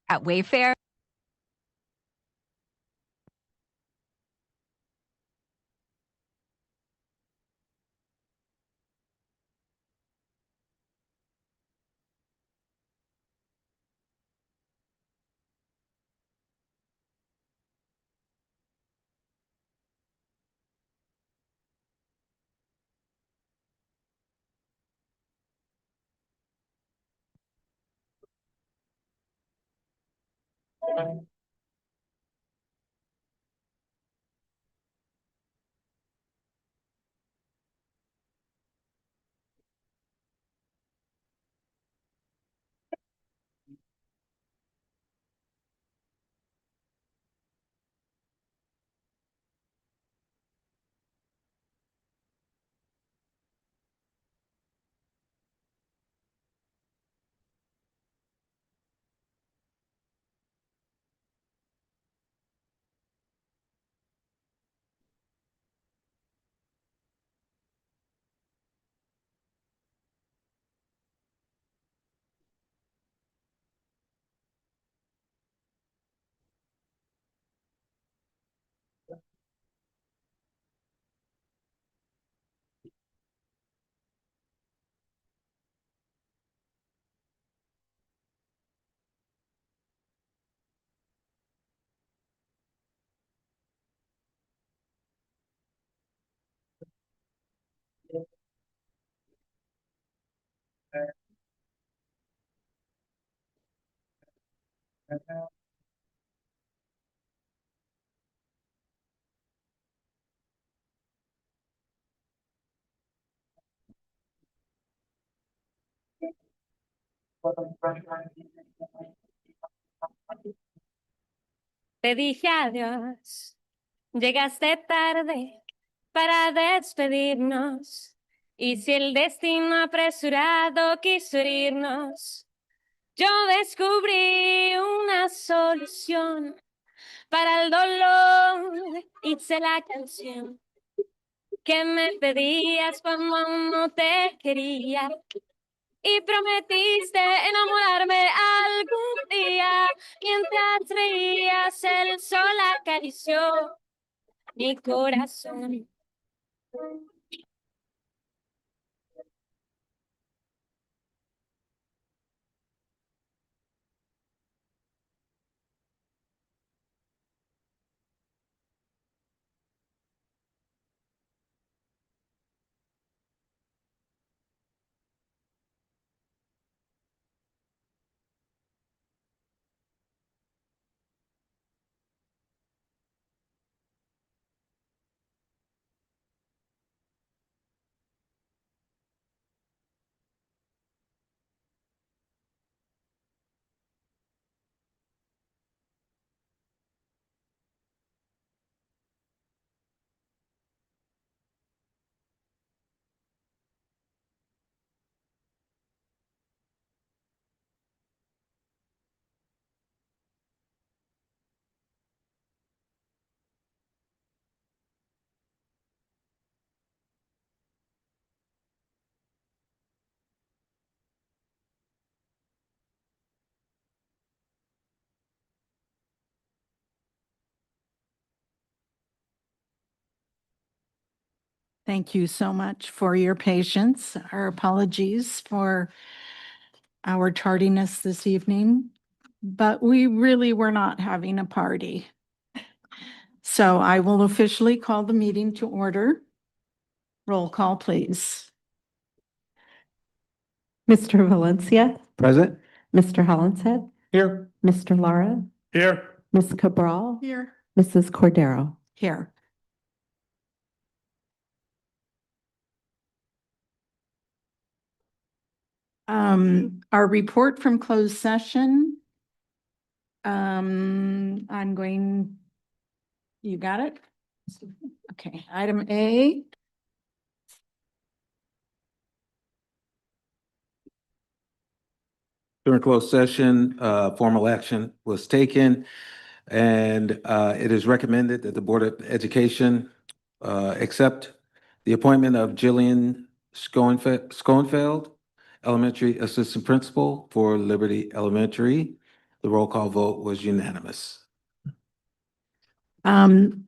at Wayfair. Te dije adiós, llegaste tarde para despedirnos. Y si el destino apresurado quiso herirnos, yo descubrí una solución para el dolor. Hice la canción que me pedías cuando aún no te quería. Y prometiste enamorarme algún día. Mientras reías, el sol acarició mi corazón. Thank you so much for your patience. Our apologies for our tardiness this evening, but we really were not having a party. So I will officially call the meeting to order. Roll call, please. Mr. Valencia, Present. Mr. Hollinshead, Here. Mr. Lara, Here. Ms. Cabral, Here. Mrs. Cordero. Here. Our report from closed session. You got it? Okay, item A. During closed session, formal action was taken, and it is recommended that the Board of Education accept the appointment of Jillian Schoenfeld, Elementary Assistant Principal for Liberty Elementary, The roll call vote was unanimous. Um,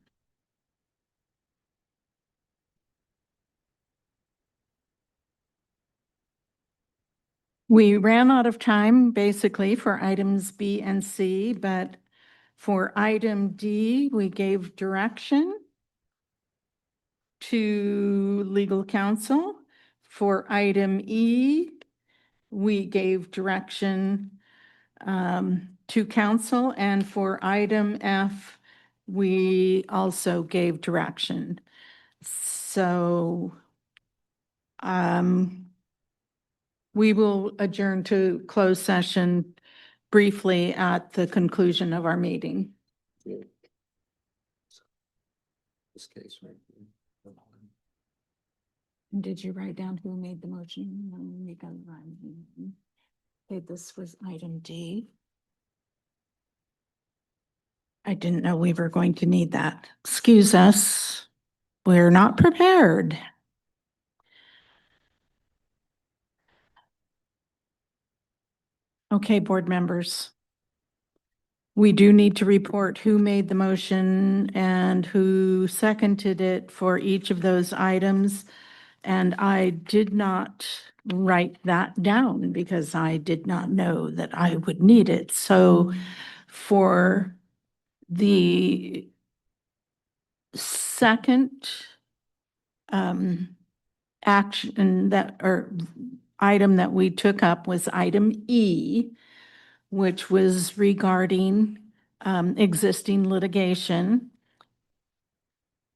we ran out of time basically for items B and C, but for item D, we gave direction to legal counsel. For item E, we gave direction to council, and for item F, we also gave direction. So we will adjourn to closed session briefly at the conclusion of our meeting. This case, right? Did you write down who made the motion? Okay, this was item D. I didn't know we were going to need that. Excuse us. We're not prepared. Okay, board members. We do need to report who made the motion and who seconded it for each of those items. And I did not write that down because I did not know that I would need it. So for the second action that, or item that we took up was item E, which was regarding existing litigation.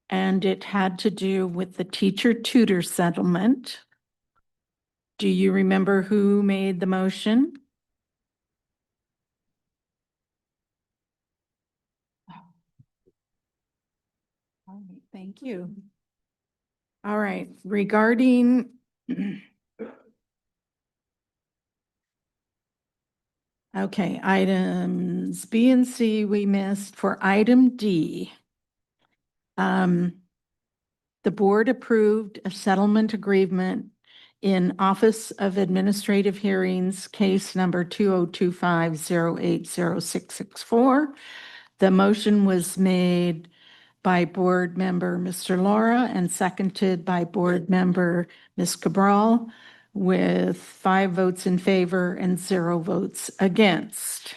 And it had to do with the teacher tutor settlement. Do you remember who made the motion? All right, thank you. All right, regarding okay, items B and C we missed. For item D, the board approved a settlement agreement in Office of Administrative Hearings, case number 2025080664. The motion was made by board member Mr. Laura and seconded by board member Ms. Cabral with 5 votes in favor and 0 votes against.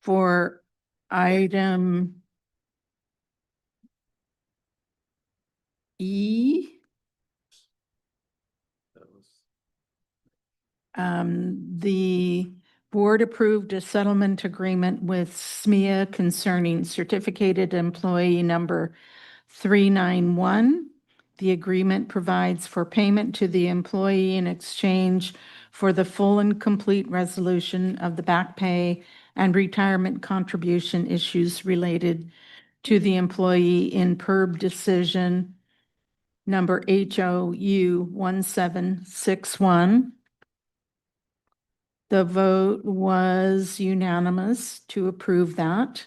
For item E, the board approved a settlement agreement with SMEA concerning certificated employee number 391. The agreement provides for payment to the employee in exchange for the full and complete resolution of the back pay and retirement contribution issues related to the employee in PERB decision number HOU 1761. The vote was unanimous to approve that.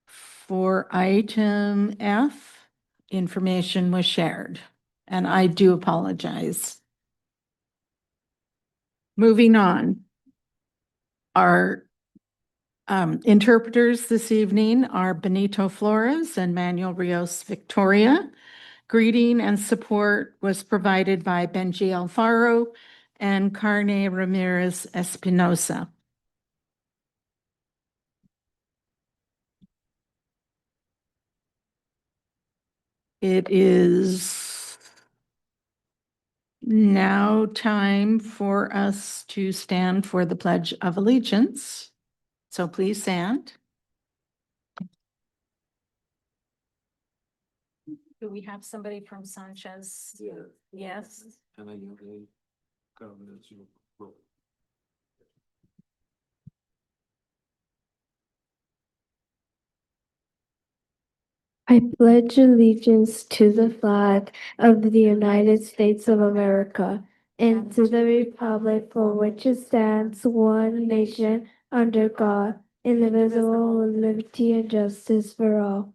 For item F, information was shared, and I do apologize. Moving on. Our interpreters this evening are Benito Flores and Manuel Rios Victoria. Greeting and support was provided by Benji Alfaro and Carne Ramirez Espinosa. It is now time for us to stand for the Pledge of Allegiance. So please stand. Do we have somebody from Sanchez? Yeah. Yes. And then you governance you. I pledge allegiance to the flag of the United States of America and to the republic for which it stands, one nation, under God, indivisible, with liberty and justice for all.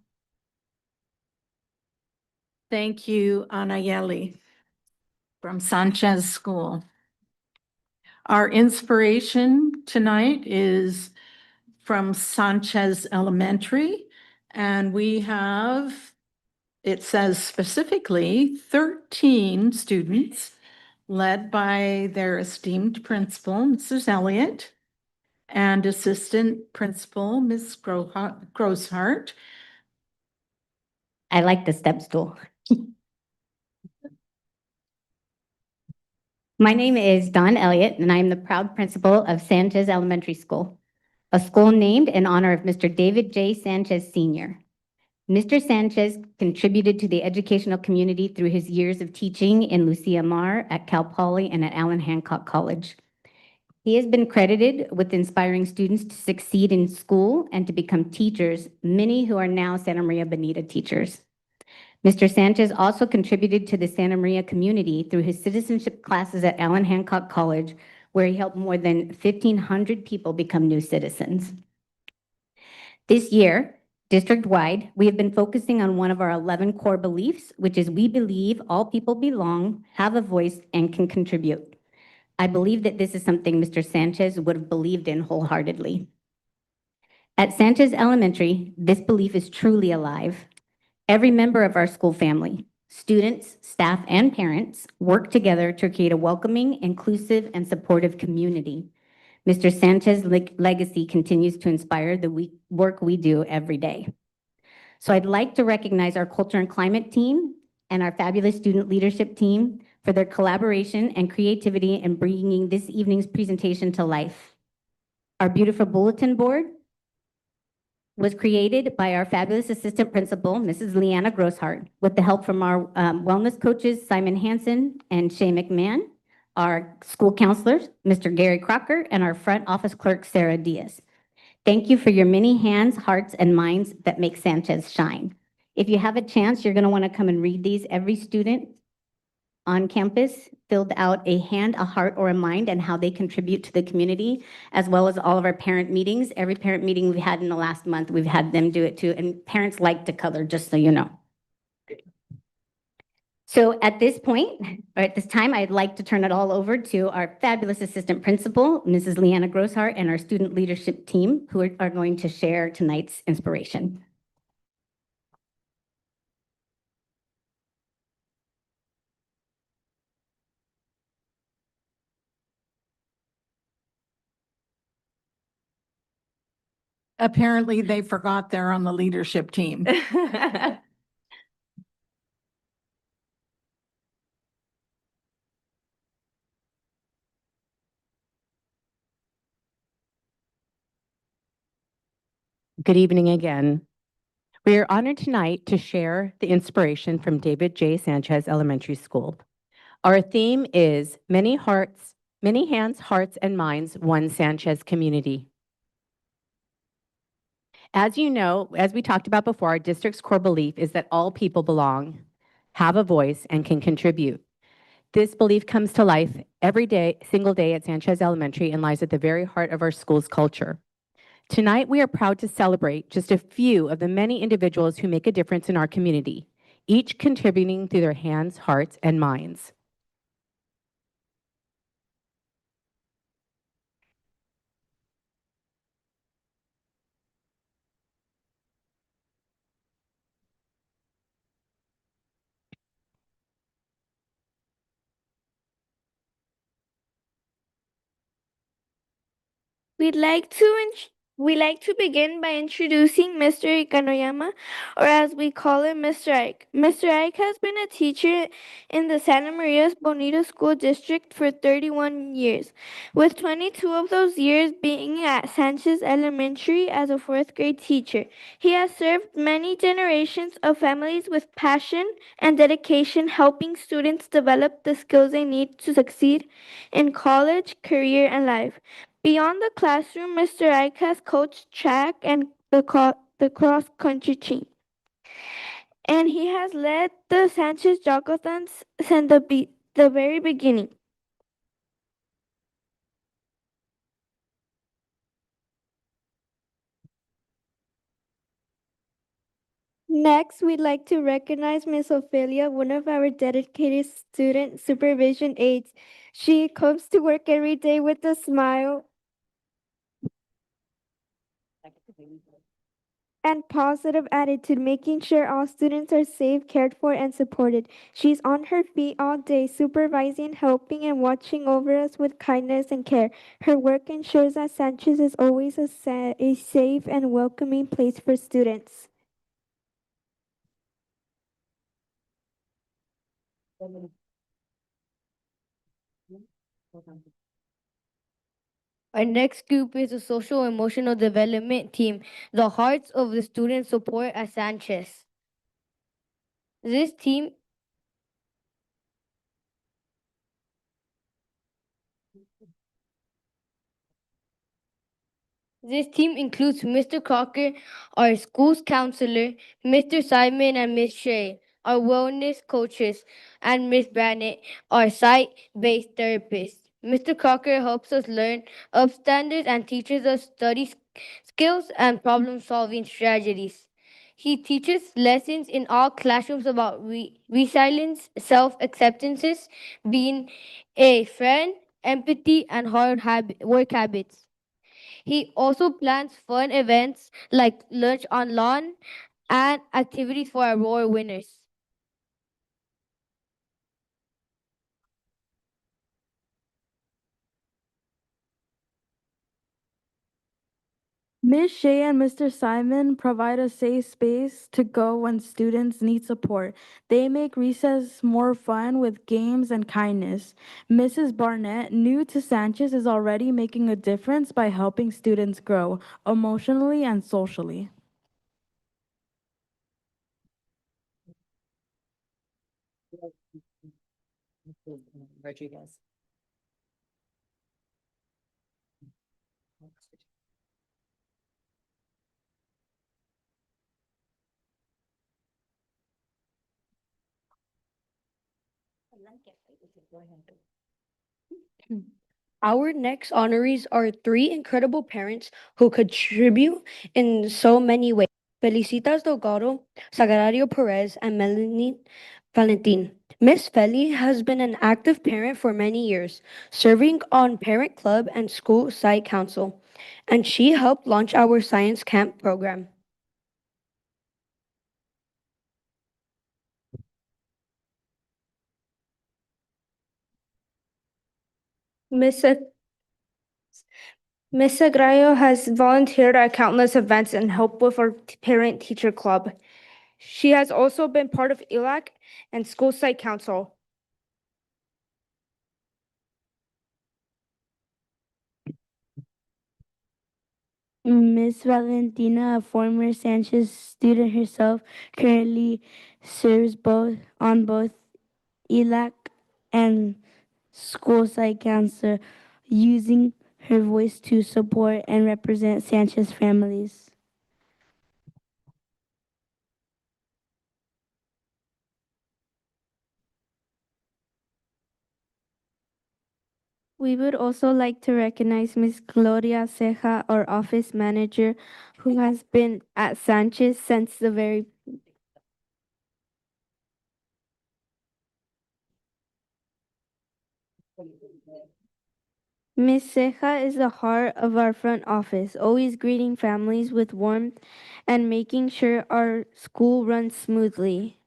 Thank you, Anayeli from Sanchez School. Our inspiration tonight is from Sanchez Elementary, and we have, it says specifically 13 students led by their esteemed principal, Mrs. Elliott, and assistant principal, Ms. Grosshart. I like the step stool. My name is Dawn Elliott, and I am the proud principal of Sanchez Elementary School, a school named in honor of Mr. David J. Sanchez Sr. Mr. Sanchez contributed to the educational community through his years of teaching in Lucia Mar, at Cal Poly, and at Allen Hancock College. He has been credited with inspiring students to succeed in school and to become teachers, many who are now Santa Maria Bonita teachers. Mr. Sanchez also contributed to the Santa Maria community through his citizenship classes at Allen Hancock College, where he helped more than 1,500 people become new citizens. This year, district-wide, we have been focusing on one of our 11 core beliefs, which is we believe all people belong, have a voice, and can contribute. I believe that this is something Mr. Sanchez would have believed in wholeheartedly. At Sanchez Elementary, this belief is truly alive. Every member of our school family, students, staff, and parents work together to create a welcoming, inclusive, and supportive community. Mr. Sanchez's legacy continues to inspire the work we do every day. So I'd like to recognize our culture and climate team and our fabulous student leadership team for their collaboration and creativity in bringing this evening's presentation to life. Our beautiful bulletin board was created by our fabulous assistant principal, Mrs. Leanna Grosshart, with the help from our wellness coaches, Simon Hansen and Shay McMahon, our school counselors, Mr. Gary Crocker, and our front office clerk, Sarah Diaz. Thank you for your many hands, hearts, and minds that make Sanchez shine. If you have a chance, you're going to want to come and read these. Every student on campus filled out a hand, a heart, or a mind and how they contribute to the community, as well as all of our parent meetings. Every parent meeting we've had in the last month, we've had them do it too. And parents like to color, just so you know. So at this point, or at this time, I'd like to turn it all over to our fabulous assistant principal, Mrs. Leanna Grosshart, and our student leadership team, who are going to share tonight's inspiration. Apparently, they forgot they're on the leadership team. Good evening again. We are honored tonight to share the inspiration from David J. Sanchez Elementary School. Our theme is many hands, hearts, and minds, one Sanchez community. As you know, as we talked about before, our district's core belief is that all people belong, have a voice, and can contribute. This belief comes to life every day, single day at Sanchez Elementary, and lies at the very heart of our school's culture. Tonight, we are proud to celebrate just a few of the many individuals who make a difference in our community, each contributing through their hands, hearts, and minds. We'd like to begin by introducing Mr. Ikanoyama, or as we call him, Mr. Ike. Mr. Ike has been a teacher in the Santa Maria Bonita School District for 31 years, with 22 of those years being at Sanchez Elementary as a fourth grade teacher. He has served many generations of families with passion and dedication, helping students develop the skills they need to succeed in college, career, and life. Beyond the classroom, Mr. Ike has coached track and the cross-country team. And he has led the Sanchez Jogathons since the very beginning. Next, we'd like to recognize Miss Ophelia, one of our dedicated student supervision aides. She comes to work every day with a smile and positive attitude, making sure all students are safe, cared for, and supported. She's on her feet all day, supervising, helping, and watching over us with kindness and care. Her work ensures that Sanchez is always a safe and welcoming place for students. Our next group is the social emotional development team, the hearts of the student support at Sanchez. This team This team includes Mr. Crocker, our school's counselor, Mr. Simon and Miss Shea, our wellness coaches, and Miss Brannett, our site-based therapist. Mr. Crocker helps us learn up standards and teaches us skills and problem-solving strategies. He teaches lessons in all classrooms about resilience, self-acceptances, being a friend, empathy, and work habits. He also plans fun events like lunch on lawn and activities for our award winners. Miss Shea and Mr. Simon provide a safe space to go when students need support. They make recess more fun with games and kindness. Mrs. Barnett, new to Sanchez, is already making a difference by helping students grow emotionally and socially. Rodriguez. Our next honorees are three incredible parents who contribute in so many ways. Felicitas Delgado, Sagrario Perez, and Melanie Valentin. Miss Feli has been an active parent for many years, serving on Parent Club and School Site Council, and she helped launch our Science Camp program. Miss Miss Sagrario has volunteered at countless events and helped with our parent teacher club. She has also been part of ELAC and School Site Council. Miss Valentina, a former Sanchez student herself, currently serves both ELAC and School Site Council, using her voice to support and represent Sanchez families. We would also like to recognize Miss Gloria Ceja, our office manager, who has been at Sanchez since the very. Miss Ceja is the heart of our front office, always greeting families with warmth and making sure our school runs smoothly.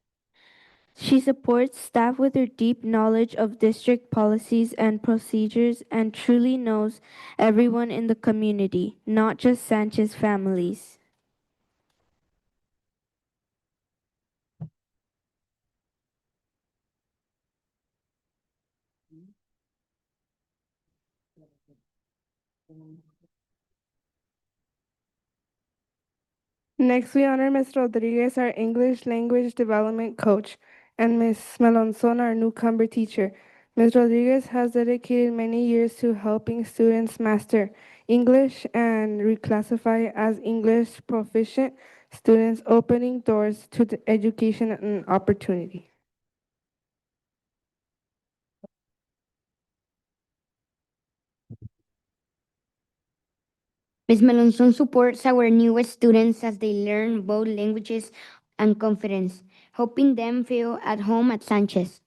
She supports staff with her deep knowledge of district policies and procedures and truly knows everyone in the community, not just Sanchez families. Next, we honor Ms. Rodriguez, our English language development coach, and Ms. Melonzon, our newcomer teacher. Ms. Rodriguez has dedicated many years to helping students master English and reclassify as English proficient students, opening doors to the education and opportunity. Ms. Melonson supports our newest students as they learn both languages and confidence, helping them feel at home at Sanchez.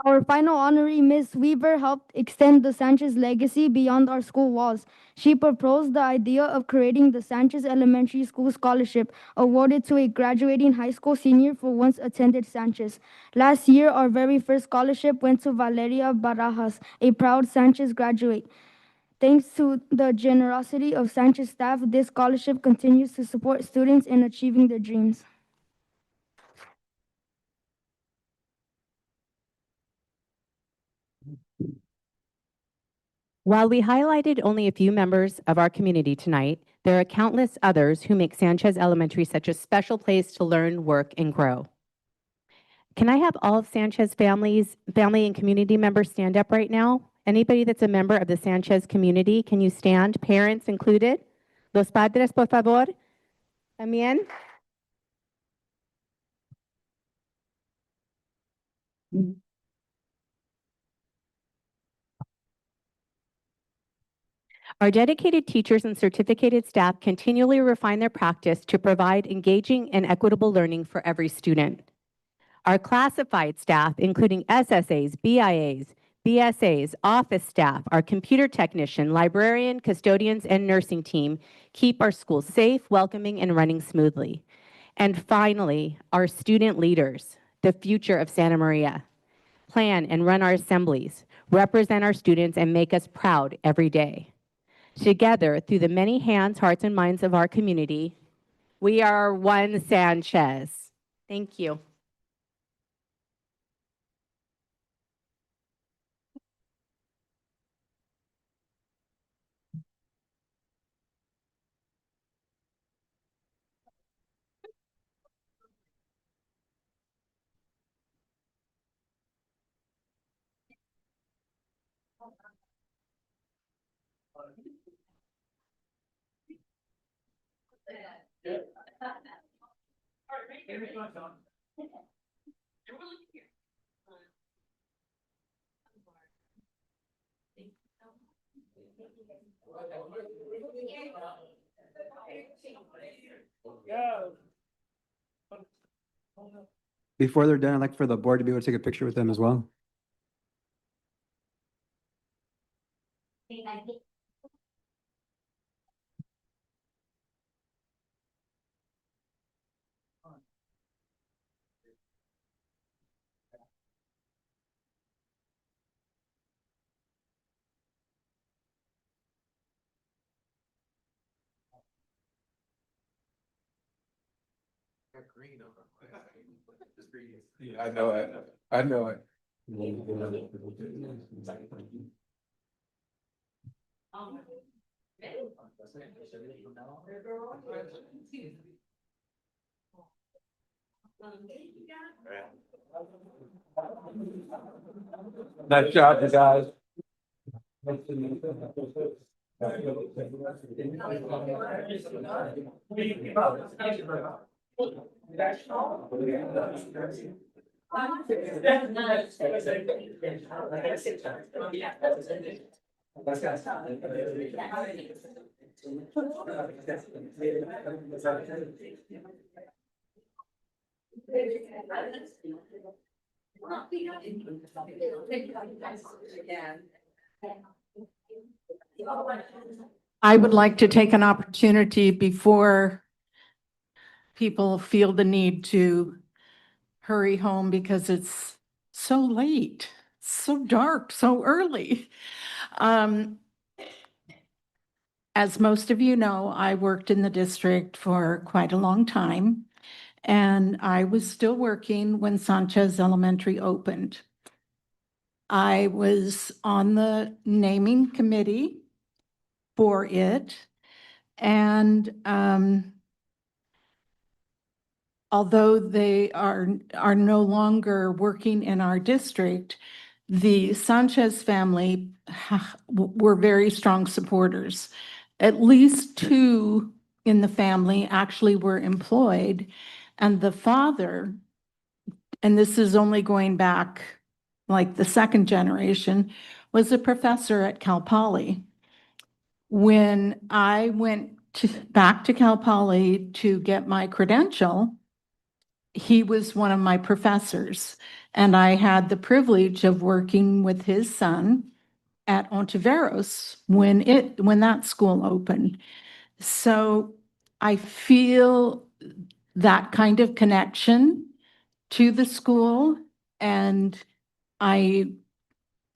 Our final honoree, Miss Weaver, helped extend the Sanchez legacy beyond our school walls. She proposed the idea of creating the Sanchez Elementary School Scholarship, awarded to a graduating high school senior who once attended Sanchez. Last year, our very first scholarship went to Valeria Barajas, a proud Sanchez graduate. Thanks to the generosity of Sanchez staff, this scholarship continues to support students in achieving their dreams. While we highlighted only a few members of our community tonight, there are countless others who make Sanchez Elementary such a special place to learn, work, and grow. Can I have all of Sanchez family and community members stand up right now? Anybody that's a member of the Sanchez community, can you stand? Parents included. Los padres, por favor. También. Our dedicated teachers and certificated staff continually refine their practice to provide engaging and equitable learning for every student. Our classified staff, including SSAs, BIAs, BSAs, office staff, our computer technician, librarian, custodians, and nursing team keep our schools safe, welcoming, and running smoothly. And finally, our student leaders, the future of Santa Maria, plan and run our assemblies, represent our students, and make us proud every day. Together, through the many hands, hearts, and minds of our community, we are one Sanchez. Thank you. Before they're done, I'd like for the board to be able to take a picture with them as well. Yeah, I know it. I know it. Nice job, you guys. I would like to take an opportunity before people feel the need to hurry home because it's so late, so dark, so early. As most of you know, I worked in the district for quite a long time, and I was still working when Sanchez Elementary opened. I was on the naming committee for it, and although they are no longer working in our district, the Sanchez family were very strong supporters. At least two in the family actually were employed. And the father, and this is only going back like the second generation, was a professor at Cal Poly. When I went back to Cal Poly to get my credential, he was one of my professors, and I had the privilege of working with his son at Ontiveros when that school opened. So I feel that kind of connection to the school, and I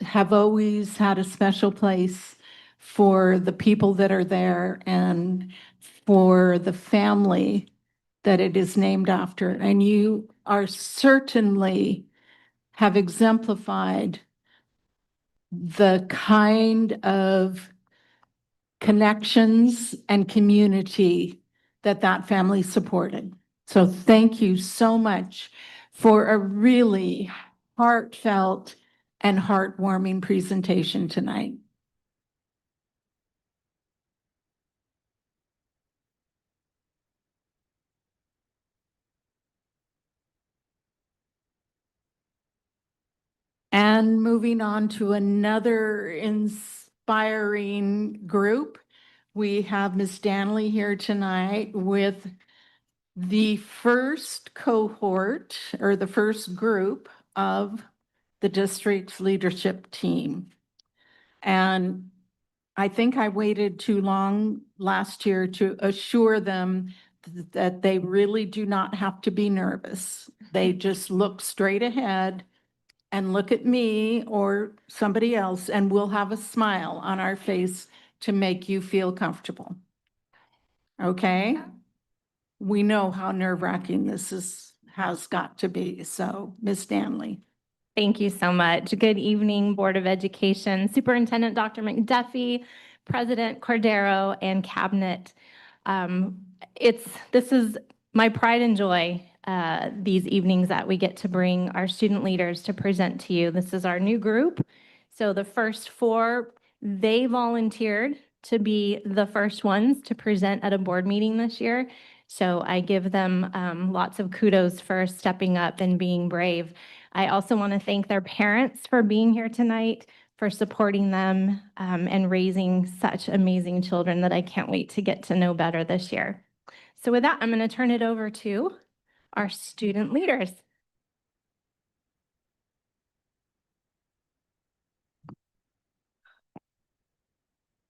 have always had a special place for the people that are there and for the family that it is named after. And you are certainly have exemplified the kind of connections and community that that family supported. So thank you so much for a really heartfelt and heartwarming presentation tonight. And moving on to another inspiring group, we have Ms. Danley here tonight with the first cohort or the first group of the district's leadership team. And I think I waited too long last year to assure them that they really do not have to be nervous. They just look straight ahead and look at me or somebody else, and we'll have a smile on our face to make you feel comfortable. Okay? We know how nerve-wracking has got to be. So, Ms. Stanley. Thank you so much. Good evening, Board of Education, Superintendent Dr. McDuffie, President Cordero, and Cabinet. This is my pride and joy these evenings that we get to bring our student leaders to present to you. This is our new group. So the first four, they volunteered to be the first ones to present at a board meeting this year. So I give them lots of kudos for stepping up and being brave. I also want to thank their parents for being here tonight, for supporting them and raising such amazing children that I can't wait to get to know better this year. So with that, I'm going to turn it over to our student leaders.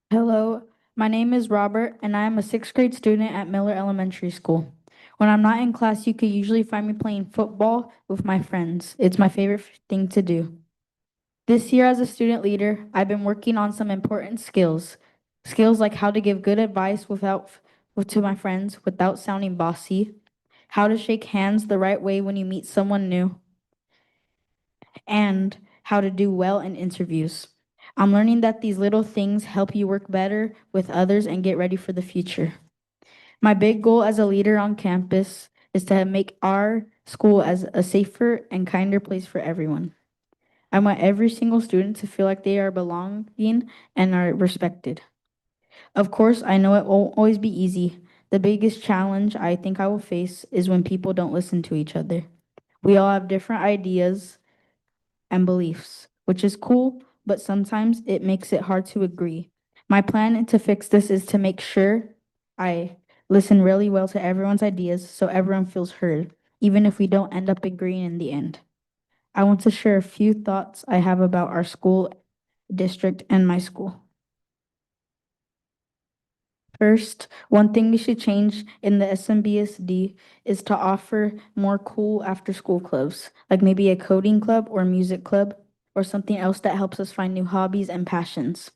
Hello, my name is Robert, and I am a sixth grade student at Miller Elementary School. When I'm not in class, you can usually find me playing football with my friends. It's my favorite thing to do. This year as a student leader, I've been working on some important skills. Skills like how to give good advice to my friends without sounding bossy, how to shake hands the right way when you meet someone new, and how to do well in interviews. I'm learning that these little things help you work better with others and get ready for the future. My big goal as a leader on campus is to make our school as a safer and kinder place for everyone. I want every single student to feel like they are belonging and are respected. Of course, I know it won't always be easy. The biggest challenge I think I will face is when people don't listen to each other. We all have different ideas and beliefs, which is cool, but sometimes it makes it hard to agree. My plan to fix this is to make sure I listen really well to everyone's ideas so everyone feels heard, even if we don't end up agreeing in the end. I want to share a few thoughts I have about our school, district, and my school. First, one thing we should change in the SMBSD is to offer more cool after-school clubs, like maybe a coding club or music club, or something else that helps us find new hobbies and passions.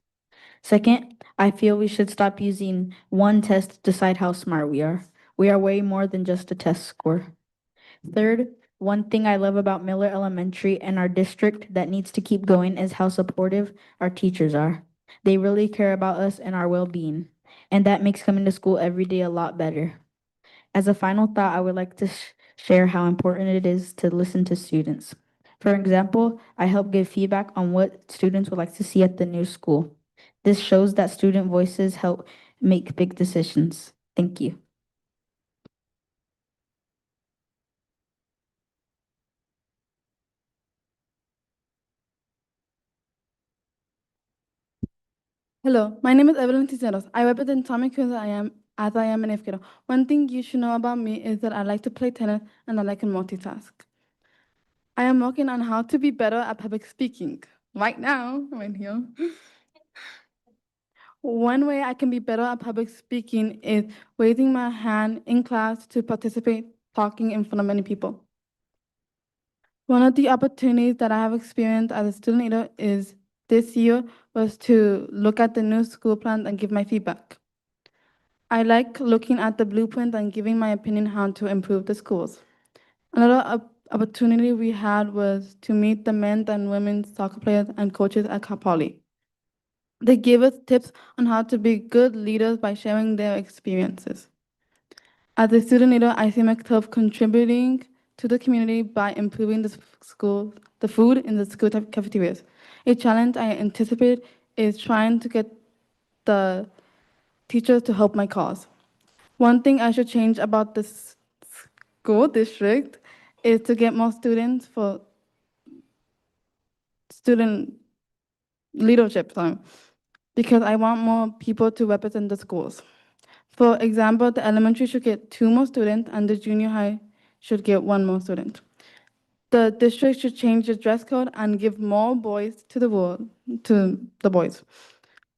Second, I feel we should stop using one test to decide how smart we are. We are way more than just a test score. Third, one thing I love about Miller Elementary and our district that needs to keep going is how supportive our teachers are. They really care about us and our well-being, and that makes coming to school every day a lot better. As a final thought, I would like to share how important it is to listen to students. For example, I help give feedback on what students would like to see at the new school. This shows that student voices help make big decisions. Thank you. Hello, my name is Evelyn Ticeros. I represent Tommy Cruz. As I am an eighth grader. One thing you should know about me is that I like to play tennis and I like to multitask. I am working on how to be better at public speaking. Right now, right here. One way I can be better at public speaking is raising my hand in class to participate talking in front of many people. One of the opportunities that I have experienced as a student leader is this year was to look at the new school plans and give my feedback. I like looking at the blueprint and giving my opinion how to improve the schools. Another opportunity we had was to meet the men's and women's soccer players and coaches at Cal Poly. They gave us tips on how to be good leaders by sharing their experiences. As a student leader, I see myself contributing to the community by improving the food in the school cafeterias. A challenge I anticipate is trying to get the teachers to help my cause. One thing I should change about this school district is to get more students for student leadership time, because I want more people to represent the schools. For example, the elementary should get 2 more students and the junior high should get 1 more student. The district should change the dress code and give more boys to the boys.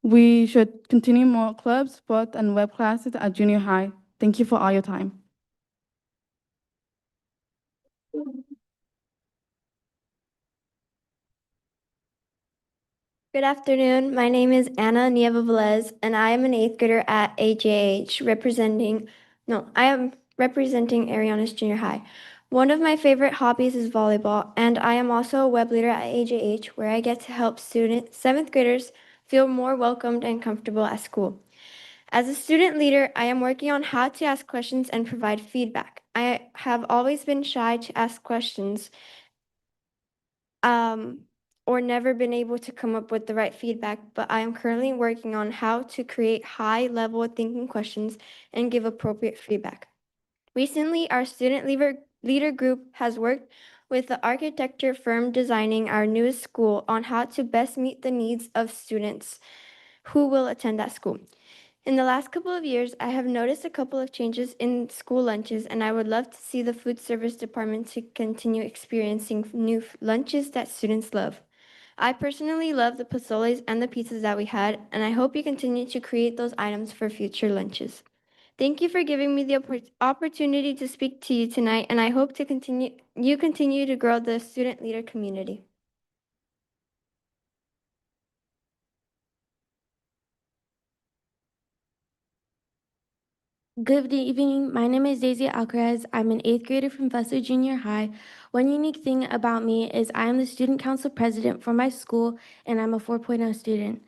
We should continue more clubs, sports, and web classes at junior high. Thank you for all your time. Good afternoon. My name is Anna Nieva Velez, and I am an eighth grader at AJH I am representing Arianas Junior High. One of my favorite hobbies is volleyball, and I am also a web leader at AJH, where I get to help seventh graders feel more welcomed and comfortable at school. As a student leader, I am working on how to ask questions and provide feedback. I have always been shy to ask questions, or never been able to come up with the right feedback, but I am currently working on how to create high-level thinking questions and give appropriate feedback. Recently, our student leader group has worked with the architecture firm designing our newest school on how to best meet the needs of students who will attend that school. In the last couple of years, I have noticed a couple of changes in school lunches, and I would love to see the food service department to continue experiencing new lunches that students love. I personally love the pozoles and the pizzas that we had, and I hope you continue to create those items for future lunches. Thank you for giving me the opportunity to speak to you tonight, and I hope to continue to grow the student leader community. Good evening. My name is Daisy Alcaraz. I'm an eighth grader from Vesser Junior High. One unique thing about me is I am the student council president for my school, and I'm a 4.0 student.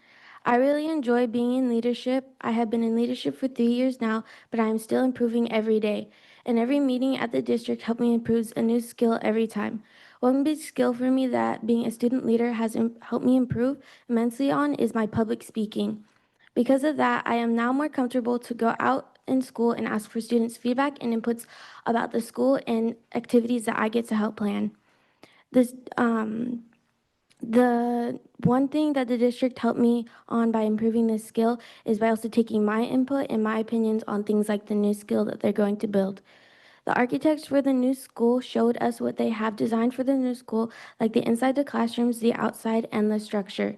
I really enjoy being in leadership. I have been in leadership for 3 years now, but I am still improving every day. And every meeting at the district helped me improve a new skill every time. One big skill for me that being a student leader has helped me improve immensely on is my public speaking. Because of that, I am now more comfortable to go out in school and ask for students' feedback and inputs about the school and activities that I get to help plan. The one thing that the district helped me on by improving this skill is by also taking my input and my opinions on things like the new skill that they're going to build. The architects for the new school showed us what they have designed for the new school, like the inside of the classrooms, the outside, and the structure.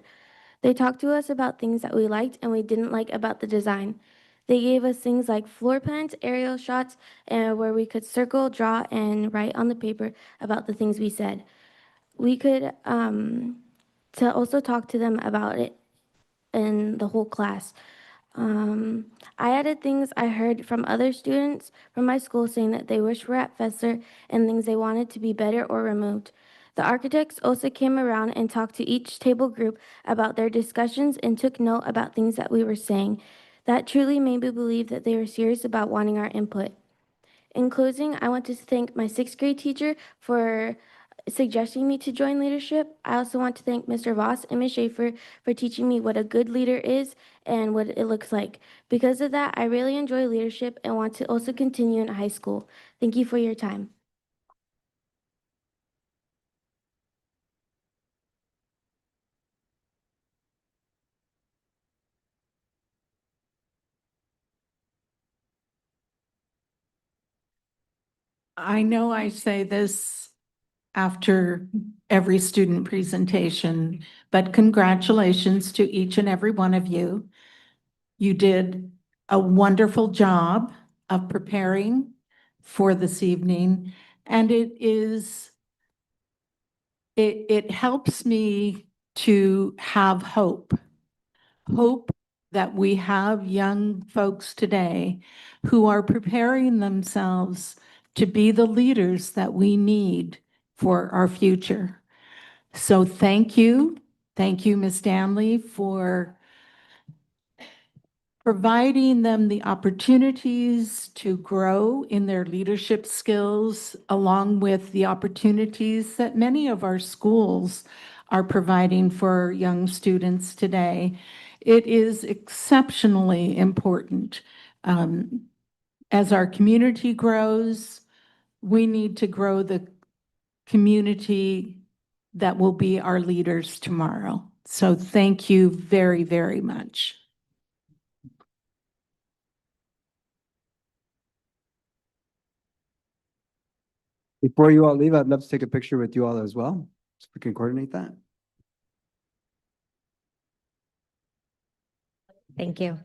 They talked to us about things that we liked and we didn't like about the design. They gave us things like floor plans, aerial shots, where we could circle, draw, and write on the paper about the things we said. We could to also talk to them about it in the whole class. I added things I heard from other students from my school saying that they wish were at Fesser and things they wanted to be better or removed. The architects also came around and talked to each table group about their discussions and took note about things that we were saying. That truly made me believe that they were serious about wanting our input. In closing, I want to thank my sixth grade teacher for suggesting me to join leadership. I also want to thank Mr. Voss and Ms. Schaefer for teaching me what a good leader is and what it looks like. Because of that, I really enjoy leadership and want to also continue in high school. Thank you for your time. I know I say this after every student presentation, but congratulations to each and every one of you. You did a wonderful job of preparing for this evening, and it helps me to have hope that we have young folks today who are preparing themselves to be the leaders that we need for our future. So thank you. Thank you, Ms. Stanley, for providing them the opportunities to grow in their leadership skills, along with the opportunities that many of our schools are providing for young students today. It is exceptionally important. As our community grows, we need to grow the community that will be our leaders tomorrow. So thank you very, very much. Before you all leave, I'd love to take a picture with you all as well, so we can coordinate that. Thank you.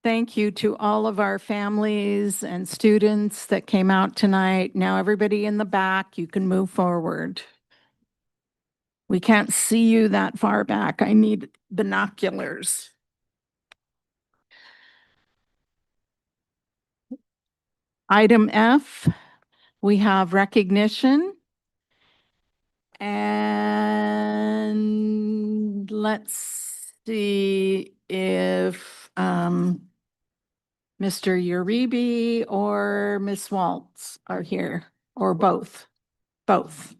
Thank you to all of our families and students that came out tonight. Now, everybody in the back, you can move forward. We can't see you that far back. I need binoculars. Item F, we have recognition. And let's see if Mr. Uribe or Miss Waltz are here, or both. Both.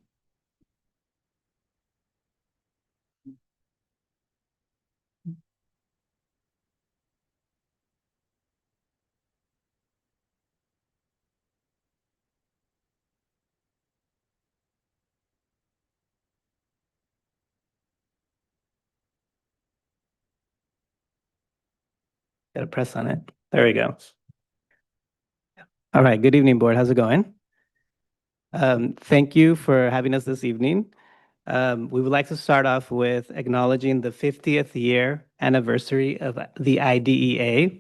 Gotta press on it. There we go. All right, good evening, board. How's it going? Thank you for having us this evening. We would like to start off with acknowledging the 50th year anniversary of the IDEA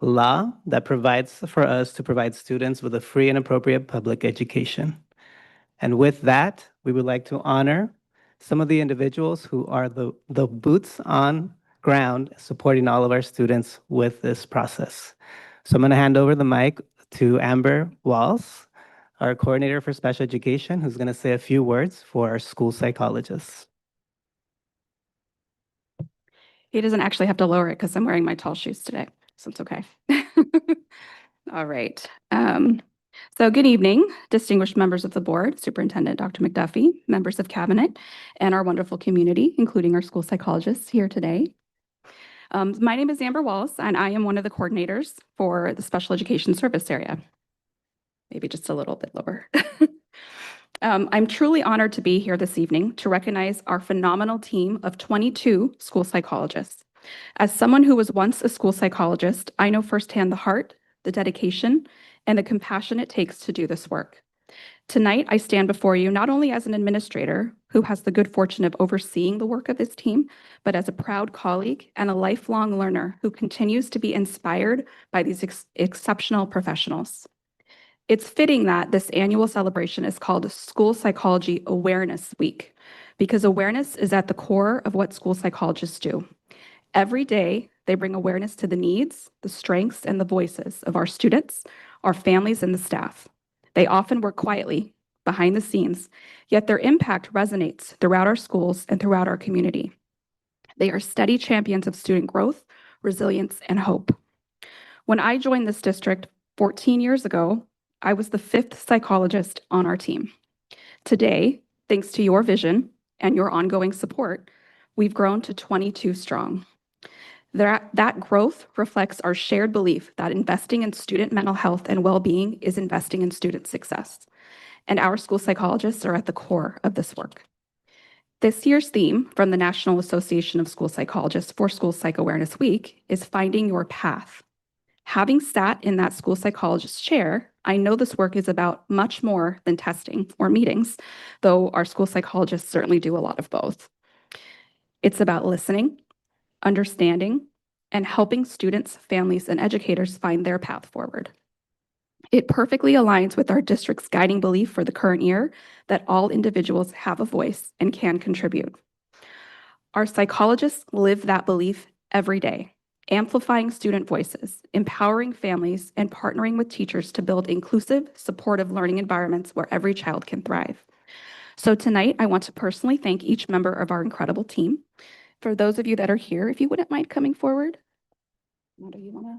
law that provides for us to provide students with a free and appropriate public education. And with that, we would like to honor some of the individuals who are the boots on ground supporting all of our students with this process. So I'm going to hand over the mic to Amber Walls, our coordinator for special education, who's going to say a few words for our school psychologists. He doesn't actually have to lower it because I'm wearing my tall shoes today, so it's okay. All right. So good evening, distinguished members of the board, Superintendent Dr. McDuffie, members of cabinet, and our wonderful community, including our school psychologists here today. My name is Amber Walls, and I am one of the coordinators for the special education service area. Maybe just a little bit lower. I'm truly honored to be here this evening to recognize our phenomenal team of 22 school psychologists. As someone who was once a school psychologist, I know firsthand the heart, the dedication, and the compassion it takes to do this work. Tonight, I stand before you not only as an administrator who has the good fortune of overseeing the work of this team, but as a proud colleague and a lifelong learner who continues to be inspired by these exceptional professionals. It's fitting that this annual celebration is called School Psychology Awareness Week, because awareness is at the core of what school psychologists do. Every day, they bring awareness to the needs, the strengths, and the voices of our students, our families, and the staff. They often work quietly, behind the scenes, yet their impact resonates throughout our schools and throughout our community. They are steady champions of student growth, resilience, and hope. When I joined this district 14 years ago, I was the 5th psychologist on our team. Today, thanks to your vision and your ongoing support, we've grown to 22 strong. That growth reflects our shared belief that investing in student mental health and well-being is investing in student success. And our school psychologists are at the core of this work. This year's theme from the National Association of School Psychologists for School Psych Awareness Week is Finding Your Path. Having sat in that school psychologist chair, I know this work is about much more than testing or meetings, though our school psychologists certainly do a lot of both. It's about listening, understanding, and helping students, families, and educators find their path forward. It perfectly aligns with our district's guiding belief for the current year that all individuals have a voice and can contribute. Our psychologists live that belief every day, amplifying student voices, empowering families, and partnering with teachers to build inclusive, supportive learning environments where every child can thrive. So tonight, I want to personally thank each member of our incredible team. For those of you that are here, if you wouldn't mind coming forward. What do you want to?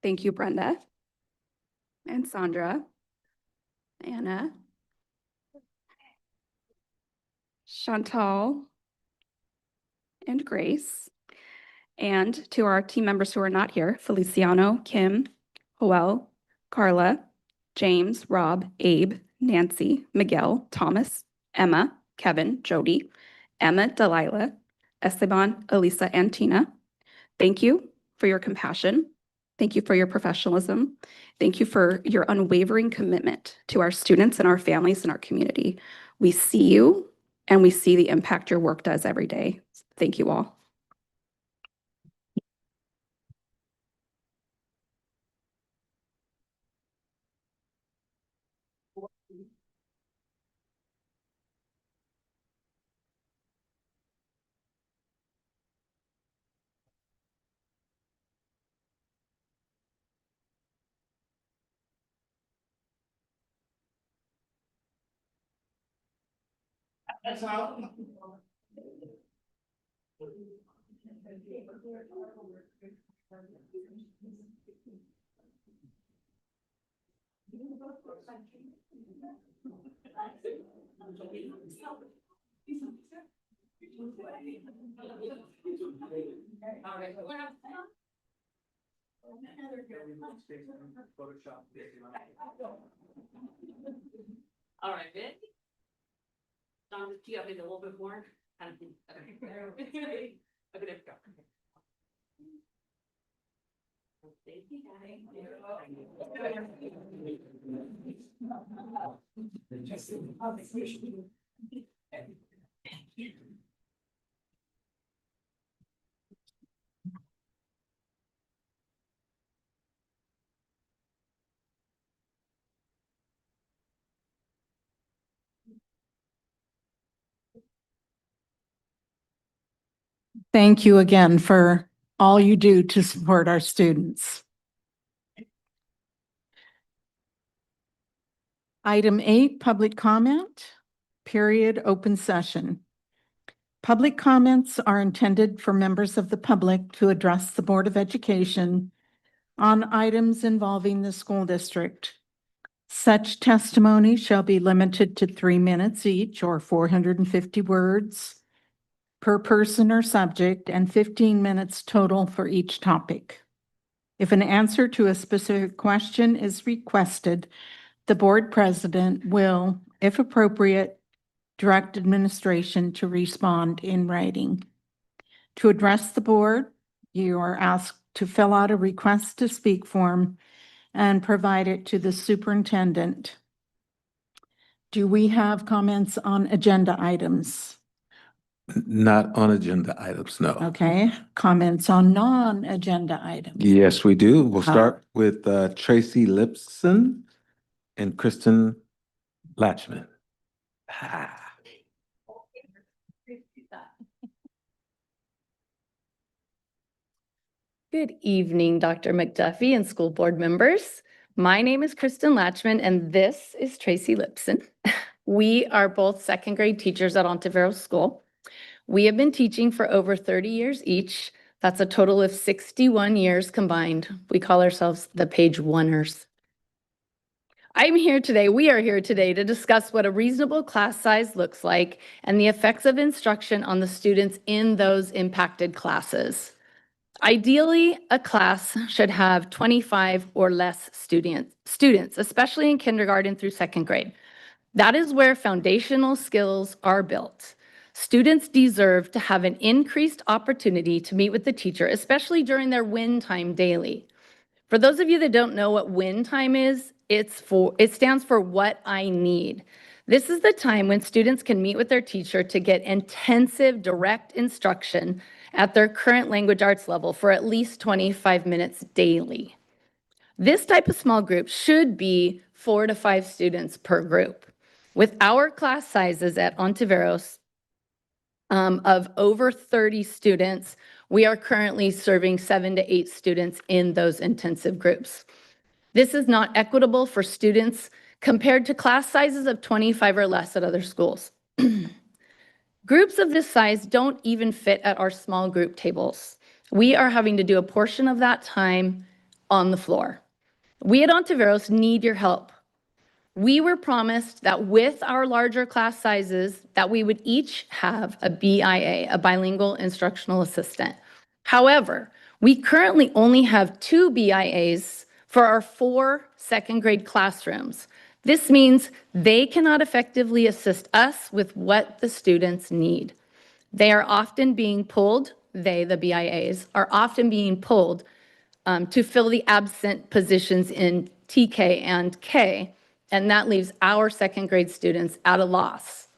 Thank you, Brenda and Sandra, Anna, Chantal, and Grace. And to our team members who are not here, Feliciano, Kim, Joel, Carla, James, Rob, Abe, Nancy, Miguel, Thomas, Emma, Kevin, Jody, Emma, Delilah, Esteban, Elisa, and Tina. Thank you for your compassion. Thank you for your professionalism. Thank you for your unwavering commitment to our students and our families and our community. We see you and we see the impact your work does every day. Thank you all. All right, Do you have it a little bit more? Okay, there we go. Thank you again for all you do to support our students. Item 8, public comment, period, open session. Public comments are intended for members of the public to address the Board of Education on items involving the school district. Such testimony shall be limited to 3 minutes each, or 450 words per person or subject, and 15 minutes total for each topic. If an answer to a specific question is requested, the board president will, if appropriate, direct administration to respond in writing. To address the board, you are asked to fill out a request to speak form and provide it to the superintendent. Do we have comments on agenda items? Not on agenda items, no. Okay, comments on non-agenda items? Yes, we do. We'll start with Tracy Lipson and Kristen Latchman. Good evening, Dr. McDuffie and school board members. My name is Kristen Latchman, and this is Tracy Lipson. We are both second grade teachers at Ontiveros School. We have been teaching for over 30 years each. That's a total of 61 years combined. We call ourselves the Page Oneers. We are here today to discuss what a reasonable class size looks like and the effects of instruction on the students in those impacted classes. Ideally, a class should have 25 or less students, especially in kindergarten through second grade. That is where foundational skills are built. Students deserve to have an increased opportunity to meet with the teacher, especially during their win time daily. For those of you that don't know what win time is, it stands for what I need. This is the time when students can meet with their teacher to get intensive direct instruction at their current language arts level for at least 25 minutes daily. This type of small group should be 4 to 5 students per group. With our class sizes at Ontiveros of over 30 students, we are currently serving 7 to 8 students in those intensive groups. This is not equitable for students compared to class sizes of 25 or less at other schools. Groups of this size don't even fit at our small group tables. We are having to do a portion of that time on the floor. We at Ontiveros need your help. We were promised that with our larger class sizes, that we would each have a BIA, a bilingual instructional assistant. However, we currently only have 2 BIAs for our 4 second grade classrooms. This means they cannot effectively assist us with what the students need. They are often being pulled, the BIAs, are often being pulled to fill the absent positions in TK and K, and that leaves our second grade students at a loss.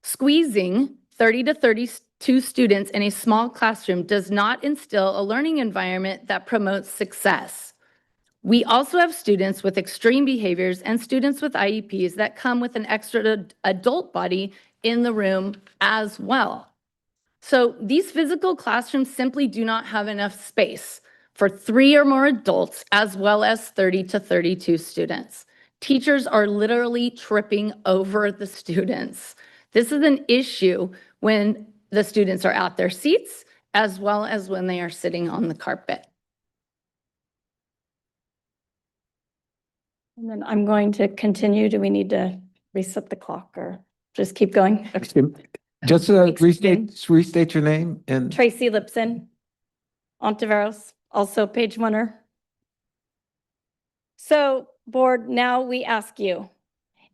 Squeezing 30 to 32 students in a small classroom does not instill a learning environment that promotes success. We also have students with extreme behaviors and students with IEPs that come with an extra adult body in the room as well. So these physical classrooms simply do not have enough space for 3 or more adults as well as 30 to 32 students. Teachers are literally tripping over the students. This is an issue when the students are at their seats as well as when they are sitting on the carpet. And then I'm going to continue. Do we need to reset the clock or just keep going? Just restate your name and Tracy Lipson, Ontiveros, also Page Oneer. So, board, now we ask you,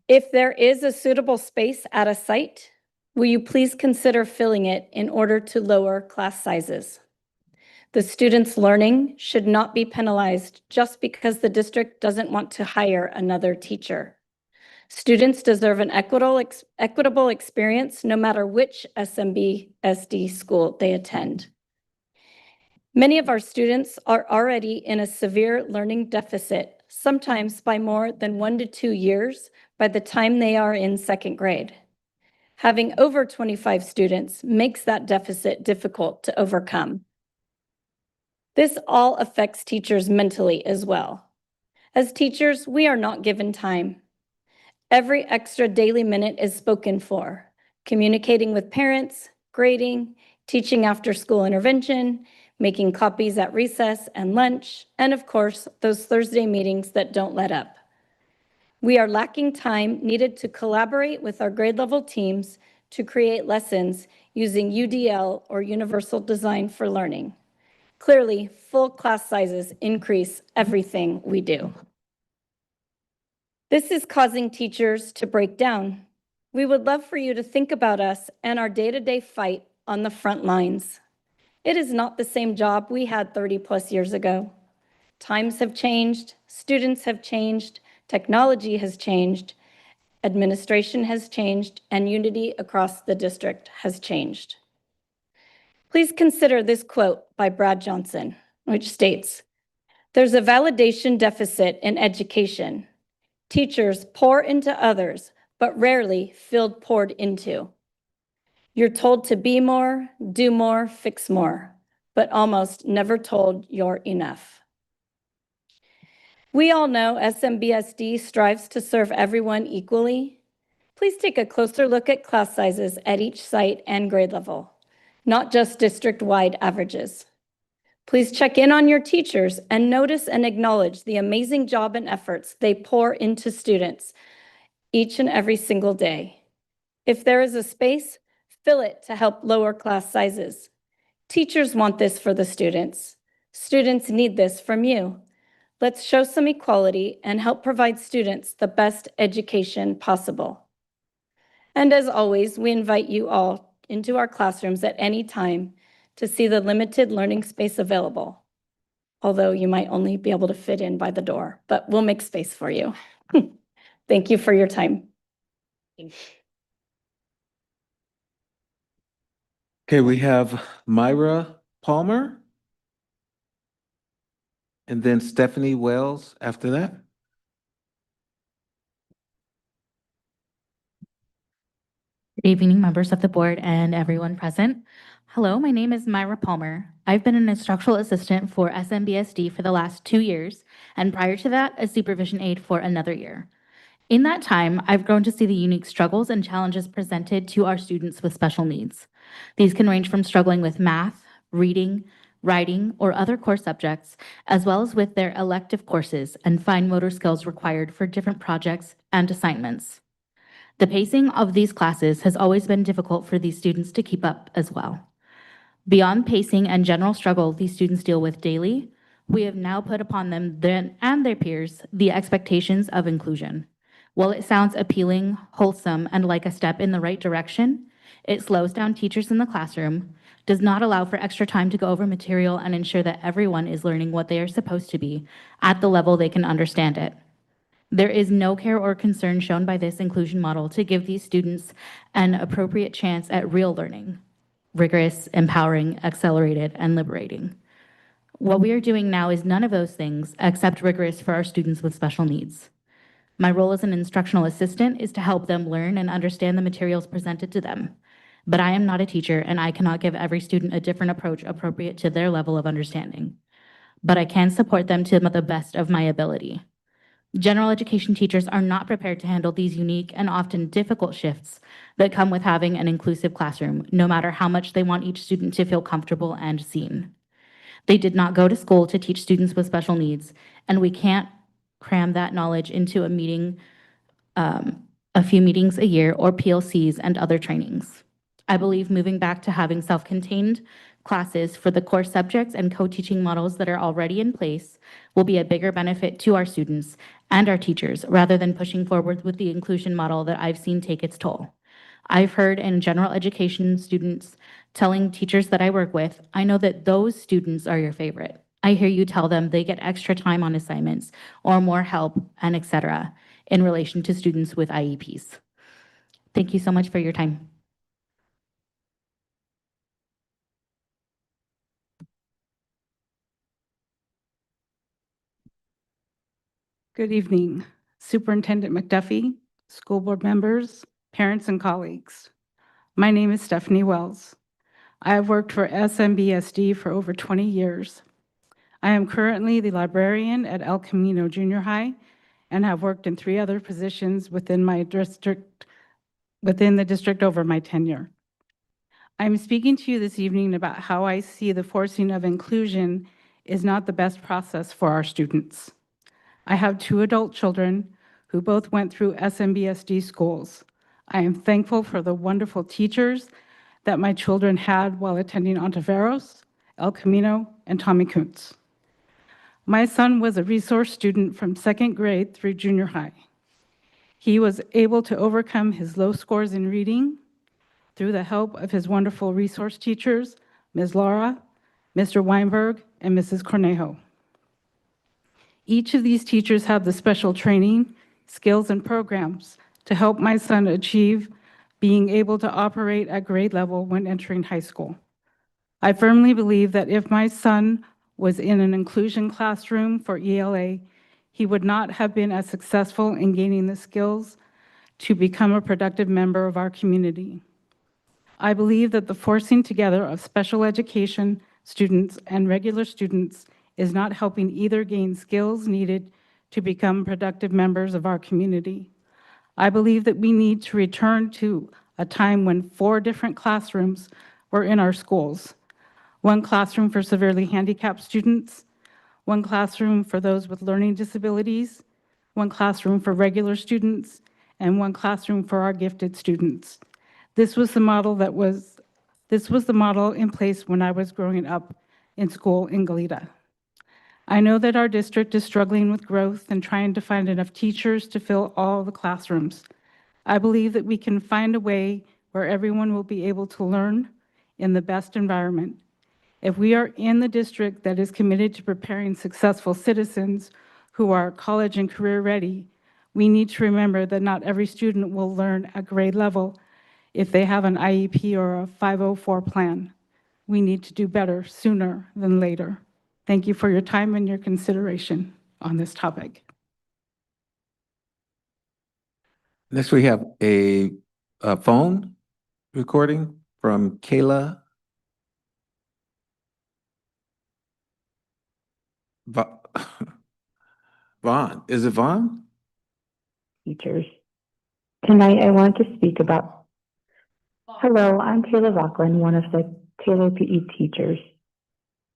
if there is a suitable space at a site, Will you please consider filling it in order to lower class sizes? The students' learning should not be penalized just because the district doesn't want to hire another teacher. Students deserve an equitable experience no matter which SMBSD school they attend. Many of our students are already in a severe learning deficit, sometimes by more than 1 to 2 years by the time they are in second grade. Having over 25 students makes that deficit difficult to overcome. This all affects teachers mentally as well. As teachers, we are not given time. Every extra daily minute is spoken for, communicating with parents, grading, teaching after school intervention, making copies at recess and lunch, and of course, those Thursday meetings that don't let up. We are lacking time needed to collaborate with our grade level teams to create lessons using UDL or Universal Design for Learning. Clearly, full class sizes increase everything we do. This is causing teachers to break down. We would love for you to think about us and our day-to-day fight on the front lines. It is not the same job we had 30+ years ago. Times have changed, students have changed, technology has changed, administration has changed, and unity across the district has changed. Please consider this quote by Brad Johnson, which states, "There's a validation deficit in education. Teachers pour into others, but rarely feel poured into. You're told to be more, do more, fix more, but almost never told you're enough." We all know SMBSD strives to serve everyone equally. Please take a closer look at class sizes at each site and grade level, not just district-wide averages. Please check in on your teachers and notice and acknowledge the amazing job and efforts they pour into students each and every single day. If there is a space, fill it to help lower class sizes. Teachers want this for the students. Students need this from you. Let's show some equality and help provide students the best education possible. And as always, we invite you all into our classrooms at any time to see the limited learning space available, although you might only be able to fit in by the door, but we'll make space for you. Thank you for your time. Okay, we have Myra Palmer. And then Stephanie Wells after that. Good evening, members of the board and everyone present. Hello, my name is Myra Palmer. I've been an instructional assistant for SMBSD for the last 2 years, and prior to that, a supervision aide for another year. In that time, I've grown to see the unique struggles and challenges presented to our students with special needs. These can range from struggling with math, reading, writing, or other core subjects, as well as with their elective courses and fine motor skills required for different projects and assignments. The pacing of these classes has always been difficult for these students to keep up as well. Beyond pacing and general struggle these students deal with daily, we have now put upon them and their peers the expectations of inclusion. While it sounds appealing, wholesome, and like a step in the right direction, it slows down teachers in the classroom, does not allow for extra time to go over material and ensure that everyone is learning what they are supposed to be at the level they can understand it. There is no care or concern shown by this inclusion model to give these students an appropriate chance at real learning, rigorous, empowering, accelerated, and liberating. What we are doing now is none of those things except rigorous for our students with special needs. My role as an instructional assistant is to help them learn and understand the materials presented to them. But I am not a teacher, and I cannot give every student a different approach appropriate to their level of understanding. But I can support them to the best of my ability. General education teachers are not prepared to handle these unique and often difficult shifts that come with having an inclusive classroom, no matter how much they want each student to feel comfortable and seen. They did not go to school to teach students with special needs, and we can't cram that knowledge into a meeting, a few meetings a year, or PLCs and other trainings. I believe moving back to having self-contained classes for the core subjects and co-teaching models that are already in place will be a bigger benefit to our students and our teachers, rather than pushing forward with the inclusion model that I've seen take its toll. I've heard in general education students telling teachers that I work with, I know that those students are your favorite. I hear you tell them they get extra time on assignments or more help and etc. in relation to students with IEPs. Thank you so much for your time. Good evening, Superintendent McDuffie, school board members, parents, and colleagues. My name is Stephanie Wells. I have worked for SMBSD for over 20 years. I am currently the librarian at El Camino Junior High and have worked in 3 other positions within the district over my tenure. I'm speaking to you this evening about how I see the forcing of inclusion is not the best process for our students. I have 2 adult children who both went through SMBSD schools. I am thankful for the wonderful teachers that my children had while attending Ontiveros, El Camino, and Tommy Kuntz. My son was a resource student from 2nd grade through junior high. He was able to overcome his low scores in reading through the help of his wonderful resource teachers, Ms. Laura, Mr. Weinberg, and Mrs. Cornejo. Each of these teachers have the special training, skills, and programs to help my son achieve being able to operate at grade level when entering high school. I firmly believe that if my son was in an inclusion classroom for ELA, he would not have been as successful in gaining the skills to become a productive member of our community. I believe that the forcing together of special education students and regular students is not helping either gain skills needed to become productive members of our community. I believe that we need to return to a time when 4 different classrooms were in our schools. 1 classroom for severely handicapped students, 1 classroom for those with learning disabilities, 1 classroom for regular students, and 1 classroom for our gifted students. This was the model in place when I was growing up in school in Goleta. I know that our district is struggling with growth and trying to find enough teachers to fill all the classrooms. I believe that we can find a way where everyone will be able to learn in the best environment. If we are in the district that is committed to preparing successful citizens who are college and career ready, we need to remember that not every student will learn at grade level if they have an IEP or a 504 plan. We need to do better sooner than later. Thank you for your time and your consideration on this topic. Next, we have a phone recording from Kayla Vaughn. Is it Vaughn? Teachers. Tonight I want to speak about. Hello, I'm Kayla Rockland, one of the Taylor PE teachers.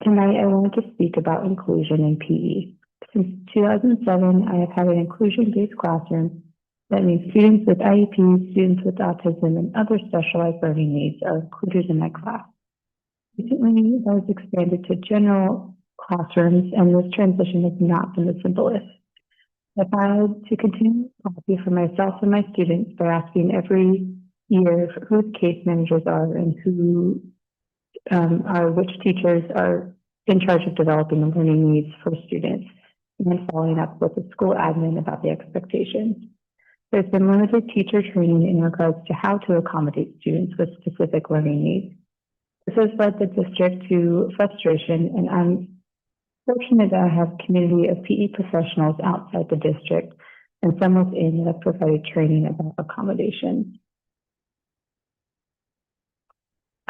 Tonight I want to speak about inclusion in PE. Since 2007, I have had an inclusion-based classroom. That means students with IEPs, students with autism, and other specialized learning needs are included in my class. Recently, that was expanded to general classrooms, and this transition has not been the simplest. I've had to continue copy for myself and my students by asking every year who the case managers are and who which teachers are in charge of developing the learning needs for students, and then following up with the school admin about the expectations. There's been limited teacher training in regards to how to accommodate students with specific learning needs. This has led the district to frustration, and I'm fortunate that I have a community of PE professionals outside the district and some within that have provided training about accommodation.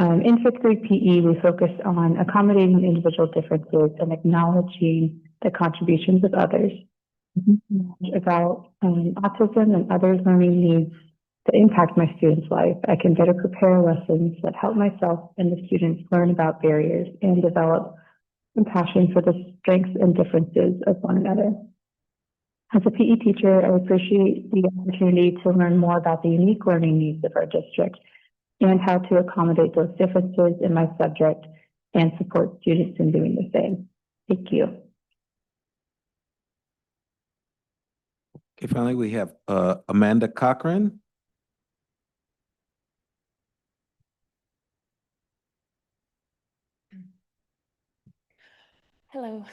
In 5th grade PE, we focus on accommodating individual differences and acknowledging the contributions of others. About autism and other learning needs that impact my students' life, I can better prepare lessons that help myself and the students learn about barriers and develop compassion for the strengths and differences of one another. As a PE teacher, I appreciate the opportunity to learn more about the unique learning needs of our district and how to accommodate those differences in my subject and support students in doing the same. Thank you. Okay, finally, we have Amanda Cochran. Hello.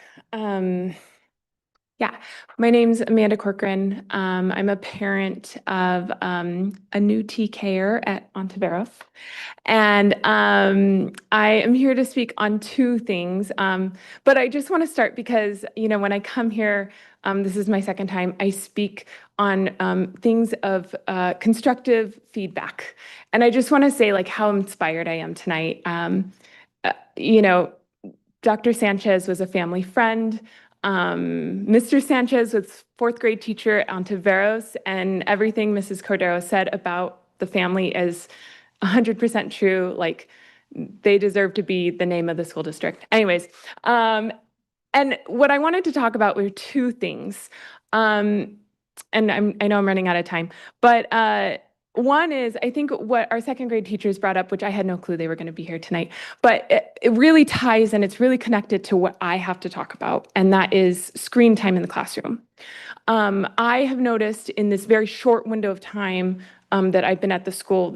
Yeah, my name's Amanda Corcoran. I'm a parent of a new TKer at Ontiveros. And I am here to speak on two things. But I just want to start because, when I come here, this is my second time, I speak on things of constructive feedback. And I just want to say how inspired I am tonight. Dr. Sanchez was a family friend. Mr. Sanchez was fourth grade teacher at Ontiveros, and everything Mrs. Cordero said about the family is 100% true. They deserve to be the name of the school district. Anyways, and what I wanted to talk about were two things. And I know I'm running out of time, but one is, I think what our second grade teachers brought up, which I had no clue they were going to be here tonight, but it really ties and it's really connected to what I have to talk about, and that is screen time in the classroom. I have noticed in this very short window of time that I've been at the school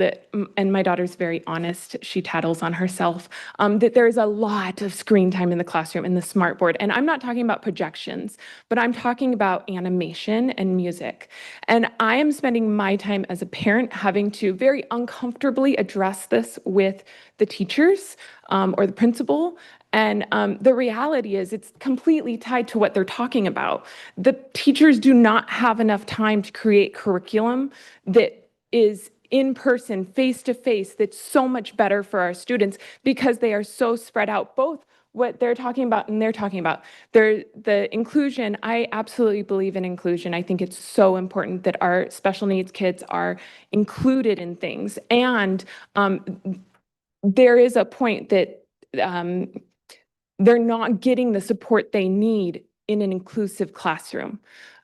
and my daughter's very honest, she tattles on herself, that there's a lot of screen time in the classroom in the smart board. And I'm not talking about projections, but I'm talking about animation and music. And I am spending my time as a parent having to very uncomfortably address this with the teachers or the principal. And the reality is it's completely tied to what they're talking about. The teachers do not have enough time to create curriculum that is in person, face to face, that's so much better for our students because they are so spread out, both what they're talking about and they're talking about. The inclusion, I absolutely believe in inclusion. I think it's so important that our special needs kids are included in things. And there is a point that they're not getting the support they need in an inclusive classroom.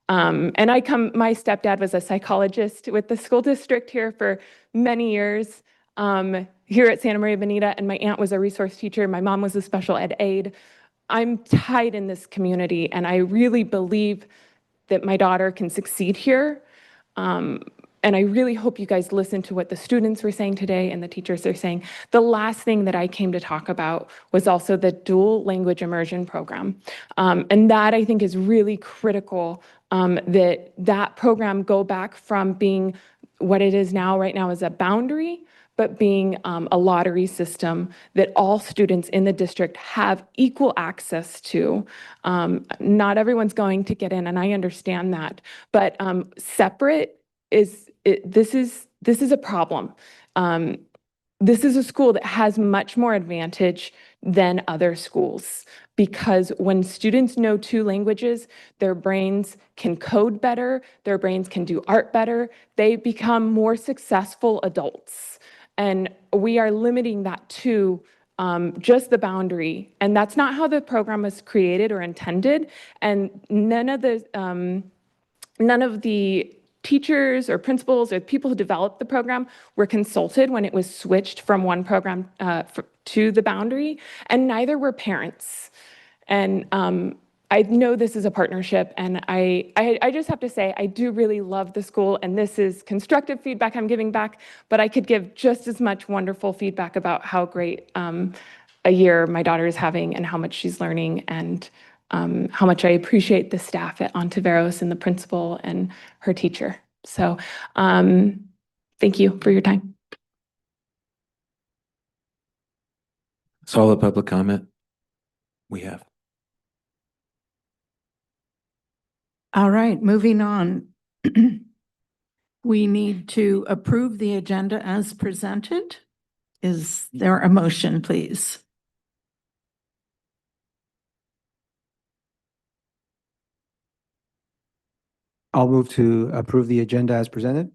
And my stepdad was a psychologist with the school district here for many years here at Santa Maria Bonita, and my aunt was a resource teacher. My mom was a special ed aide. I'm tied in this community, and I really believe that my daughter can succeed here. And I really hope you guys listen to what the students were saying today and the teachers are saying. The last thing that I came to talk about was also the dual language immersion program. And that I think is really critical, that program go back from being what it is now, right now is a boundary, but being a lottery system that all students in the district have equal access to. Not everyone's going to get in, and I understand that, but separate this is a problem. This is a school that has much more advantage than other schools because when students know two languages, their brains can code better, their brains can do art better, they become more successful adults. And we are limiting that to just the boundary. And that's not how the program was created or intended. And none of the teachers or principals or people who developed the program were consulted when it was switched from one program to the boundary, and neither were parents. And I know this is a partnership, and I just have to say, I do really love the school, and this is constructive feedback I'm giving back, but I could give just as much wonderful feedback about how great a year my daughter is having and how much she's learning, and how much I appreciate the staff at Ontiveros and the principal and her teacher. So thank you for your time. That's all the public comment we have. All right, moving on. We need to approve the agenda as presented. Is there a motion, please? I'll move to approve the agenda as presented.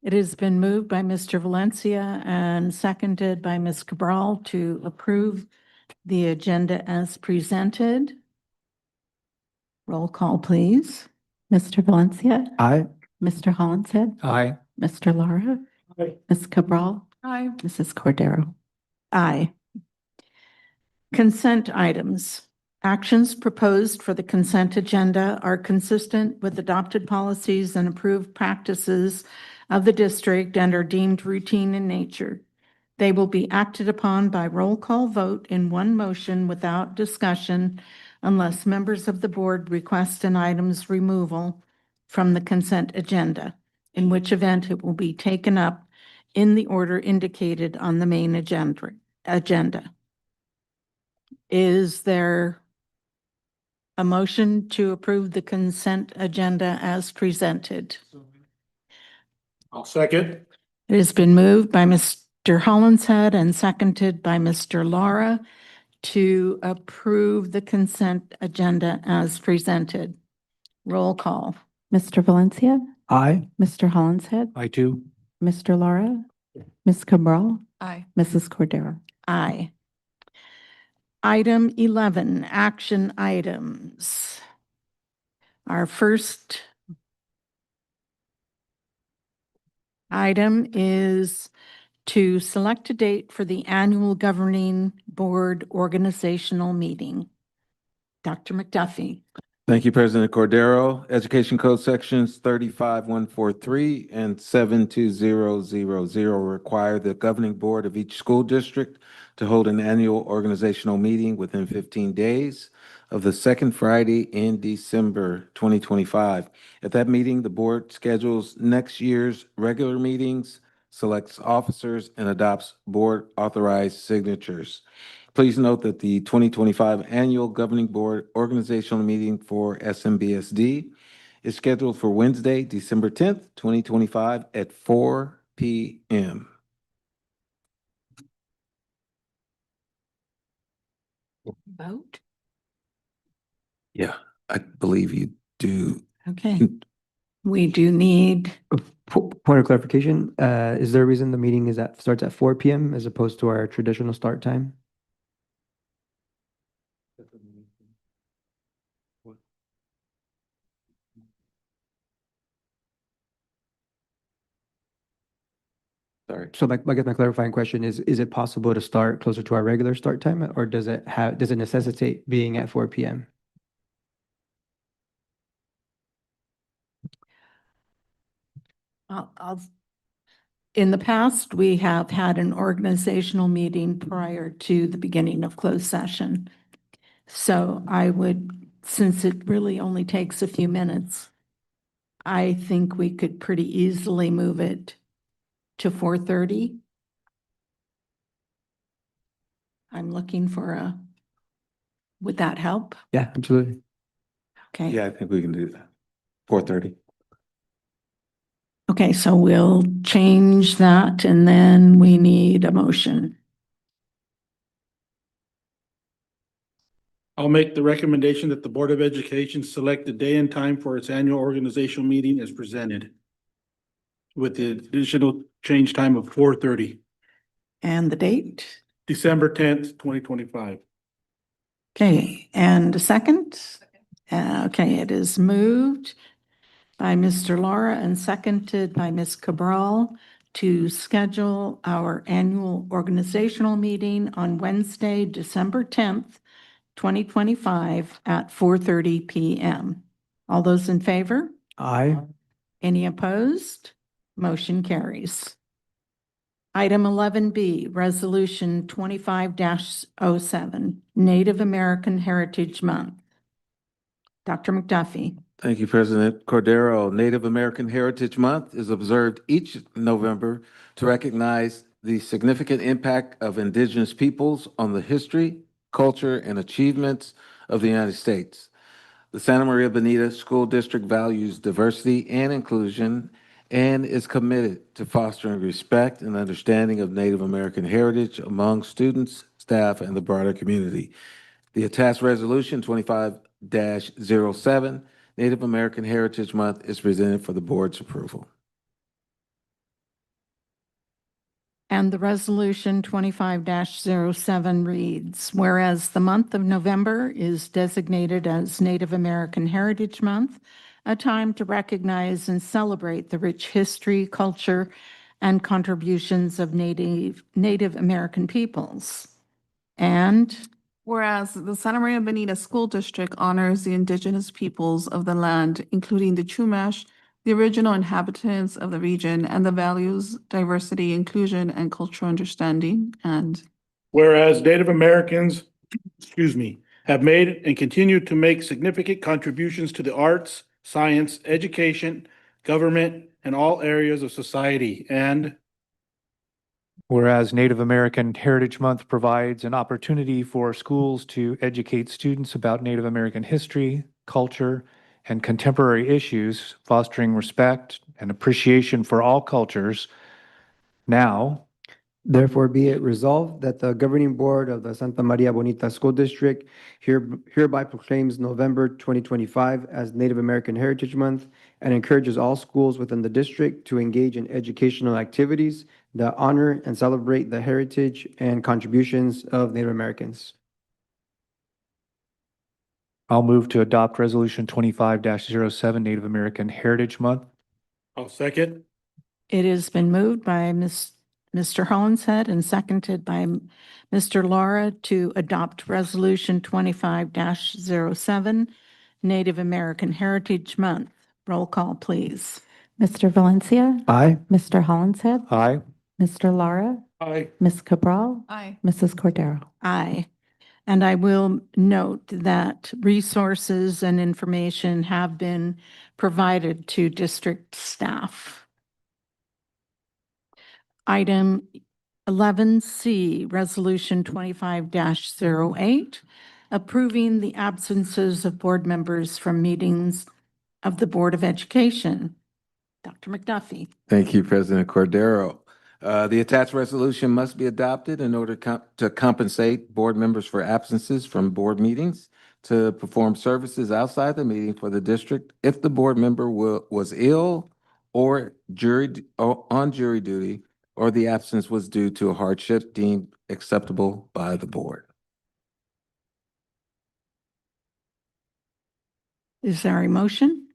It has been moved by Mr. Valencia and seconded by Ms. Cabral to approve the agenda as presented. Roll call, please. Mr. Valencia. Aye. Mr. Hollinshead. Aye. Mr. Lara. Aye. Ms. Cabral. Aye. Mrs. Cordero. Aye. Consent items. Actions proposed for the consent agenda are consistent with adopted policies and approved practices of the district and are deemed routine in nature. They will be acted upon by roll call vote in one motion without discussion unless members of the board request an item's removal from the consent agenda, in which event it will be taken up in the order indicated on the main agenda. Is there a motion to approve the consent agenda as presented? I'll second. It has been moved by Mr. Hollinshead and seconded by Mr. Lara to approve the consent agenda as presented. Roll call. Mr. Valencia, Aye. Mr. Hollinshead, I too. Mr. Lara, Ms. Cabral, Aye. Mrs. Cordero. Aye. Item 11, action items. Our first item is to select a date for the annual governing board organizational meeting. Dr. McDuffie. Thank you, President Cordero. Education Code Sections 35143 and 72000 require the governing board of each school district to hold an annual organizational meeting within 15 days of the second Friday in December 2025. At that meeting, the board schedules next year's regular meetings, selects officers, and adopts board authorized signatures. Please note that the 2025 Annual Governing Board Organizational Meeting for SMBSD is scheduled for Wednesday, December 10th, 2025 at 4 p.m. Vote. Yeah, I believe you do. Okay. We do need, Point of clarification, is there a reason the meeting starts at 4 p.m. as opposed to our traditional start time? Sorry. So I guess my clarifying question is it possible to start closer to our regular start time, or does it necessitate being at 4 p.m.? in the past, we have had an organizational meeting prior to the beginning of closed session. So I would, since it really only takes a few minutes, I think we could pretty easily move it to 4:30. I'm looking for would that help? Yeah, absolutely. Okay. Yeah, I think we can do that. 4:30. Okay, so we'll change that and then we need a motion. I'll make the recommendation that the Board of Education select the day and time for its annual organizational meeting as presented, with the additional change time of 4:30, And the date? December 10th, 2025. Okay, and a second? Okay, it is moved by Mr. Laura and seconded by Ms. Cabral to schedule our annual organizational meeting on Wednesday, December 10th, 2025 at 4:30 p.m. All those in favor? Aye. Any opposed? Motion carries. Item 11B, Resolution 25-07, Native American Heritage Month. Dr. McDuffie. Thank you, President Cordero. Native American Heritage Month is observed each November to recognize the significant impact of indigenous peoples on the history, culture, and achievements of the United States. The Santa Maria Bonita School District values diversity and inclusion and is committed to fostering respect and understanding of Native American heritage among students, staff, and the broader community. The attached resolution 25-07, Native American Heritage Month, is presented for the board's approval. And the resolution 25-07 reads, whereas the month of November is designated as Native American Heritage Month, a time to recognize and celebrate the rich history, culture, and contributions of Native American peoples. And whereas the Santa Maria Bonita School District honors the indigenous peoples of the land, including the Chumash, the original inhabitants of the region, and the values, diversity, inclusion, and cultural understanding. And whereas Native Americans, have made and continue to make significant contributions to the arts, science, education, government, and all areas of society. And whereas Native American Heritage Month provides an opportunity for schools to educate students about Native American history, culture, and contemporary issues, fostering respect and appreciation for all cultures. Now, therefore be it resolved that the governing board of the Santa Maria Bonita School District hereby proclaims November 2025 as Native American Heritage Month and encourages all schools within the district to engage in educational activities that honor and celebrate the heritage and contributions of Native Americans. I'll move to adopt Resolution 25-07, Native American Heritage Month. I'll second. It has been moved by Mr. Hollinshead and seconded by Mr. Laura to adopt Resolution 25-07, Native American Heritage Month. Roll call, please. Mr. Valencia? Aye. Mr. Hollinshead? Aye. Mr. Lara? Aye. Ms. Cabral? Aye. Mrs. Cordero? Aye. And I will note that resources and information have been provided to district staff. Item 11C, Resolution 25-08, approving the absences of board members from meetings of the Board of Education. Dr. McDuffie. Thank you, President Cordero. The attached resolution must be adopted in order to compensate board members for absences from board meetings to perform services outside the meeting for the district if the board member was ill or on jury duty, or the absence was due to a hardship deemed acceptable by the board. Is there a motion?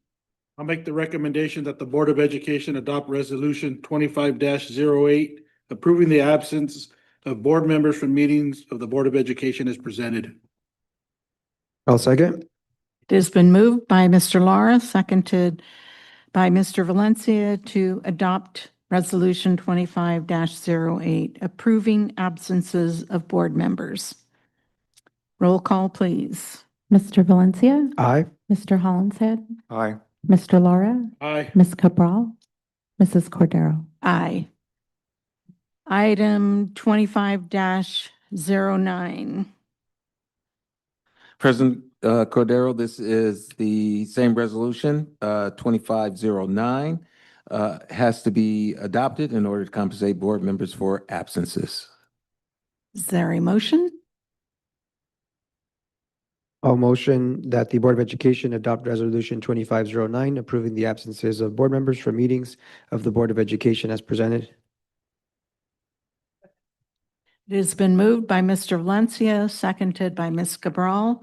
I'll make the recommendation that the Board of Education adopt Resolution 25-08, approving the absence of board members from meetings of the Board of Education as presented. I'll second. It has been moved by Mr. Lara, seconded by Mr. Valencia to adopt Resolution 25-08, approving absences of board members. Roll call, please. Mr. Valencia? Aye. Mr. Hollinshead? Aye. Mr. Lara? Aye. Ms. Cabral? Mrs. Cordero? Aye. Item 25-09. President Cordero, this is the same resolution, 2509, has to be adopted in order to compensate board members for absences. Is there a motion? I'll motion that the Board of Education adopt Resolution 2509, approving the absences of board members from meetings of the Board of Education as presented. It has been moved by Mr. Valencia, seconded by Ms. Cabral,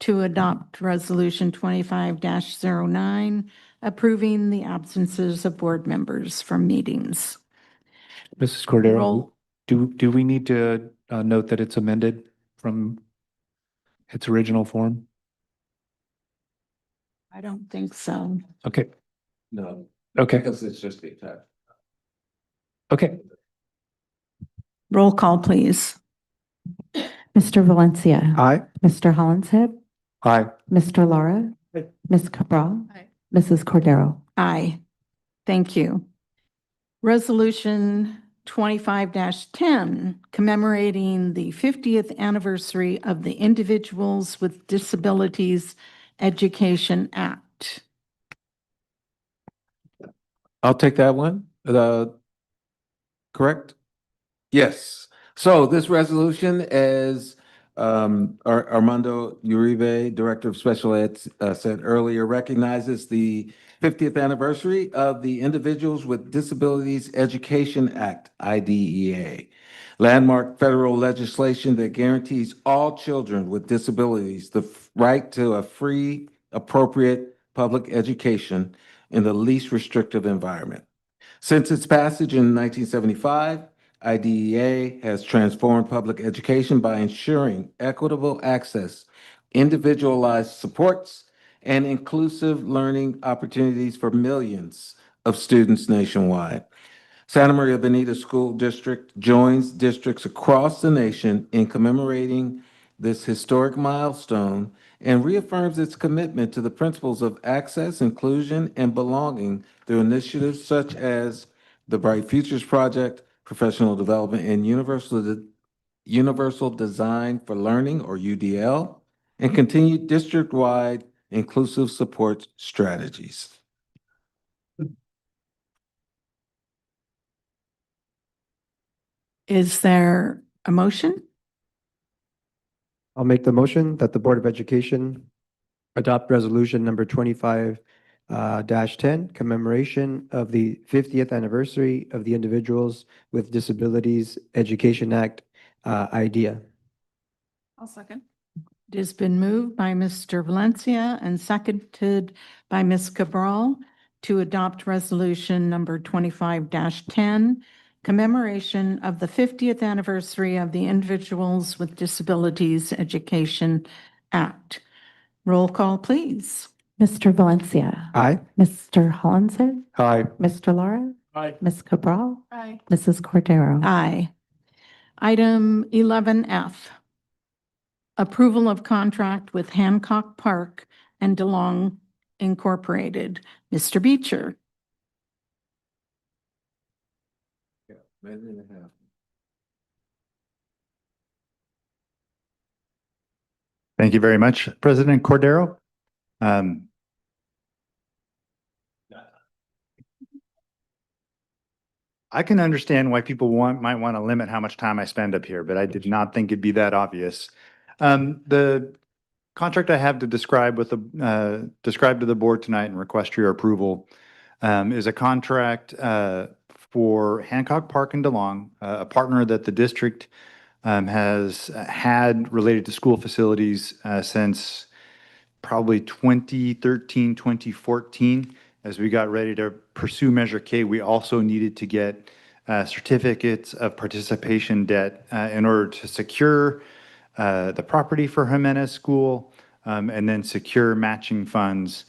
to adopt Resolution 25-09, approving the absences of board members from meetings. Mrs. Cordero, Roll. do we need to note that it's amended from its original form? I don't think so. Okay. No. Okay. Because it's just the attached. Okay. Roll call, please. Mr. Valencia? Aye. Mr. Hollinshead? Aye. Mr. Lara? Aye. Ms. Cabral? Aye. Mrs. Cordero? Aye. Thank you. Resolution 25-10, commemorating the 50th anniversary of the Individuals with Disabilities Education Act. I'll take that one. Correct? Yes. So this resolution, as Armando Uribe, Director of Special Ed, said earlier, recognizes the 50th anniversary of the Individuals with Disabilities Education Act, IDEA, landmark federal legislation that guarantees all children with disabilities the right to a free, appropriate public education in the least restrictive environment. Since its passage in 1975, IDEA has transformed public education by ensuring equitable access, individualized supports, and inclusive learning opportunities for millions of students nationwide. Santa Maria Bonita School District joins districts across the nation in commemorating this historic milestone and reaffirms its commitment to the principles of access, inclusion, and belonging through initiatives such as the Bright Futures Project, professional development, and universal design for learning, or UDL, and continued district-wide inclusive support strategies. Is there a motion? I'll make the motion that the Board of Education adopt resolution number 25 10, commemoration of the 50th anniversary of the Individuals with Disabilities Education Act idea. I'll second. It has been moved by Mr. Valencia and seconded by Ms. Cabral to adopt resolution number 25-10, commemoration of the 50th anniversary of the Individuals with Disabilities Education Act. Roll call, please. Mr. Valencia. Aye. Mr. Hollinshead. Aye. Mr. Lara. Aye. Ms. Cabral. Aye. Mrs. Cordero. Aye. Item 11F, approval of contract with Hancock Park and DeLong Incorporated. Mr. Beecher. Minute and a half. Thank you very much, President Cordero. I can understand why people might want to limit how much time I spend up here, but I did not think it'd be that obvious. The contract I have to describe to the board tonight and request your approval is a contract for Hancock Park and DeLong, a partner that the district has had related to school facilities since probably 2013, 2014. As we got ready to pursue Measure K, we also needed to get certificates of participation debt in order to secure the property for Jimenez School and then secure matching funds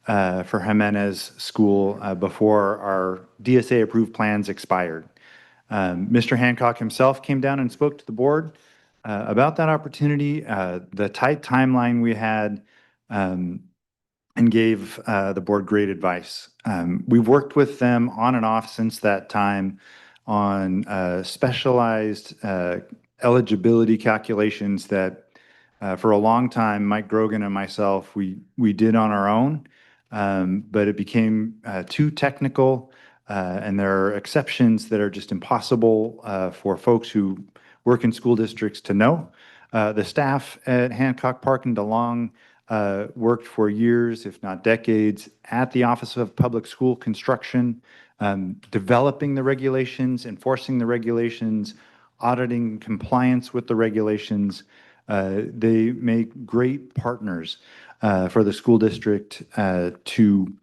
for Jimenez School before our DSA approved plans expired. Mr. Hancock himself came down and spoke to the board about that opportunity, the tight timeline we had, and gave the board great advice. We've worked with them on and off since that time on specialized eligibility calculations that for a long time, Mike Grogan and myself, we did on our own, but it became too technical, and there are exceptions that are just impossible for folks who work in school districts to know. The staff at Hancock Park and DeLong worked for years, if not decades, at the Office of Public School Construction, developing the regulations, enforcing the regulations, auditing compliance with the regulations. They make great partners for the school district to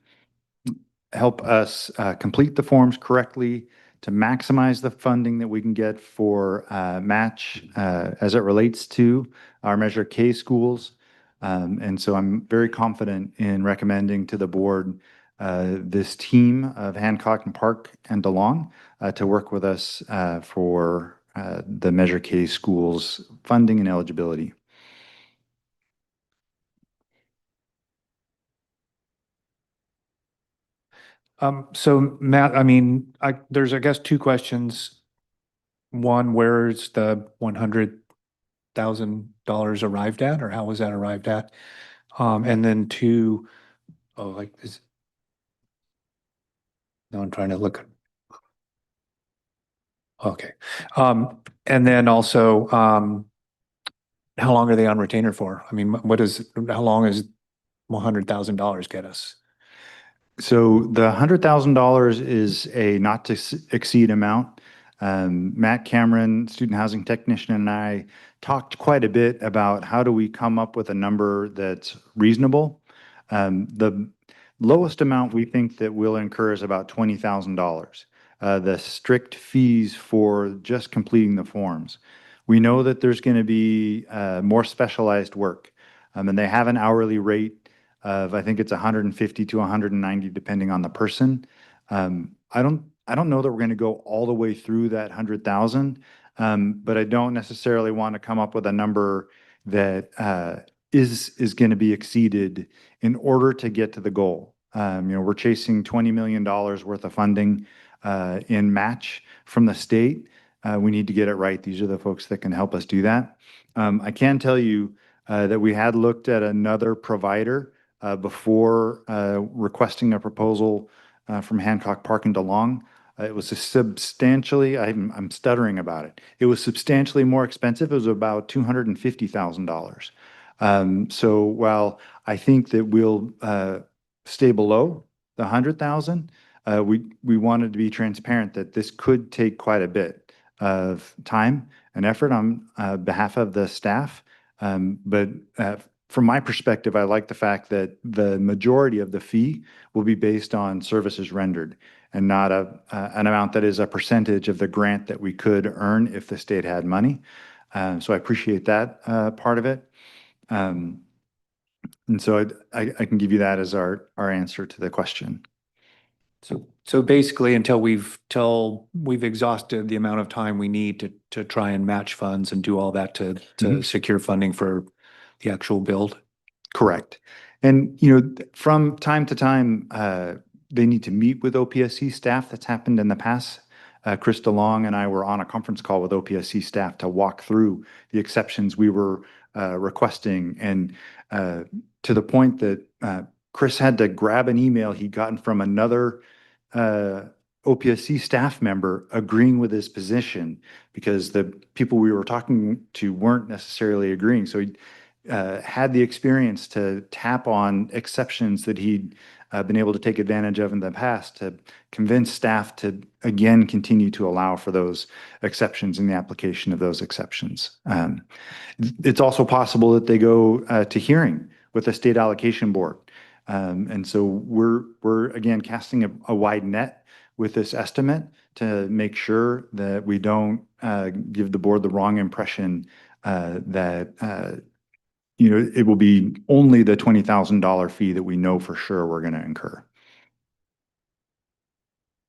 help us complete the forms correctly, to maximize the funding that we can get for match as it relates to our Measure K schools. And so I'm very confident in recommending to the board this team of Hancock and Park and DeLong to work with us for the Measure K schools funding and eligibility. So Matt, I mean, there's, I guess, two questions. One, where's the $100,000 arrived at, or how was that arrived at? And then two, oh, like this. No, I'm trying to look. Okay. And then also, how long are they on retainer for? I mean, how long is $100,000 get us? So the $100,000 is a not to exceed amount. Matt Cameron, student housing technician, and I talked quite a bit about how do we come up with a number that's reasonable. The lowest amount we think that we'll incur is about $20,000. The strict fees for just completing the forms. We know that there's going to be more specialized work, and they have an hourly rate of, I think it's 150 to 190, depending on the person. I don't know that we're going to go all the way through that 100,000, but I don't necessarily want to come up with a number that is going to be exceeded in order to get to the goal. We're chasing $20 million worth of funding in match from the state. We need to get it right. These are the folks that can help us do that. I can tell you that we had looked at another provider before requesting a proposal from Hancock Park and DeLong. It was a substantially, I'm stuttering about it. It was substantially more expensive. It was about $250,000. So while I think that we'll stay below the 100,000, we wanted to be transparent that this could take quite a bit of time and effort on behalf of the staff. But from my perspective, I like the fact that the majority of the fee will be based on services rendered and not an amount that is a percentage of the grant that we could earn if the state had money. So I appreciate that part of it. And so I can give you that as our answer to the question. So basically, until we've exhausted the amount of time we need to try and match funds and do all that to secure funding for the actual build. Correct. And, from time to time, they need to meet with OPSC staff. That's happened in the past. Chris DeLong and I were on a conference call with OPSC staff to walk through the exceptions we were requesting. And to the point that Chris had to grab an email he'd gotten from another OPSC staff member agreeing with his position because the people we were talking to weren't necessarily agreeing. So he had the experience to tap on exceptions that he'd been able to take advantage of in the past to convince staff to, again, continue to allow for those exceptions in the application of those exceptions. It's also possible that they go to hearing with the state allocation board. And so we're again casting a wide net with this estimate to make sure that we don't give the board the wrong impression that it will be only the $20,000 fee that we know for sure we're going to incur.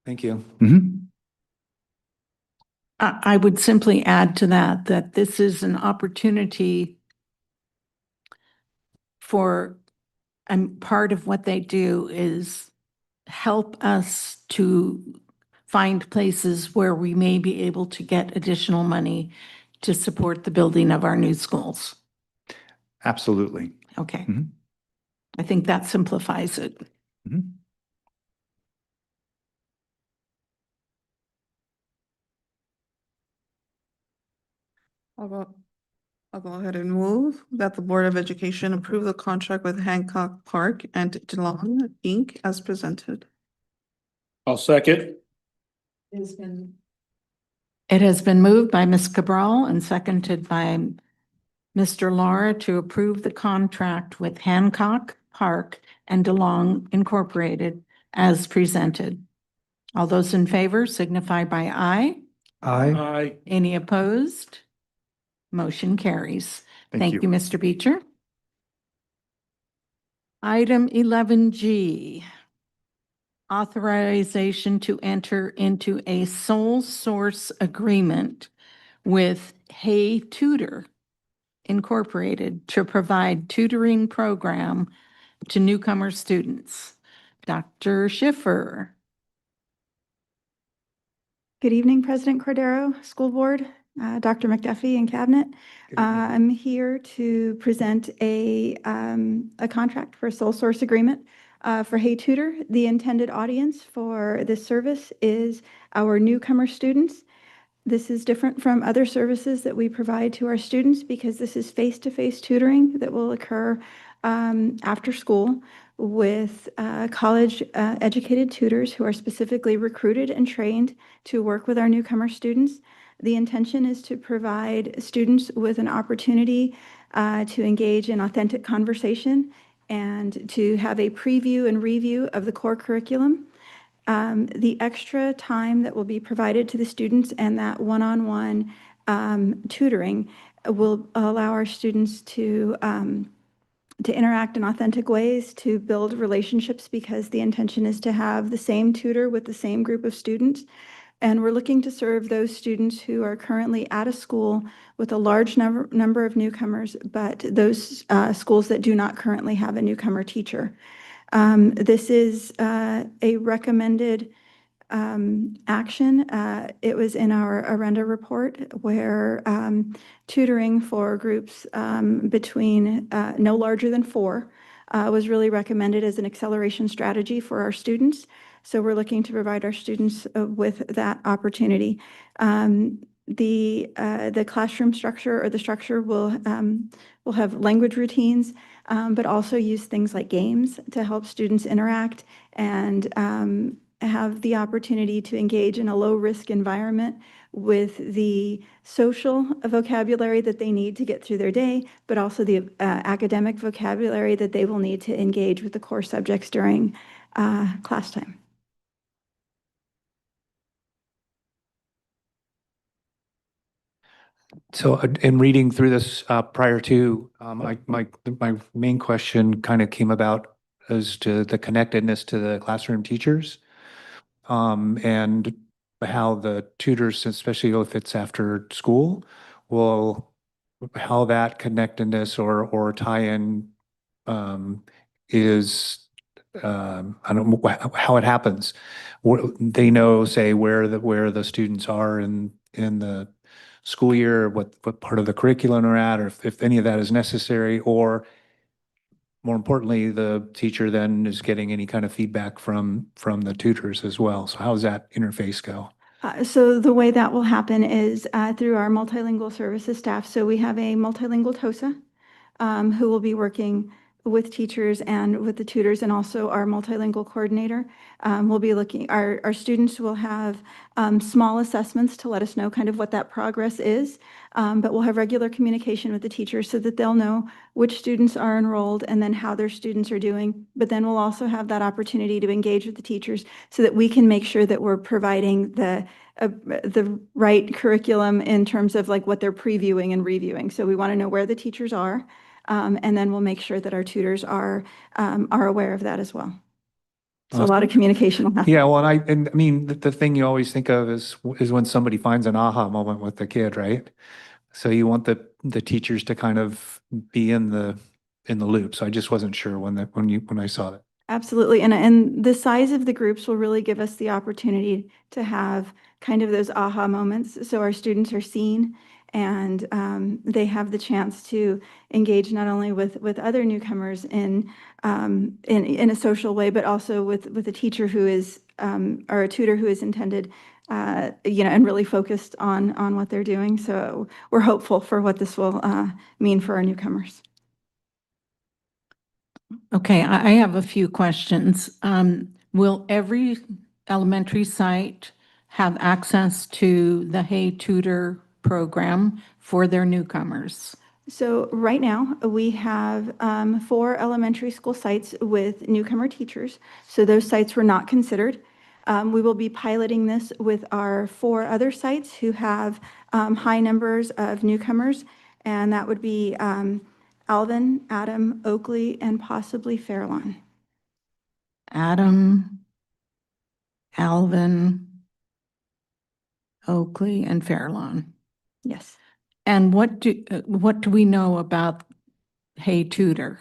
Thank you. I would simply add to that this is an opportunity for, and part of what they do is help us to find places where we may be able to get additional money to support the building of our new schools. Absolutely. Okay. I think that simplifies it. I'll go ahead and move that the Board of Education approve the contract with Hancock Park and DeLong Inc. as presented. I'll second. It has been moved by Ms. Cabral and seconded by Mr. Lara to approve the contract with Hancock Park and DeLong Incorporated as presented. All those in favor signify by aye. Aye. Any opposed? Motion carries. Thank you, Mr. Beecher. Item 11G, authorization to enter into a sole source agreement with Hey Tutor Incorporated to provide tutoring program to newcomer students. Dr. Schiffer. Good evening, President Cordero, School Board, Dr. McDuffie, and Cabinet. I'm here to present a contract for a sole source agreement for Hey Tutor. The intended audience for this service is our newcomer students. This is different from other services that we provide to our students because this is face-to-face tutoring that will occur after school with college educated tutors who are specifically recruited and trained to work with our newcomer students. The intention is to provide students with an opportunity to engage in authentic conversation and to have a preview and review of the core curriculum. The extra time that will be provided to the students and that one-on-one tutoring will allow our students to to interact in authentic ways, to build relationships, because the intention is to have the same tutor with the same group of students. And we're looking to serve those students who are currently at a school with a large number of newcomers, but those schools that do not currently have a newcomer teacher. This is a recommended action. It was in our Arenda report, where tutoring for groups between no larger than 4 was really recommended as an acceleration strategy for our students. So we're looking to provide our students with that opportunity. The classroom structure, or the structure, will have language routines, but also use things like games to help students interact and have the opportunity to engage in a low-risk environment with the social vocabulary that they need to get through their day, but also the academic vocabulary that they will need to engage with the core subjects during class time. So in reading through this prior to, my main question kind of came about as to the connectedness to the classroom teachers, and how the tutors, especially if it's after school, how that connectedness or tie-in is, I don't know how it happens. They know, say, where the students are in the school year, what part of the curriculum are at, or if any of that is necessary, or more importantly, the teacher then is getting any kind of feedback from the tutors as well. So how does that interface go? So the way that will happen is through our multilingual services staff. So we have a multilingual TOSA who will be working with teachers and with the tutors, and also our multilingual coordinator. We'll be looking, our students will have small assessments to let us know kind of what that progress is, but we'll have regular communication with the teachers so that they'll know which students are enrolled and then how their students are doing. But then we'll also have that opportunity to engage with the teachers so that we can make sure that we're providing the right curriculum in terms of like what they're previewing and reviewing. So we want to know where the teachers are. And then we'll make sure that our tutors are aware of that as well. So a lot of communication will happen. Yeah, well, I mean, the thing you always think of is when somebody finds an aha moment with the kid, right? So you want the teachers to kind of be in the loop. So I just wasn't sure when I saw that. Absolutely. And the size of the groups will really give us the opportunity to have kind of those aha moments. So our students are seen, and they have the chance to engage not only with other newcomers in a social way, but also with a teacher who is, or a tutor who is intended, and really focused on what they're doing. So we're hopeful for what this will mean for our newcomers. Okay, I have a few questions. Will every elementary site have access to the Hey Tutor program for their newcomers? So right now, we have 4 elementary school sites with newcomer teachers. So those sites were not considered. We will be piloting this with our 4 other sites who have high numbers of newcomers, and that would be Alvin, Adam, Oakley, and possibly Fairlawn. Adam, Alvin, Oakley, and Fairlawn. Yes. And what do we know about Hey Tutor?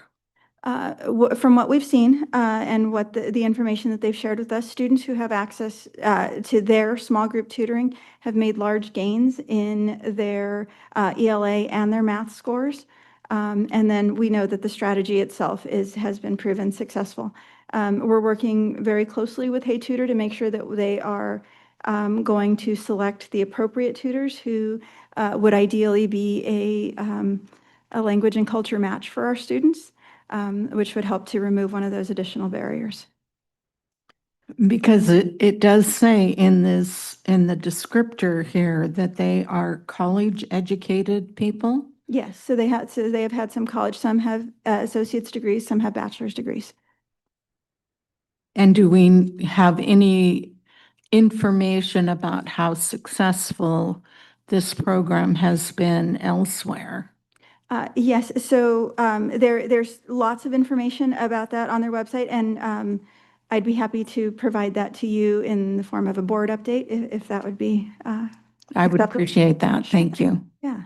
From what we've seen and what the information that they've shared with us, students who have access to their small group tutoring have made large gains in their ELA and their math scores. And then we know that the strategy itself has been proven successful. We're working very closely with Hey Tutor to make sure that they are going to select the appropriate tutors who would ideally be a language and culture match for our students. Which would help to remove one of those additional barriers. Because it does say in the descriptor here that they are college educated people. Yes, so they have had some college, some have associate's degrees, some have bachelor's degrees. And do we have any information about how successful this program has been elsewhere? Yes, so there's lots of information about that on their website, and I'd be happy to provide that to you in the form of a board update, if that would be. I would acceptable. appreciate that. Thank you. Yeah.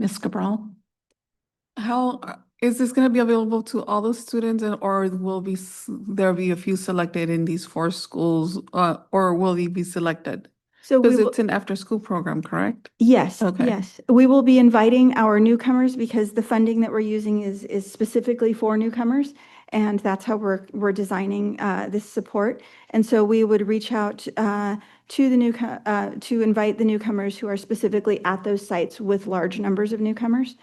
Ms. Cabral? How is this going to be available to all the students, and or will there be a few selected in these 4 schools, or will they be selected? So Because it's an after-school program, correct? Yes, Okay. yes. We will be inviting our newcomers because the funding that we're using is specifically for newcomers, and that's how we're designing this support. And so we would reach out to the to invite the newcomers who are specifically at those sites with large numbers of newcomers.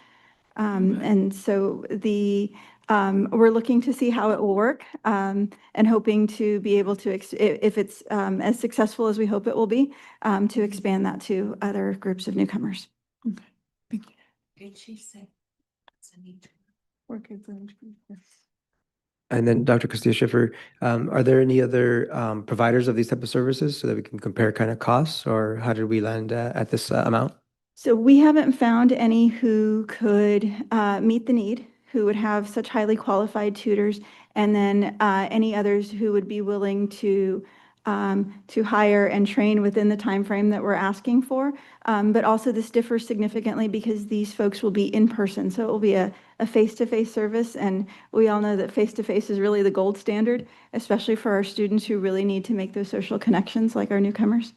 And so we're looking to see how it will work, and hoping to be able to, if it's as successful as we hope it will be, to expand that to other groups of newcomers. Did she say? And then Dr. Castillo-Schiffer, are there any other providers of these type of services so that we can compare kind of costs, or how did we land at this amount? So we haven't found any who could meet the need, who would have such highly qualified tutors, and then any others who would be willing to hire and train within the time frame that we're asking for. But also this differs significantly because these folks will be in person, so it will be a face-to-face service, and we all know that face-to-face is really the gold standard, especially for our students who really need to make those social connections like our newcomers.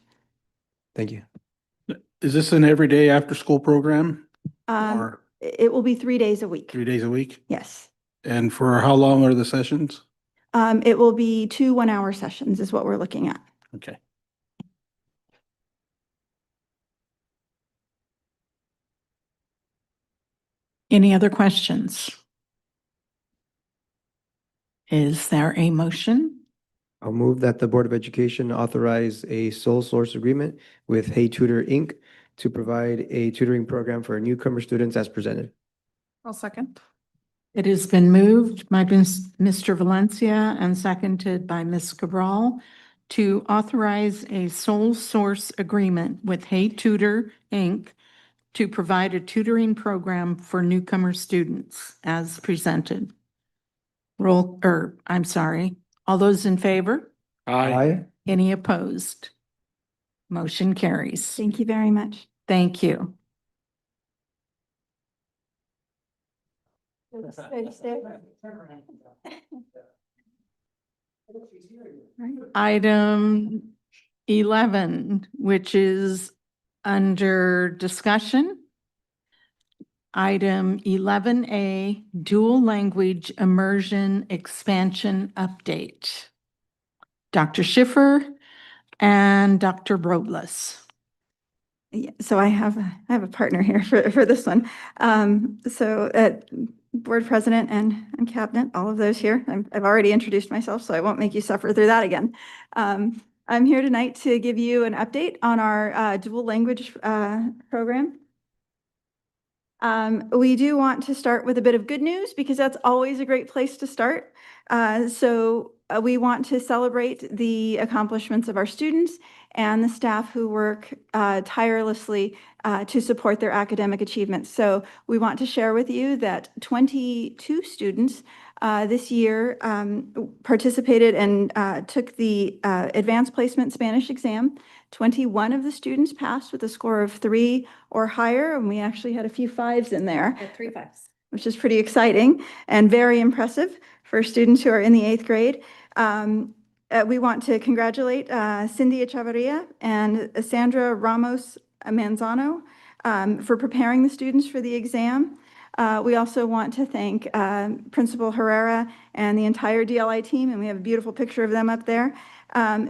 Thank you. Is this an everyday after-school program? Or It will be 3 days a week. 3 days a week? Yes. And for how long are the sessions? It will be 2 one-hour sessions is what we're looking at. Okay. Any other questions? Is there a motion? I'll move that the Board of Education authorize a sole source agreement with Hey Tutor Inc. to provide a tutoring program for newcomer students as presented. I'll second. It has been moved by Mr. Valencia and seconded by Ms. Cabral to authorize a sole source agreement with Hey Tutor Inc. to provide a tutoring program for newcomer students as presented. All those in favor? Aye. Any opposed? Motion carries. Thank you very much. Thank you. Item 11, which is under discussion. Item 11A, dual language immersion expansion update. Dr. Schiffer and Dr. Robles. Yeah, so I have a partner here for this one. Board President and Cabinet, all of those here. I've already introduced myself, so I won't make you suffer through that again. I'm here tonight to give you an update on our dual language program. We do want to start with a bit of good news because that's always a great place to start. We want to celebrate the accomplishments of our students and the staff who work tirelessly to support their academic achievements. So we want to share with you that 22 students this year participated and took the advanced placement Spanish exam. 21 of the students passed with a score of 3 or higher, and we actually had a few 5s in there. 3 5s. Which is pretty exciting and very impressive for students who are in the 8th grade. We want to congratulate Cindy Echevarria and Sandra Ramos Manzano for preparing the students for the exam. We also want to thank Principal Herrera and the entire DLI team, and we have a beautiful picture of them up there,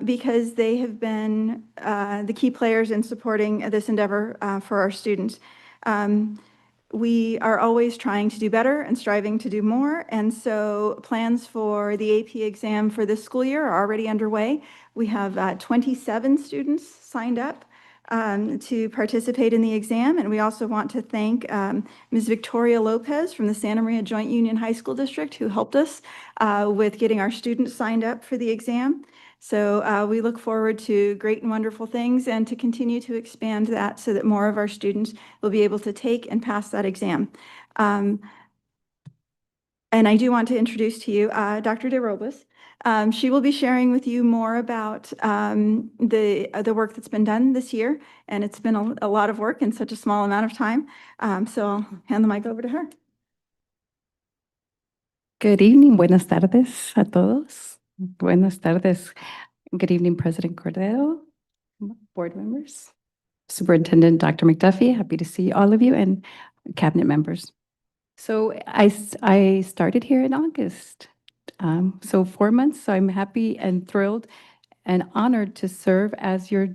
because they have been the key players in supporting this endeavor for our students. We are always trying to do better and striving to do more, and so plans for the AP exam for this school year are already underway. We have 27 students signed up to participate in the exam, and we also want to thank Ms. Victoria Lopez from the Santa Maria Joint Union High School District who helped us with getting our students signed up for the exam. So we look forward to great and wonderful things and to continue to expand that so that more of our students will be able to take and pass that exam. And I do want to introduce to you Dr. De Robles. She will be sharing with you more about the work that's been done this year, and it's been a lot of work in such a small amount of time. So I'll hand the mic over to her. Good evening. Buenas tardes a todos. Buenas tardes. Good evening, President Cordero, board members, Superintendent Dr. McDuffie. Happy to see all of you and cabinet members. So I started here in August. So 4 months. So I'm happy and thrilled and honored to serve as your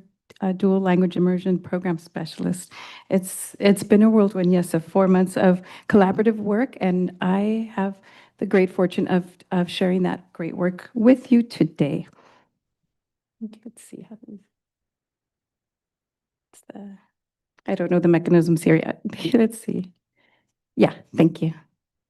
dual language immersion program specialist. It's been a whirlwind, yes, of 4 months of collaborative work, and I have the great fortune of sharing that great work with you today. Okay, let's see how I don't know the mechanisms here yet. Let's see. Yeah, thank you.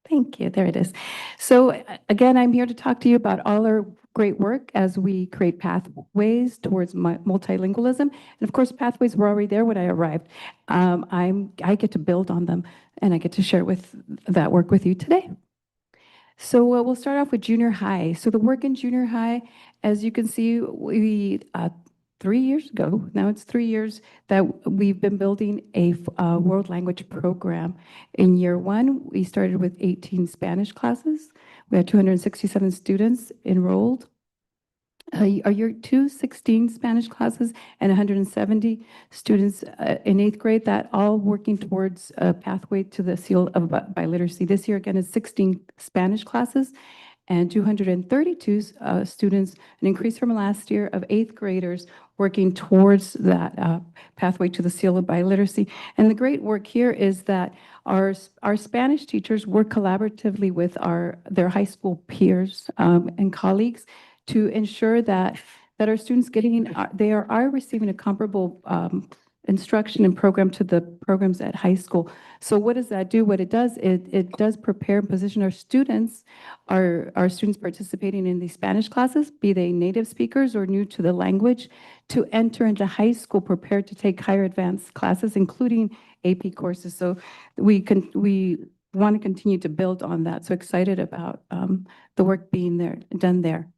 Thank you. There it is. So again, I'm here to talk to you about all our great work as we create pathways towards multilingualism. And of course, pathways were already there when I arrived. I get to build on them, and I get to share that work with you today. So we'll start off with junior high. So the work in junior high, as you can see, we 3 years ago, now it's 3 years, that we've been building a world language program. In year one, we started with 18 Spanish classes. We had 267 students enrolled. Year two, 16 Spanish classes and 170 students in 8th grade, that all working towards a pathway to the seal of biliteracy. This year, again, is 16 Spanish classes and 232 students, an increase from last year of 8th graders working towards that pathway to the seal of biliteracy. And the great work here is that our Spanish teachers work collaboratively with their high school peers and colleagues to ensure that our students are receiving a comparable instruction and program to the programs at high school. So what does that do? What it does, it does prepare and position our students participating in these Spanish classes, be they native speakers or new to the language, to enter into high school prepared to take higher advanced classes, including AP courses. So we want to continue to build on that. So excited about the work being done there.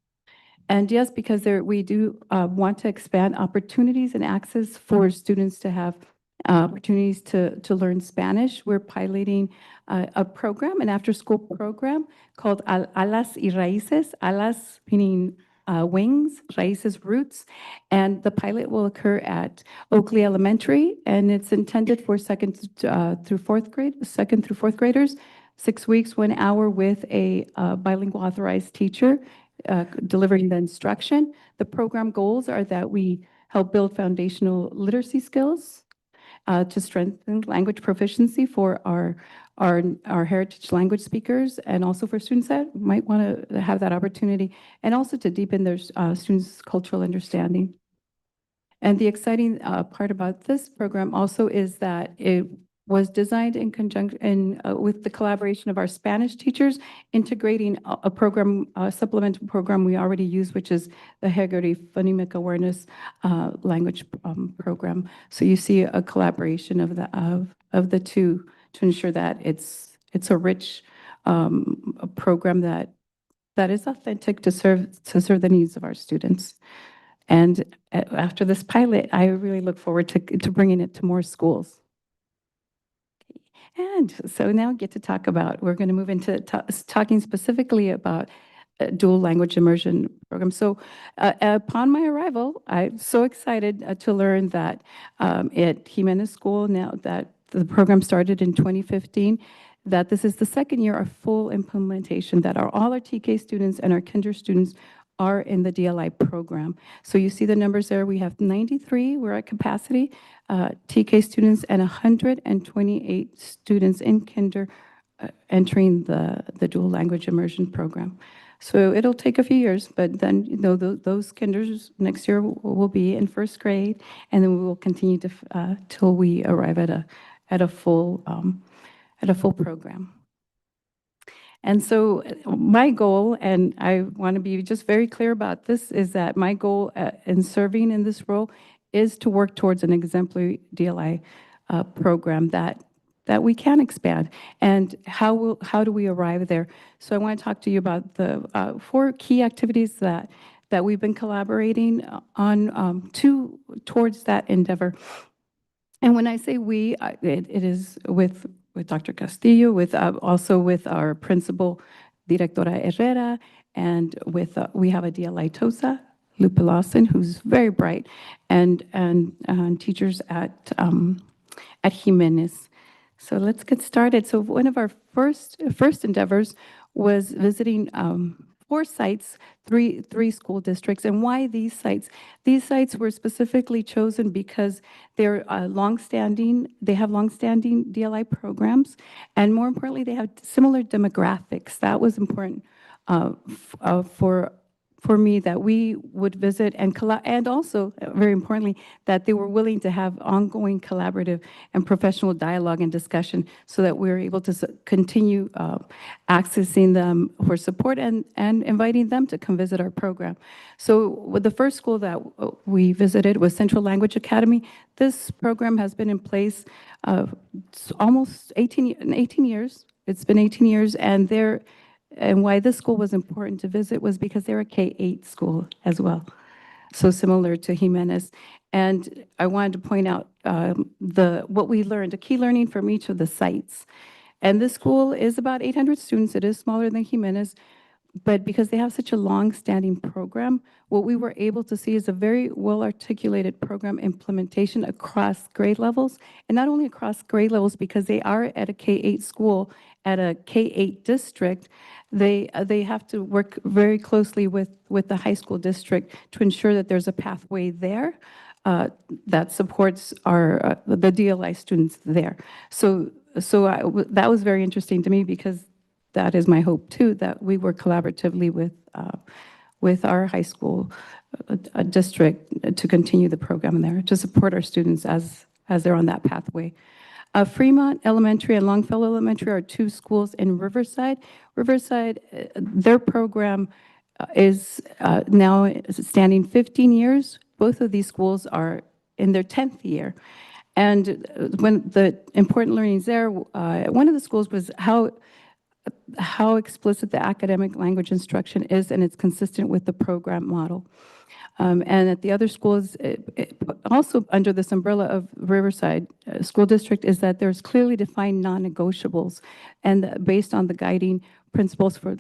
And yes, because we do want to expand opportunities and access for students to have opportunities to learn Spanish. We're piloting a program, an after-school program called Alas y Raíces, alas meaning wings, raíces roots. And the pilot will occur at Oakley Elementary, and it's intended for second through fourth graders, 6 weeks, 1 hour with a bilingual authorized teacher delivering the instruction. The program goals are that we help build foundational literacy skills to strengthen language proficiency for our heritage language speakers, and also for students that might want to have that opportunity, and also to deepen their students' cultural understanding. And the exciting part about this program also is that it was designed in conjunction with the collaboration of our Spanish teachers, integrating a program, a supplemental program we already use, which is the Hegeri Phonemic Awareness language program. So you see a collaboration of the two to ensure that it's a rich program that is authentic to serve the needs of our students. And after this pilot, I really look forward to bringing it to more schools. And so now I get to talk about, we're going to move into talking specifically about dual language immersion program. So upon my arrival, I'm so excited to learn that at Jimenez School, now that the program started in 2015, that this is the second year of full implementation, that all our TK students and our kinder students are in the DLI program. So you see the numbers there. We have 93, we're at capacity, TK students, and 128 students in kinder entering the dual language immersion program. So it'll take a few years, but then those kinders next year will be in first grade, and then we will continue to till we arrive at a full program. And so my goal, and I want to be just very clear about this, is that my goal in serving in this role is to work towards an exemplary DLI program that we can expand. And how do we arrive there? So I want to talk to you about the 4 key activities that we've been collaborating on towards that endeavor. And when I say we, it is with Dr. Castillo, with also with our principal, Directora Herrera, and with we have a DLI TOSA, Lupe Lawson, who's very bright, and teachers at Jimenez. So let's get started. So one of our first endeavors was visiting 4 sites, three school districts. And why these sites? These sites were specifically chosen because they're longstanding. They have longstanding DLI programs, and more importantly, they have similar demographics. That was important for me, that we would visit and also, very importantly, that they were willing to have ongoing collaborative and professional dialogue and discussion so that we were able to continue accessing them for support and inviting them to come visit our program. So with the first school that we visited was Central Language Academy. This program has been in place almost 18 years. It's been 18 years, and why this school was important to visit was because they're a K-8 school as well, so similar to Jimenez. And I wanted to point out what we learned, a key learning from each of the sites. And this school is about 800 students. It is smaller than Jimenez, but because they have such a long-standing program, what we were able to see is a very well-articulated program implementation across grade levels, and not only across grade levels because they are at a K-8 school, at a K-8 district. They have to work very closely with the high school district to ensure that there's a pathway there that supports the DLI students there. So that was very interesting to me because that is my hope too, that we work collaboratively with our high school district to continue the program there, to support our students as they're on that pathway. Fremont Elementary and Longfellow Elementary are 2 schools in Riverside. Riverside, their program is now standing 15 years. Both of these schools are in their 10th year. And when the important learnings there, one of the schools was how explicit the academic language instruction is, and it's consistent with the program model. And at the other schools, also under this umbrella of Riverside School District, is that there's clearly defined non-negotiables, and based on the guiding principles for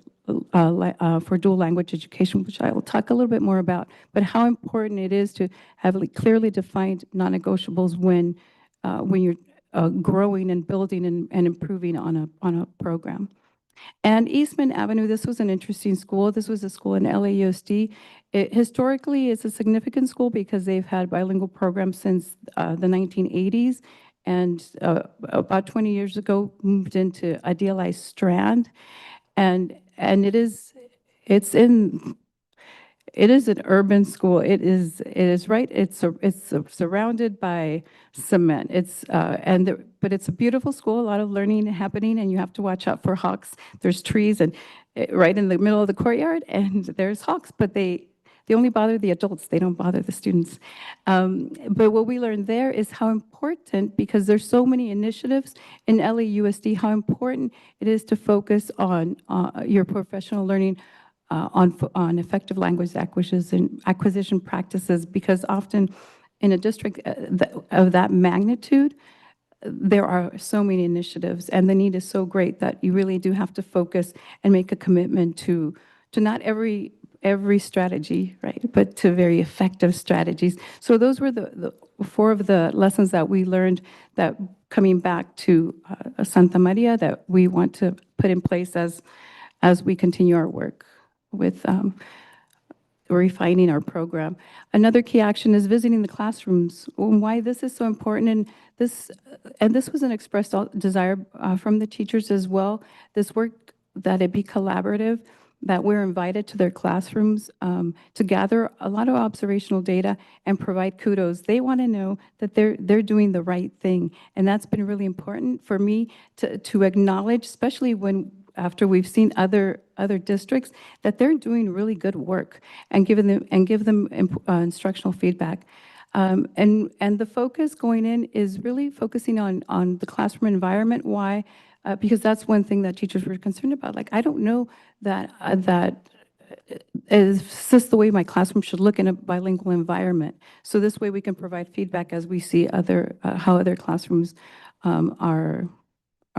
dual language education, which I will talk a little bit more about, but how important it is to have clearly defined non-negotiables when you're growing and building and improving on a program. And Eastman Avenue, this was an interesting school. This was a school in LAUSD. Historically, it's a significant school because they've had bilingual programs since the 1980s, and about 20 years ago moved into a DLI strand. And it is an urban school. It is right. It's surrounded by cement. But it's a beautiful school. A lot of learning happening, and you have to watch out for hawks. There's trees and right in the middle of the courtyard, and there's hawks. But they only bother the adults. They don't bother the students. But what we learned there is how important, because there's so many initiatives in LAUSD, how important it is to focus on your professional learning. On effective language acquisition practices, because often in a district of that magnitude, there are so many initiatives, and the need is so great that you really do have to focus and make a commitment to not every strategy, right, but to very effective strategies. So those were the 4 of the lessons that we learned, that coming back to Santa Maria, that we want to put in place as we continue our work with refining our program. Another key action is visiting the classrooms. Why this is so important, and this was an expressed desire from the teachers as well. This work, that it be collaborative, that we're invited to their classrooms to gather a lot of observational data and provide kudos. They want to know that they're doing the right thing, and that's been really important for me to acknowledge, especially when after we've seen other districts, that they're doing really good work and give them instructional feedback. And the focus going in is really focusing on the classroom environment. Why? Because that's one thing that teachers were concerned about. Like, I don't know that is this the way my classroom should look in a bilingual environment? So this way we can provide feedback as we see how other classrooms are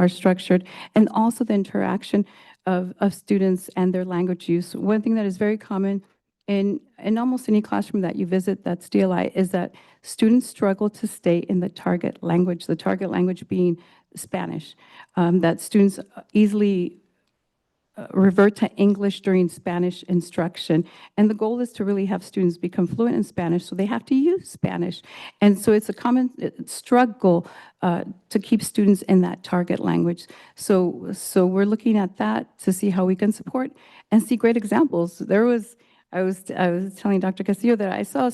structured, and also the interaction of students and their language use. One thing that is very common in almost any classroom that you visit that's DLI is that students struggle to stay in the target language being Spanish, that students easily revert to English during Spanish instruction. And the goal is to really have students become fluent in Spanish, so they have to use Spanish. And so it's a common struggle to keep students in that target language. So we're looking at that to see how we can support and see great examples. I was telling Dr. Castillo that I saw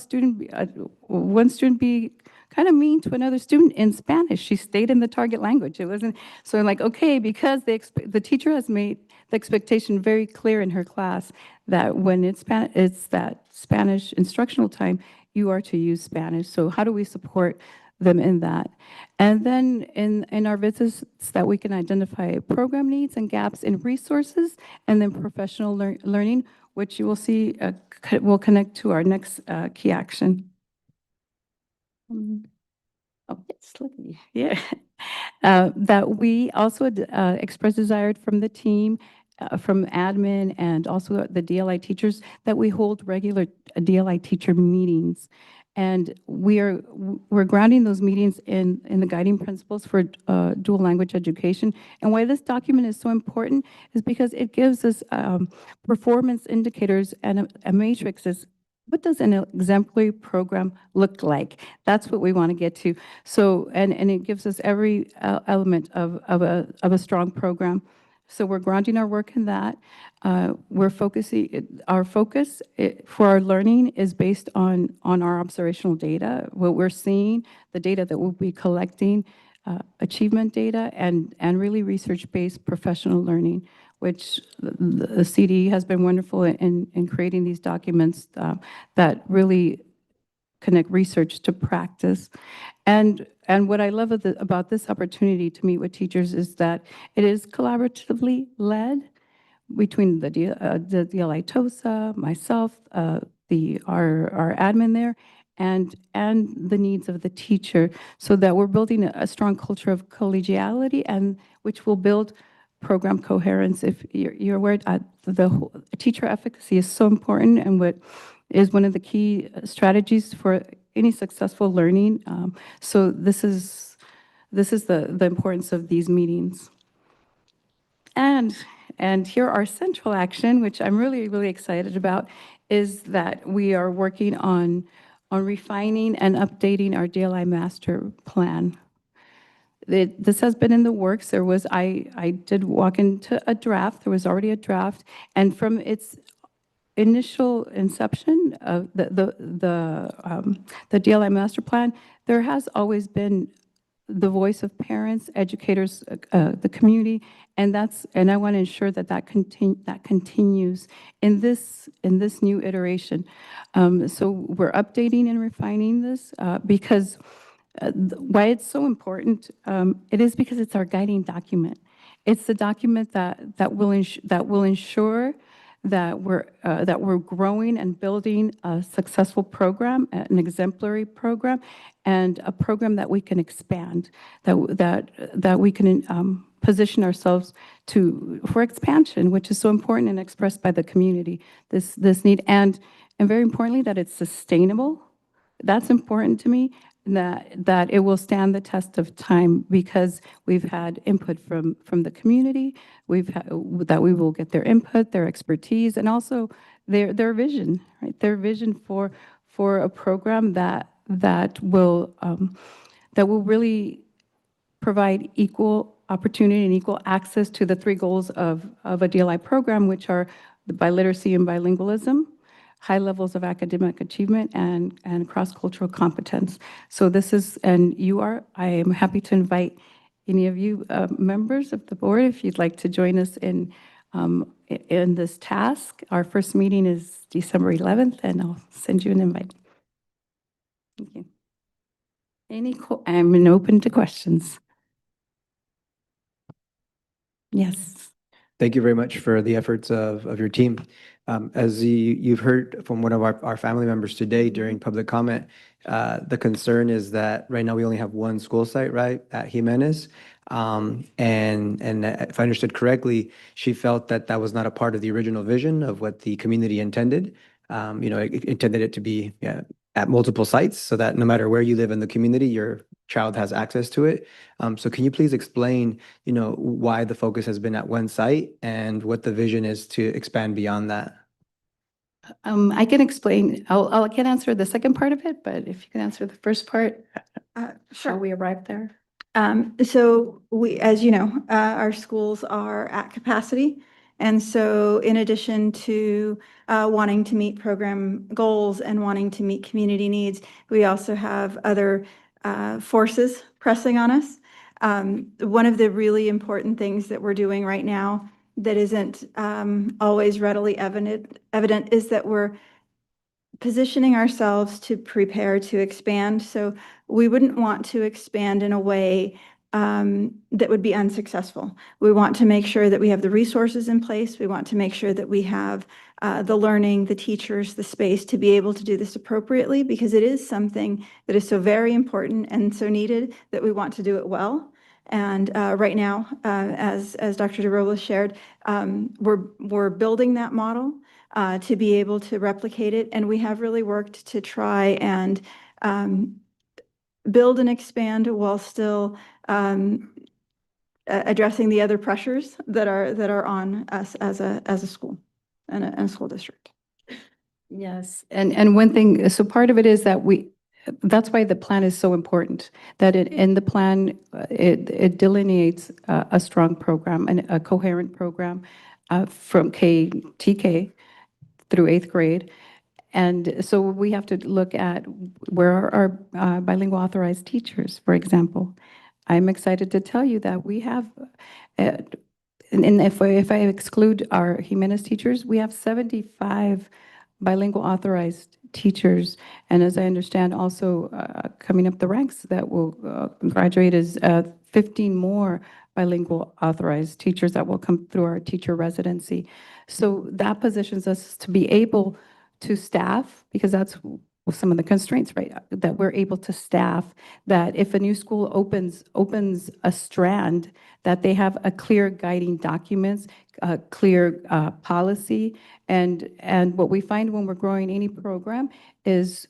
one student be kind of mean to another student in Spanish. She stayed in the target language. It wasn't, so I'm like, okay, because the teacher has made the expectation very clear in her class that when it's that Spanish instructional time, you are to use Spanish. So how do we support them in that? And then in our visits that we can identify program needs and gaps in resources, and then professional learning, which you will see will connect to our next key action. Oh, yes, look at you. Yeah. That we also express desire from the team, from admin, and also the DLI teachers, that we hold regular DLI teacher meetings. And we're grounding those meetings in the guiding principles for dual language education. And why this document is so important is because it gives us performance indicators and a matrix is, what does an exemplary program look like? That's what we want to get to. So, and it gives us every element of a strong program. So we're grounding our work in that. We're focusing, our focus for our learning is based on our observational data, what we're seeing, the data that we'll be collecting, achievement data, and really research-based professional learning, which the CD has been wonderful in creating these documents that really connect research to practice. And what I love about this opportunity to meet with teachers is that it is collaboratively led between the DLI TOSA, myself, our admin there, and the needs of the teacher, so that we're building a strong culture of collegiality, and which will build program coherence. If you're aware, the teacher efficacy is so important, and what is one of the key strategies for any successful learning. So this is the importance of these meetings. And here our central action, which I'm really, really excited about, is that we are working on refining and updating our DLI master plan. This has been in the works. I did walk into a draft. There was already a draft, and from its initial inception of the DLI master plan, there has always been the voice of parents, educators, the community, and I want to ensure that continues in this new iteration. So we're updating and refining this because why it's so important, it is because it's our guiding document. It's the document that will ensure that we're growing and building a successful program, an exemplary program, and a program that we can expand, that we can position ourselves for expansion, which is so important and expressed by the community. This need, and very importantly, that it's sustainable. That's important to me. That it will stand the test of time, because we've had input from the community. That we will get their input, their expertise, and also their vision, right? Their vision for a program that will really provide equal opportunity and equal access to the 3 goals of a DLI program, which are the biliteracy and bilingualism, high levels of academic achievement, and cross-cultural competence. So this is, I am happy to invite any of you members of the board, if you'd like to join us in this task. Our first meeting is December 11th, and I'll send you an invite. Thank you. I'm open to questions. Yes. Thank you very much for the efforts of your team. As you've heard from one of our family members today during public comment, the concern is that right now we only have one school site, right, at Jimenez. And if I understood correctly, she felt that that was not a part of the original vision of what the community intended. It intended it to be at multiple sites so that no matter where you live in the community, your child has access to it. So can you please explain, why the focus has been at one site and what the vision is to expand beyond that? I can explain. I can answer the second part of it, but if you can answer the first part, Sure. how we arrived there. So we, as you know, our schools are at capacity. And so in addition to wanting to meet program goals and wanting to meet community needs, we also have other forces pressing on us. One of the really important things that we're doing right now that isn't always readily evident is that we're positioning ourselves to prepare to expand. So we wouldn't want to expand in a way that would be unsuccessful. We want to make sure that we have the resources in place. We want to make sure that we have the learning, the teachers, the space to be able to do this appropriately, because it is something that is so very important and so needed that we want to do it well. And right now, as Dr. DeRobles shared, we're building that model to be able to replicate it. And we have really worked to try and build and expand while still addressing the other pressures that are on us as a school and a school district. Yes, and one thing, so part of it is that that's why the plan is so important, that in the plan, it delineates a strong program and a coherent program from TK through 8th grade. And so we have to look at where are our bilingual authorized teachers, for example. I'm excited to tell you that we have, and if I exclude our Jimenez teachers, we have 75 bilingual authorized teachers. And as I understand, also coming up the ranks that will graduate is 15 more bilingual authorized teachers that will come through our teacher residency. So that positions us to be able to staff, because that's some of the constraints, right? That we're able to staff, that if a new school opens a strand, that they have a clear guiding documents, a clear policy. And what we find when we're growing any program is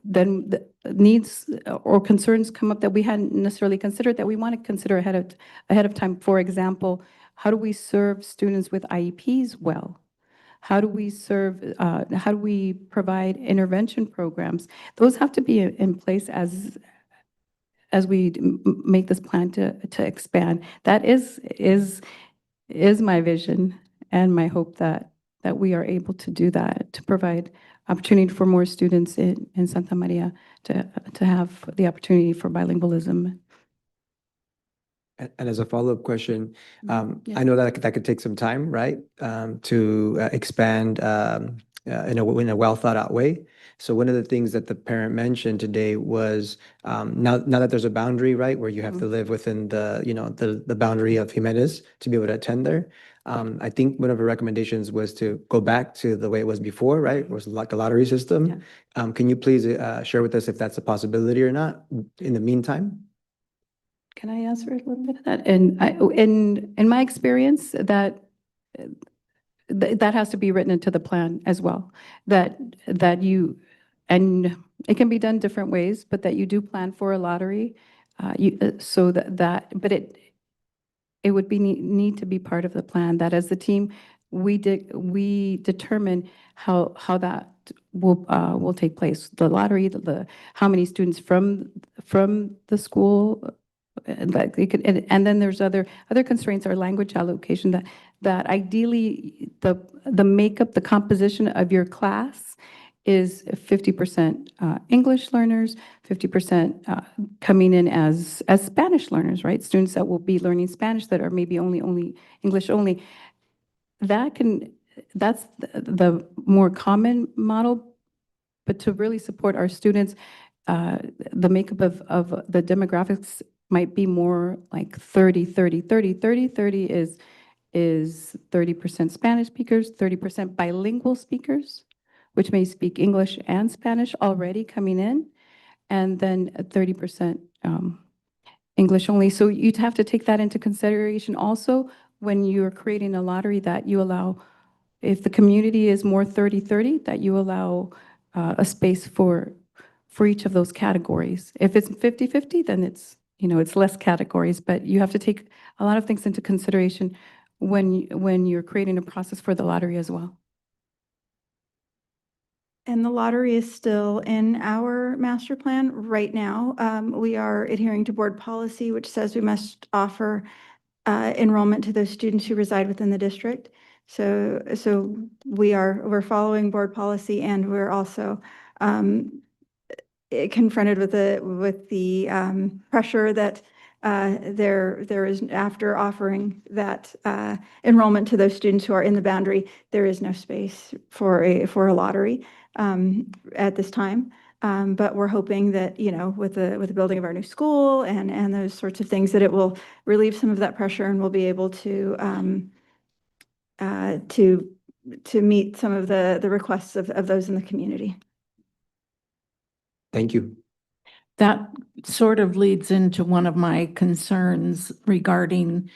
then the needs or concerns come up that we hadn't necessarily considered, that we want to consider ahead of time. For example, how do we serve students with IEPs well? How do we how do we provide intervention programs? Those have to be in place as we make this plan to expand. That is my vision and my hope that we are able to do that, to provide opportunity for more students in Santa Maria to have the opportunity for bilingualism. And as a follow-up question, I know that that could take some time, right, to expand in a well-thought-out way. So one of the things that the parent mentioned today was now that there's a boundary, right, where you have to live within the boundary of Jimenez to be able to attend there. I think one of her recommendations was to go back to the way it was before, right? It was like a lottery system. Can you please share with us if that's a possibility or not in the meantime? Can I answer a little bit of that? And in my experience, that has to be written into the plan as well. That you, and it can be done different ways, but that you do plan for a lottery, so but it would need to be part of the plan. That as the team, we determine how that will take place. The lottery, how many students from the school. And then there's other constraints, or language allocation, that ideally the makeup, the composition of your class is 50% English learners, 50% coming in as Spanish learners, right? Students that will be learning Spanish that are maybe only English only. That's the more common model, but to really support our students, the makeup of the demographics might be more like 30, 30, 30, 30, 30 is 30% Spanish speakers, 30% bilingual speakers, which may speak English and Spanish already coming in, and then 30% English only. So you'd have to take that into consideration also when you're creating a lottery, that you allow, if the community is more 30-30, that you allow a space for each of those categories. If it's 50-50, then it's less categories, but you have to take a lot of things into consideration when you're creating a process for the lottery as well. And the lottery is still in our master plan right now. We are adhering to board policy, which says we must offer enrollment to those students who reside within the district. So we're following board policy, and we're also confronted with the pressure that there is, after offering that enrollment to those students who are in the boundary, there is no space for a lottery at this time. But we're hoping that, with the building of our new school and those sorts of things, that it will relieve some of that pressure, and we'll be able to meet some of the requests of those in the community. Thank you. That sort of leads into one of my concerns regarding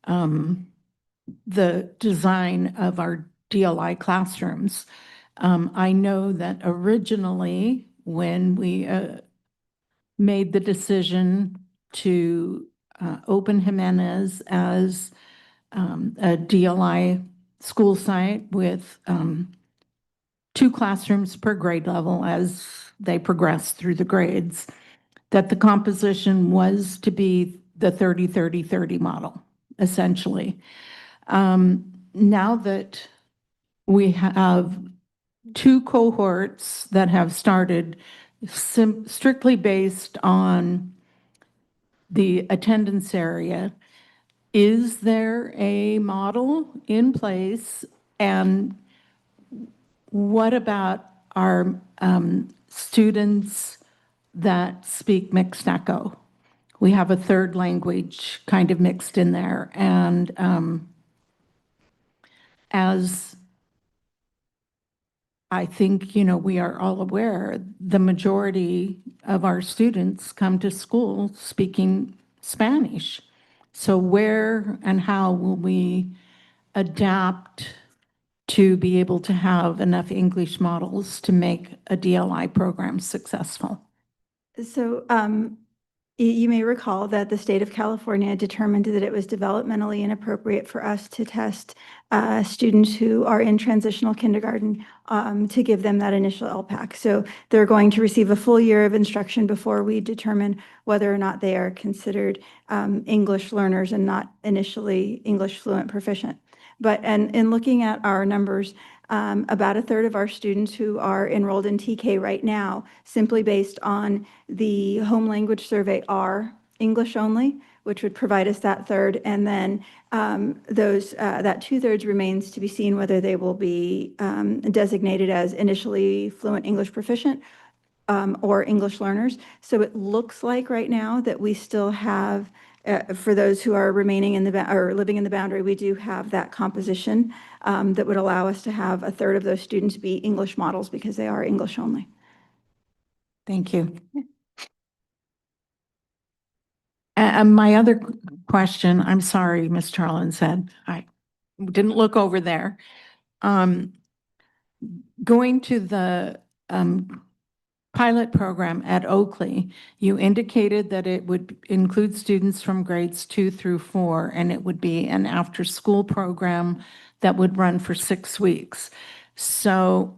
the design of our DLI classrooms. I know that originally, when we made the decision to open Jimenez as a DLI school site with 2 classrooms per grade level as they progress through the grades, that the composition was to be the 30-30-30 model, essentially. Now that we have 2 cohorts that have started strictly based on the attendance area, is there a model in place? And what about our students that speak mixed echo? We have a third language kind of mixed in there. And as I think, we are all aware, the majority of our students come to school speaking Spanish. So where and how will we adapt to be able to have enough English models to make a DLI program successful? So you may recall that the state of California determined that it was developmentally inappropriate for us to test students who are in transitional kindergarten to give them that initial LPAC. So they're going to receive a full year of instruction before we determine whether or not they are considered English learners and not initially English fluent proficient. But in looking at our numbers, about 1/3 of our students who are enrolled in TK right now, simply based on the home language survey, are English only, which would provide us that 1/3. And then that 2/3 remains to be seen whether they will be designated as initially fluent English proficient or English learners. So it looks like right now that we still have, for those who are remaining in or living in the boundary, we do have that composition that would allow us to have 1/3 of those students be English models because they are English only. Thank you. And my other question, I'm sorry, Ms. Charlin said, I didn't look over there. Going to the pilot program at Oakley, you indicated that it would include students from grades 2 through 4, and it would be an after-school program that would run for 6 weeks. So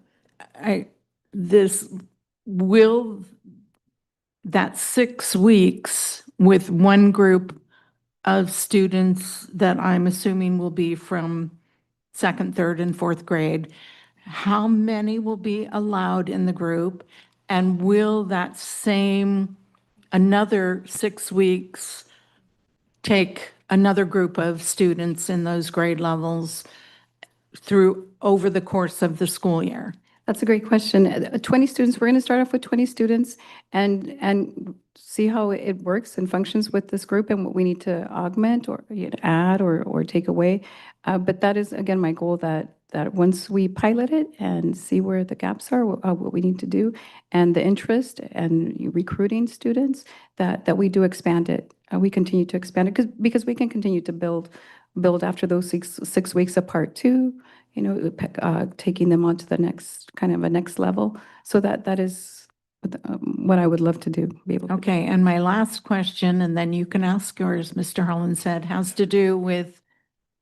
will that 6 weeks with one group of students that I'm assuming will be from 2nd, 3rd, and 4th grade, how many will be allowed in the group? And will that same, another 6 weeks, take another group of students in those grade levels through, over the course of the school year? That's a great question. 20 students, we're going to start off with 20 students and see how it works and functions with this group and what we need to augment or add or take away. But that is, again, my goal that once we pilot it and see where the gaps are, what we need to do, and the interest and recruiting students, that we do expand it. We continue to expand it because we can continue to build after those six weeks of part two, taking them on to the next, kind of a next level. So that is what I would love to do, be able to do. Okay, and my last question, and then you can ask yours, Mr. Holland said, has to do with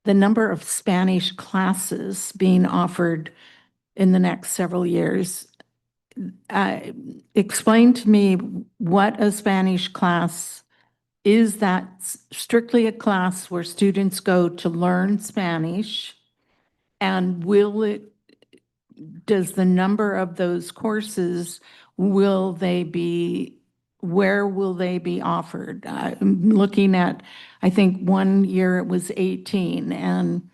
the number of Spanish classes being offered in the next several years. Explain to me what a Spanish class is. That strictly a class where students go to learn Spanish? And does the number of those courses, where will they be offered? I'm looking at, I think one year it was 18, and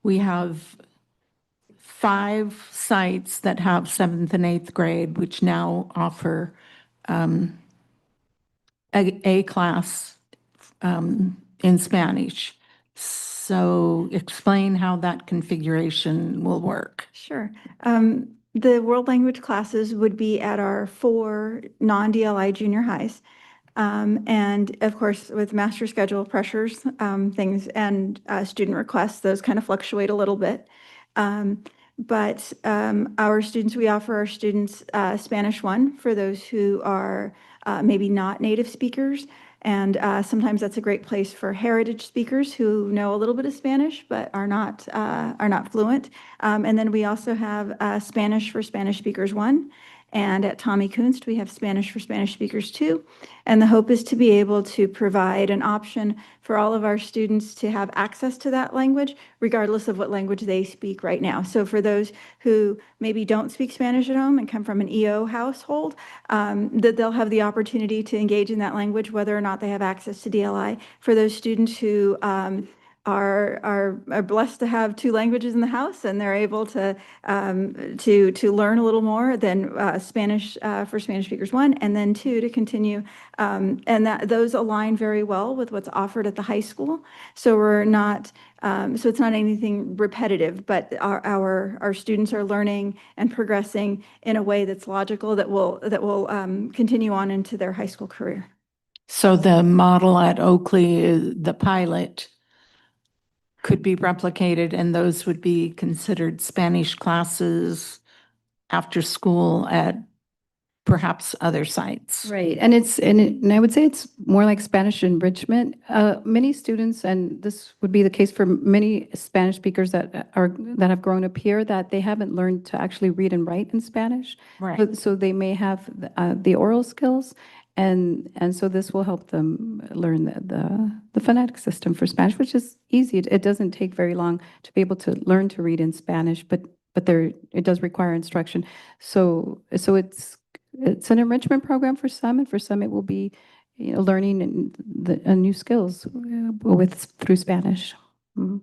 we have 5 sites that have 7th and 8th grade, which now offer a class in Spanish. So explain how that configuration will work. Sure. The world language classes would be at our 4 non-DLI junior highs. And of course, with master schedule pressures, things and student requests, those kind of fluctuate a little bit. But our students, we offer our students Spanish 1 for those who are maybe not native speakers. And sometimes that's a great place for heritage speakers who know a little bit of Spanish but are not fluent. And then we also have Spanish for Spanish speakers 1. And at Tommy Kunst, we have Spanish for Spanish speakers 2. And the hope is to be able to provide an option for all of our students to have access to that language, regardless of what language they speak right now. So for those who maybe don't speak Spanish at home and come from an EO household, that they'll have the opportunity to engage in that language, whether or not they have access to DLI. For those students who are blessed to have 2 languages in the house and they're able to learn a little more, then Spanish for Spanish speakers 1, and then 2 to continue, and those align very well with what's offered at the high school. So we're not so it's not anything repetitive, but our students are learning and progressing in a way that's logical, that will continue on into their high school career. So the model at Oakley, the pilot, could be replicated, and those would be considered Spanish classes after school at perhaps other sites. Right, and I would say it's more like Spanish enrichment. Many students, and this would be the case for many Spanish speakers that have grown up here, that they haven't learned to actually read and write in Spanish. Right. So they may have the oral skills, and so this will help them learn the phonetic system for Spanish, which is easy. It doesn't take very long to be able to learn to read in Spanish, but it does require instruction. So it's an enrichment program for some, and for some it will be, learning new skills through Spanish. Mhm.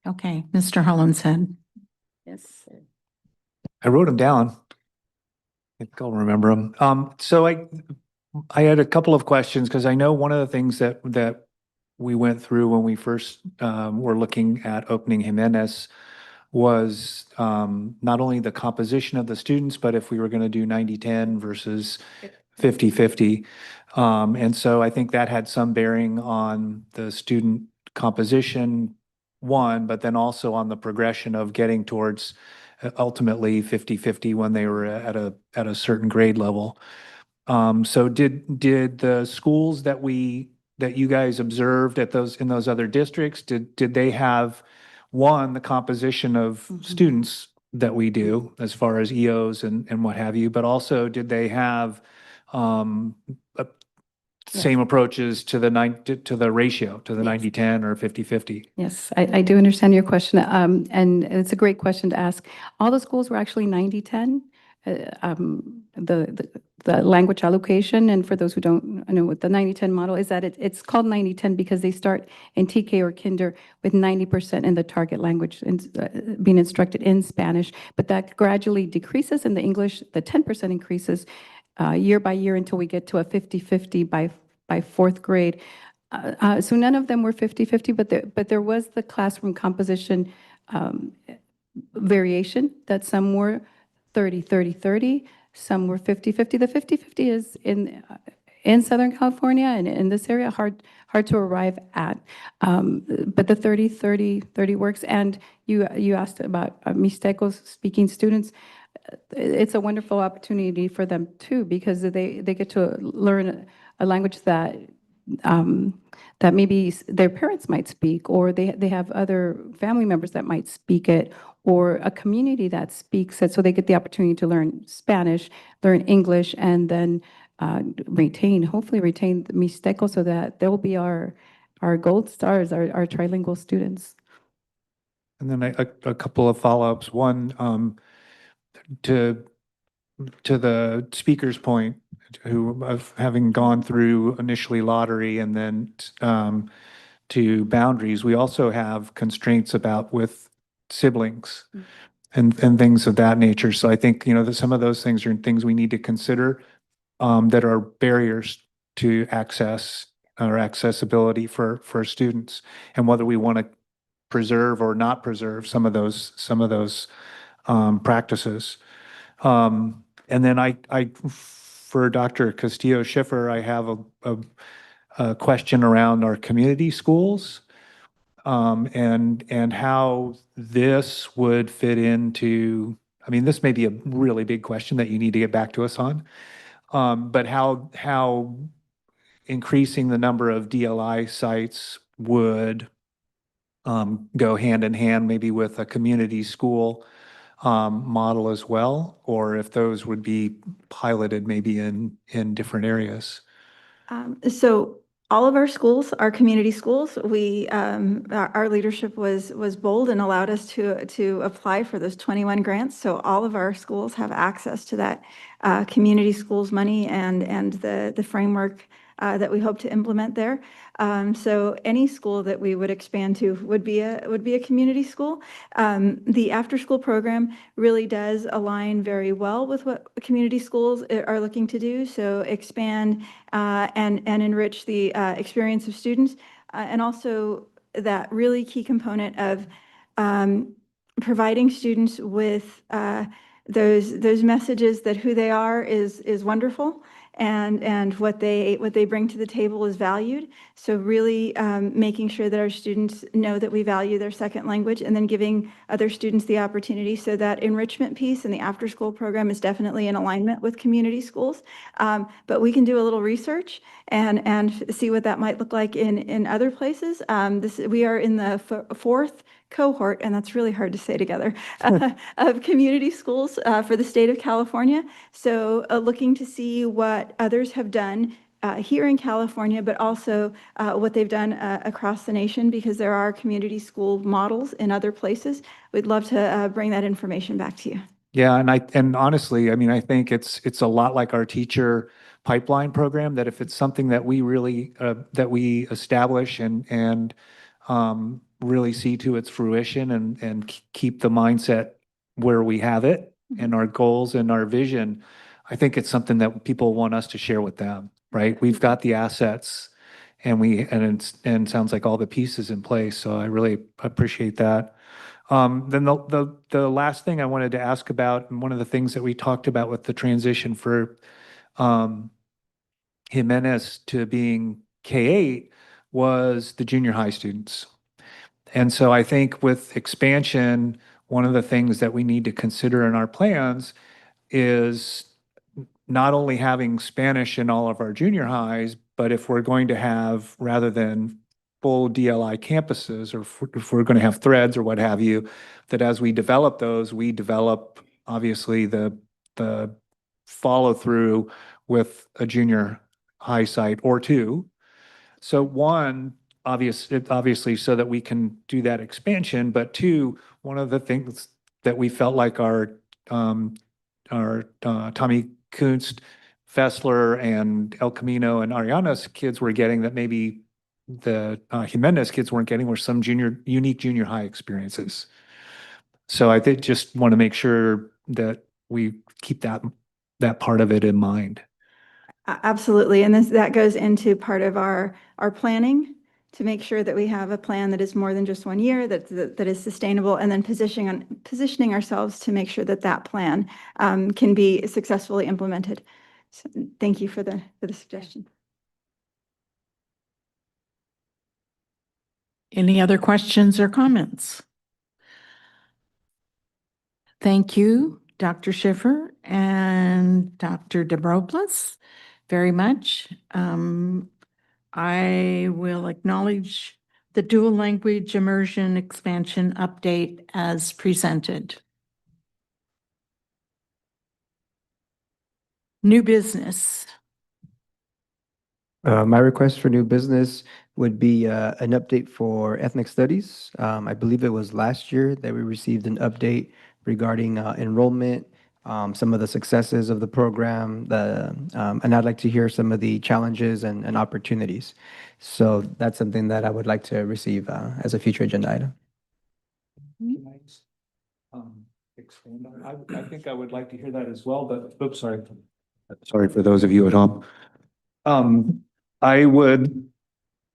Okay, Mr. Hollinshead. Yes. I wrote them down. I think I'll remember them. So I had a couple of questions, because I know one of the things that we went through when we first were looking at opening Jimenez was not only the composition of the students, but if we were going to do 90-10 versus 50-50. And so I think that had some bearing on the student composition, one, but then also on the progression of getting towards ultimately 50-50 when they were at a certain grade level. So did the schools that you guys observed in those other districts, did they have, one, the composition of students that we do as far as EOs and what have you, but also did they have same approaches to to the ratio, to the 90-10 or 50-50. Yes, I do understand your question, and it's a great question to ask. All the schools were actually 90-10, the language allocation, and for those who don't know what the 90-10 model is, that it's called 90-10 because they start in TK or kinder with 90% in the target language being instructed in Spanish, but that gradually decreases in the English, the 10% increases year by year until we get to a 50-50 by fourth grade. So none of them were 50-50, but there was the classroom composition variation that some were 30-30-30, some were 50-50. The 50-50 is in Southern California and in this area hard to arrive at. But the 30-30-30 works. And you asked about Mixtecos speaking students. It's a wonderful opportunity for them too, because they get to learn a language that that maybe their parents might speak, or they have other family members that might speak it, or a community that speaks it. So they get the opportunity to learn Spanish, learn English, and then hopefully retain the Mixteco, so that they'll be our gold stars, our trilingual students. And then a couple of follow-ups. One, to the speaker's point, of having gone through initially lottery and then to boundaries, we also have constraints about with siblings and things of that nature. So I think, some of those things are things we need to consider that are barriers to access or accessibility for students, and whether we want to preserve or not preserve some of those practices. And then for Dr. Castillo-Schiffer, I have a question around our community schools, and how this would fit into, this may be a really big question that you need to get back to us on, but how increasing the number of DLI sites would go hand in hand, maybe with a community school model as well, or if those would be piloted maybe in different areas. So all of our schools are community schools. Our leadership was bold and allowed us to apply for those 21 grants. So all of our schools have access to that community schools money and the framework that we hope to implement there. So any school that we would expand to would be a community school. The after-school program really does align very well with what community schools are looking to do. So expand and enrich the experience of students, and also that really key component of providing students with those messages that who they are is wonderful, and what they bring to the table is valued. So really making sure that our students know that we value their second language, and then giving other students the opportunity. So that enrichment piece in the after-school program is definitely in alignment with community schools. But we can do a little research and see what that might look like in other places. We are in the fourth cohort, and that's really hard to say together, of community schools for the state of California. So looking to see what others have done here in California, but also what they've done across the nation, because there are community school models in other places. We'd love to bring that information back to you. Yeah, and honestly, I think it's a lot like our teacher pipeline program, that if it's something that we really that we establish and really see to its fruition and keep the mindset where we have it and our goals and our vision, I think it's something that people want us to share with them, right? We've got the assets, and it sounds like all the pieces in place. So I really appreciate that. Then the last thing I wanted to ask about, and one of the things that we talked about with the transition for Jimenez to being K-8 was the junior high students. And so I think with expansion, one of the things that we need to consider in our plans is not only having Spanish in all of our junior highs, but if we're going to have, rather than full DLI campuses, or if we're going to have threads or what have you, that as we develop those, we develop obviously the follow through with a junior high site or two. So one, obviously so that we can do that expansion, but two, one of the things that we felt like our Tommy Kunst, Fessler, and El Camino and Ariana's kids were getting that maybe the Jimenez kids weren't getting were some unique junior high experiences. So I think just want to make sure that we keep that part of it in mind. Absolutely. And that goes into part of our planning to make sure that we have a plan that is more than just 1 year, that is sustainable, and then positioning ourselves to make sure that that plan can be successfully implemented. So thank you for the suggestion. Any other questions or comments? Thank you, Dr. Schiffer and Dr. DeBroplus, very much. I will acknowledge the dual language immersion expansion update as presented. New business. My request for new business would be an update for ethnic studies. I believe it was last year that we received an update regarding enrollment, some of the successes of the program, and I'd like to hear some of the challenges and opportunities. So that's something that I would like to receive as a future agenda item. Can I just, expand on it? I think I would like to hear that as well, but, oops, sorry. Sorry for those of you at home. I would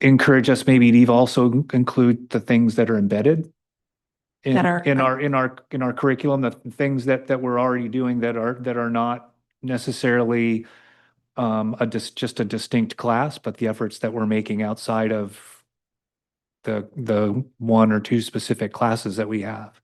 encourage us maybe to also include the things that are embedded in our curriculum, the things that we're already doing that are not necessarily just a distinct class, but the efforts that we're making outside of the one or two specific classes that we have.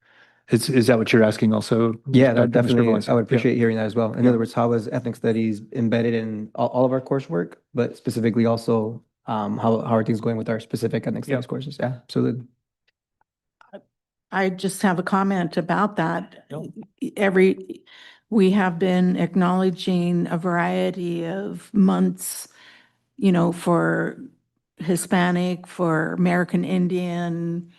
Is that what you're asking also? Yeah, Dr. definitely. Valencia? I would appreciate Yeah. hearing that as well. In other words, how is ethnic studies embedded in all of our coursework, but specifically also how are things going with our specific ethnic studies courses? Yeah, absolutely. I just have a comment about that. We have been acknowledging a variety of months, for Hispanic, for American Indian,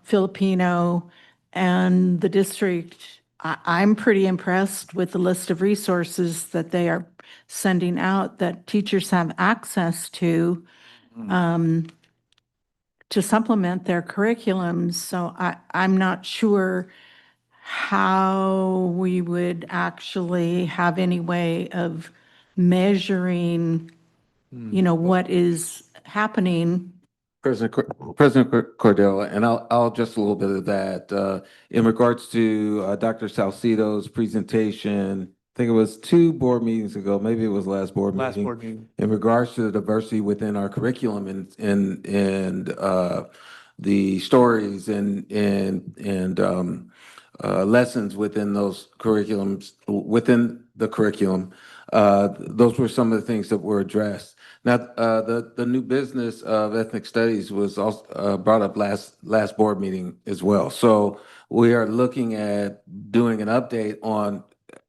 Filipino, and the district. I'm pretty impressed with the list of resources that they are sending out that teachers have access to supplement their curriculums. So I'm not sure how we would actually have any way of measuring, what is happening. President Cordero, and I'll just a little bit of that. In regards to Dr. Salcido's presentation, I think it was 2 board meetings ago, maybe it was last board meeting. In regards to the diversity within our curriculum and the stories and lessons within those curriculums, within the curriculum, those were some of the things that were addressed. Now, the new business of ethnic studies was also brought up last board meeting as well. So we are looking at doing an update on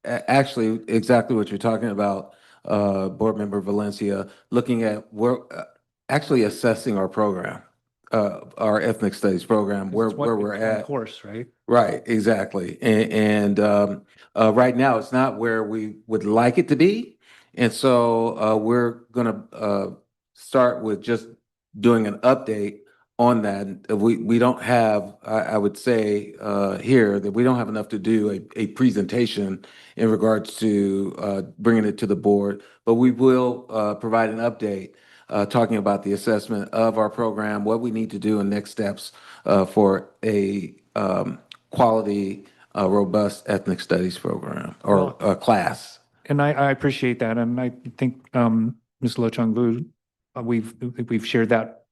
actually exactly what you're talking about, Board Member Valencia, looking at actually assessing our program, our ethnic studies program, where we're at. Course, right? Right, exactly. And right now, it's not where we would like it to be. And so we're going to start with just doing an update on that. We don't have, I would say here, that we don't have enough to do a presentation in regards to bringing it to the board, but we will provide an update talking about the assessment of our program, what we need to do, and next steps for a quality, robust ethnic studies program or class. And I appreciate that, and I think Ms. Lo Chung Vu, we've shared that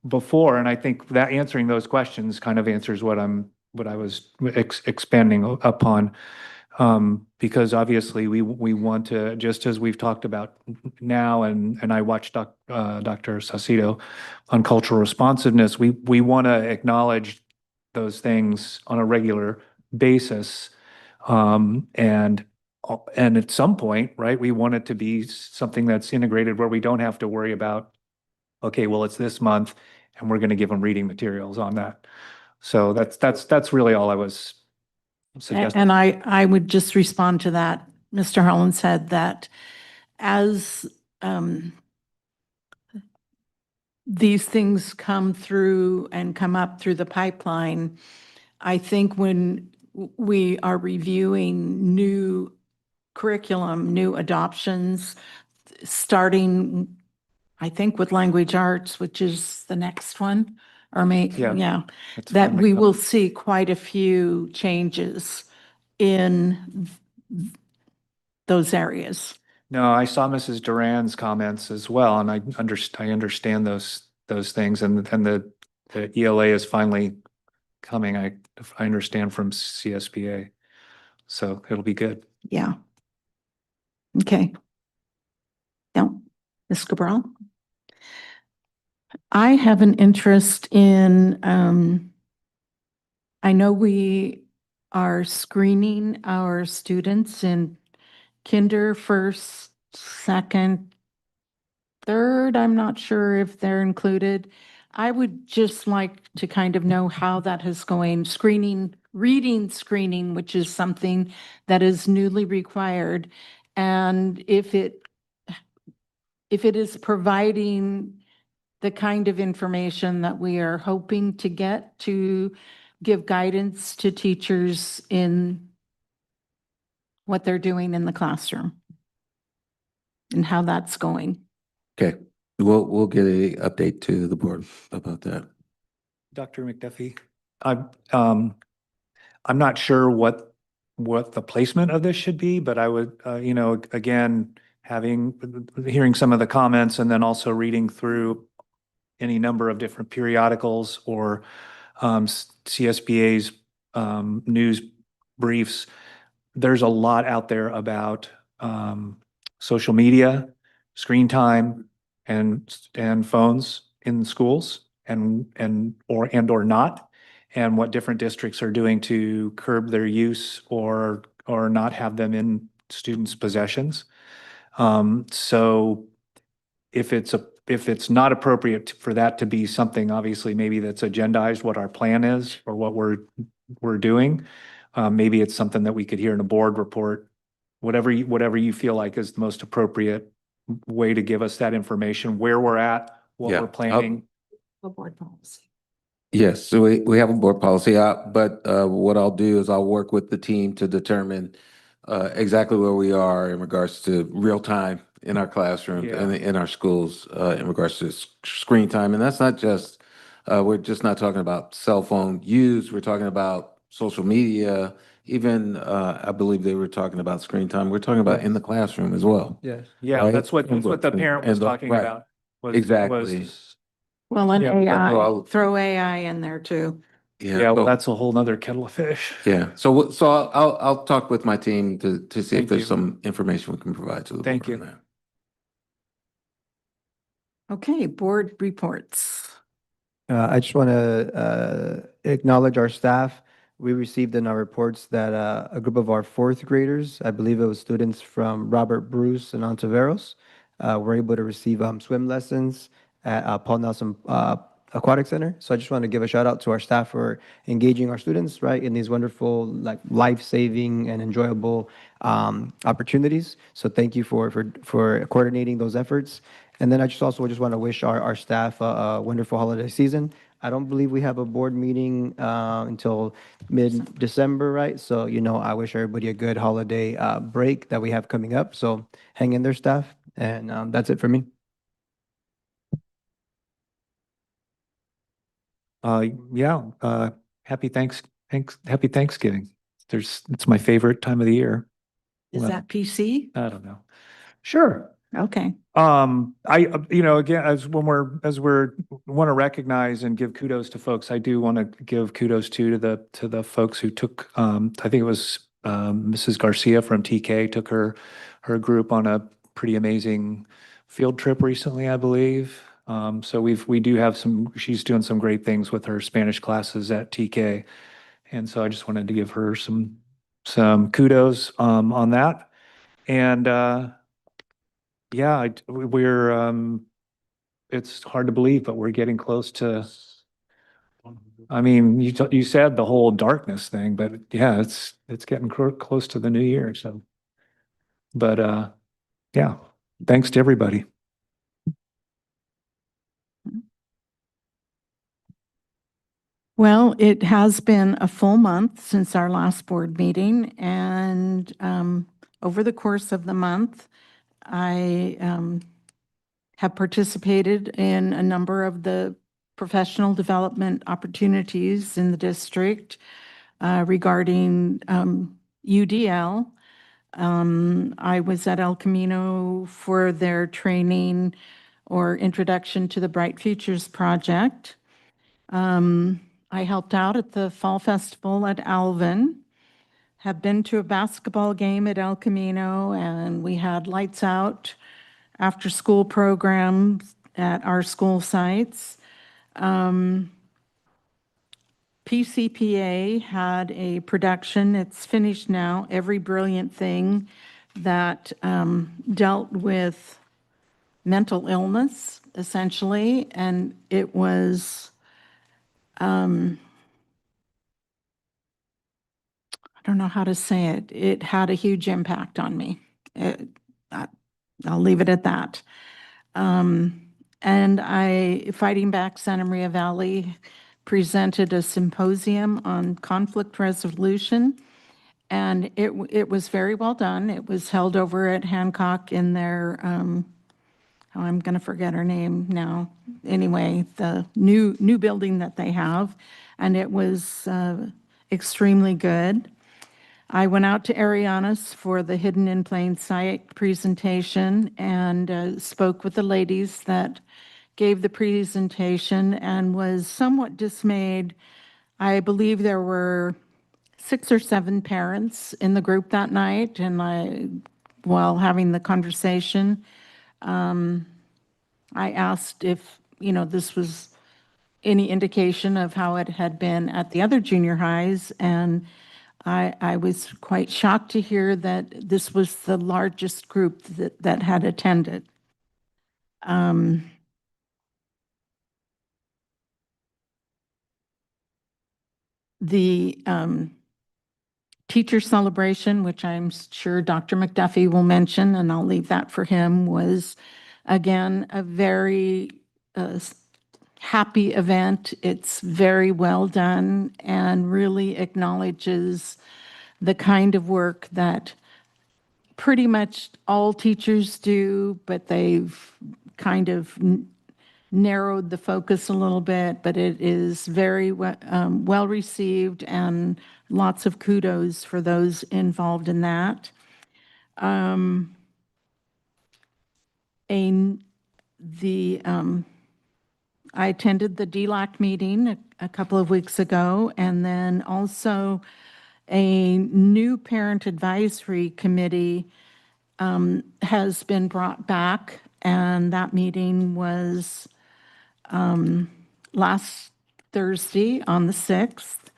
before, and I think that answering those questions kind of answers what I was expanding upon, because obviously we want to, just as we've talked about now, and I watched Dr. Saucedo on cultural responsiveness, we want to acknowledge those things on a regular basis, and And at some point, right, we want it to be something that's integrated where we don't have to worry about, okay, well, it's this month and we're going to give them reading materials on that. So that's really all I was suggesting. And I would just respond to that. Mr. Holland said that as these things come through and come up through the pipeline, I think when we are reviewing new curriculum, new adoptions, starting, I think, with language arts, which is the next one, or Yeah. that we will see quite a few changes in those areas. No, I saw Mrs. Duran's comments as well, and I understand those things, and the ELA is finally coming. I understand from CSBA, so it'll be good. Yeah. Okay. Yeah. Ms. Cabral? I have an interest in, I know we are screening our students in kinder, first, second, third. I'm not sure if they're included. I would just like to kind of know how that is going. Screening, reading screening, which is something that is newly required. And if it is providing the kind of information that we are hoping to get to give guidance to teachers in what they're doing in the classroom and how that's going. Okay, we'll get a update to the board about that. Dr. McDuffie, I'm not sure what the placement of this should be, but I would, again, hearing some of the comments and then also reading through any number of different periodicals or CSBA's news briefs. There's a lot out there about social media, screen time, and phones in schools or not, and what different districts are doing to curb their use or not have them in students' possessions. So if it's not appropriate for that to be something, obviously, maybe that's agendized, what our plan is or what we're doing. Maybe it's something that we could hear in a board report, whatever you feel like is the most appropriate way to give us that information, where we're at, what Yeah, we're planning. A board policy. Yes, so we have a board policy, but what I'll do is I'll work with the team to determine exactly where we are in regards to real time in our classrooms and in our schools in regards to screen time. And that's not just, we're just not talking about cell phone use, we're talking about social media, even I believe they were talking about screen time. We're talking about in the classroom as well. Yes. Yeah, right? that's what the parent was talking right. about. Exactly. Well, and Yeah, AI, throw AI in there too. Yeah, well, that's a whole nother kettle of fish. Yeah, so I'll talk with my team to see if there's some information we can provide to the board. Thank you. On that. Okay, board reports. I just want to acknowledge our staff. We received in our reports that a group of our fourth graders, I believe it was students from Robert Bruce and Ontiveros, were able to receive swim lessons at Paul Nelson Aquatic Center. So I just want to give a shout out to our staff for engaging our students, right, in these wonderful, like, life-saving and enjoyable opportunities. So thank you for coordinating those efforts. And then I just want to wish our staff a wonderful holiday season. I don't believe we have a board meeting until mid-December, right? So, I wish everybody a good holiday break that we have coming up. So hang in there, staff. And that's it for me. Happy Thanksgiving. It's my favorite time of the year. Is Well, that PC? I don't know. Sure. Okay. Again, as we want to recognize and give kudos to folks, I do want to give kudos to the folks who took, I think it was Mrs. Garcia from TK took her group on a pretty amazing field trip recently, I believe. So we do have she's doing some great things with her Spanish classes at TK. And so I just wanted to give her some kudos on that. And yeah, it's hard to believe, but we're getting close to, I mean, you said the whole darkness thing, but yeah, it's getting close to the new year. So, but yeah, thanks to everybody. Well, it has been a full month since our last board meeting, and over the course of the month, I have participated in a number of the professional development opportunities in the district regarding UDL. I was at El Camino for their training or introduction to the Bright Futures Project. I helped out at the Fall Festival at Alvin, have been to a basketball game at El Camino, and we had lights out after school programs at our school sites. PCPA had a production, it's finished now, Every Brilliant Thing, that dealt with mental illness, essentially, and it was, I don't know how to say it. It had a huge impact on me. I'll leave it at that. And Fighting Back Santa Maria Valley presented a symposium on conflict resolution, and it was very well done. It was held over at Hancock in their, oh, I'm going to forget her name now. Anyway, the new building that they have, and it was extremely good. I went out to Ariana's for the Hidden in Plain Sight presentation and spoke with the ladies that gave the presentation and was somewhat dismayed. I believe there were 6 or 7 parents in the group that night, and while having the conversation, I asked if, this was any indication of how it had been at the other junior highs, and I was quite shocked to hear that this was the largest group that had attended. The teacher celebration, which I'm sure Dr. McDuffie will mention, and I'll leave that for him, was again a very happy event. It's very well done and really acknowledges the kind of work that pretty much all teachers do, but they've kind of narrowed the focus a little bit, but it is very well received, and lots of kudos for those involved in that. I attended the DLAC meeting a couple of weeks ago, and then also a new parent advisory committee has been brought back, and that meeting was last Thursday on the 6th,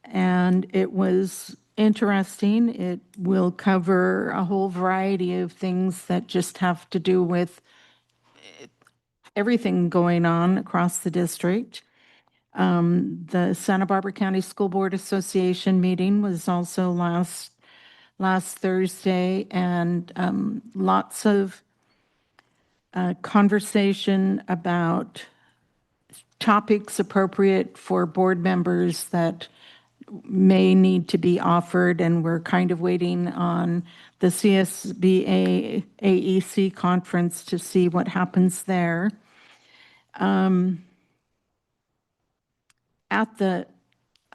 and it was interesting. It will cover a whole variety of things that just have to do with everything going on across the district. The Santa Barbara County School Board Association meeting was also last Thursday, and lots of conversation about topics appropriate for board members that may need to be offered, and we're kind of waiting on the CSBA AEC conference to see what happens there.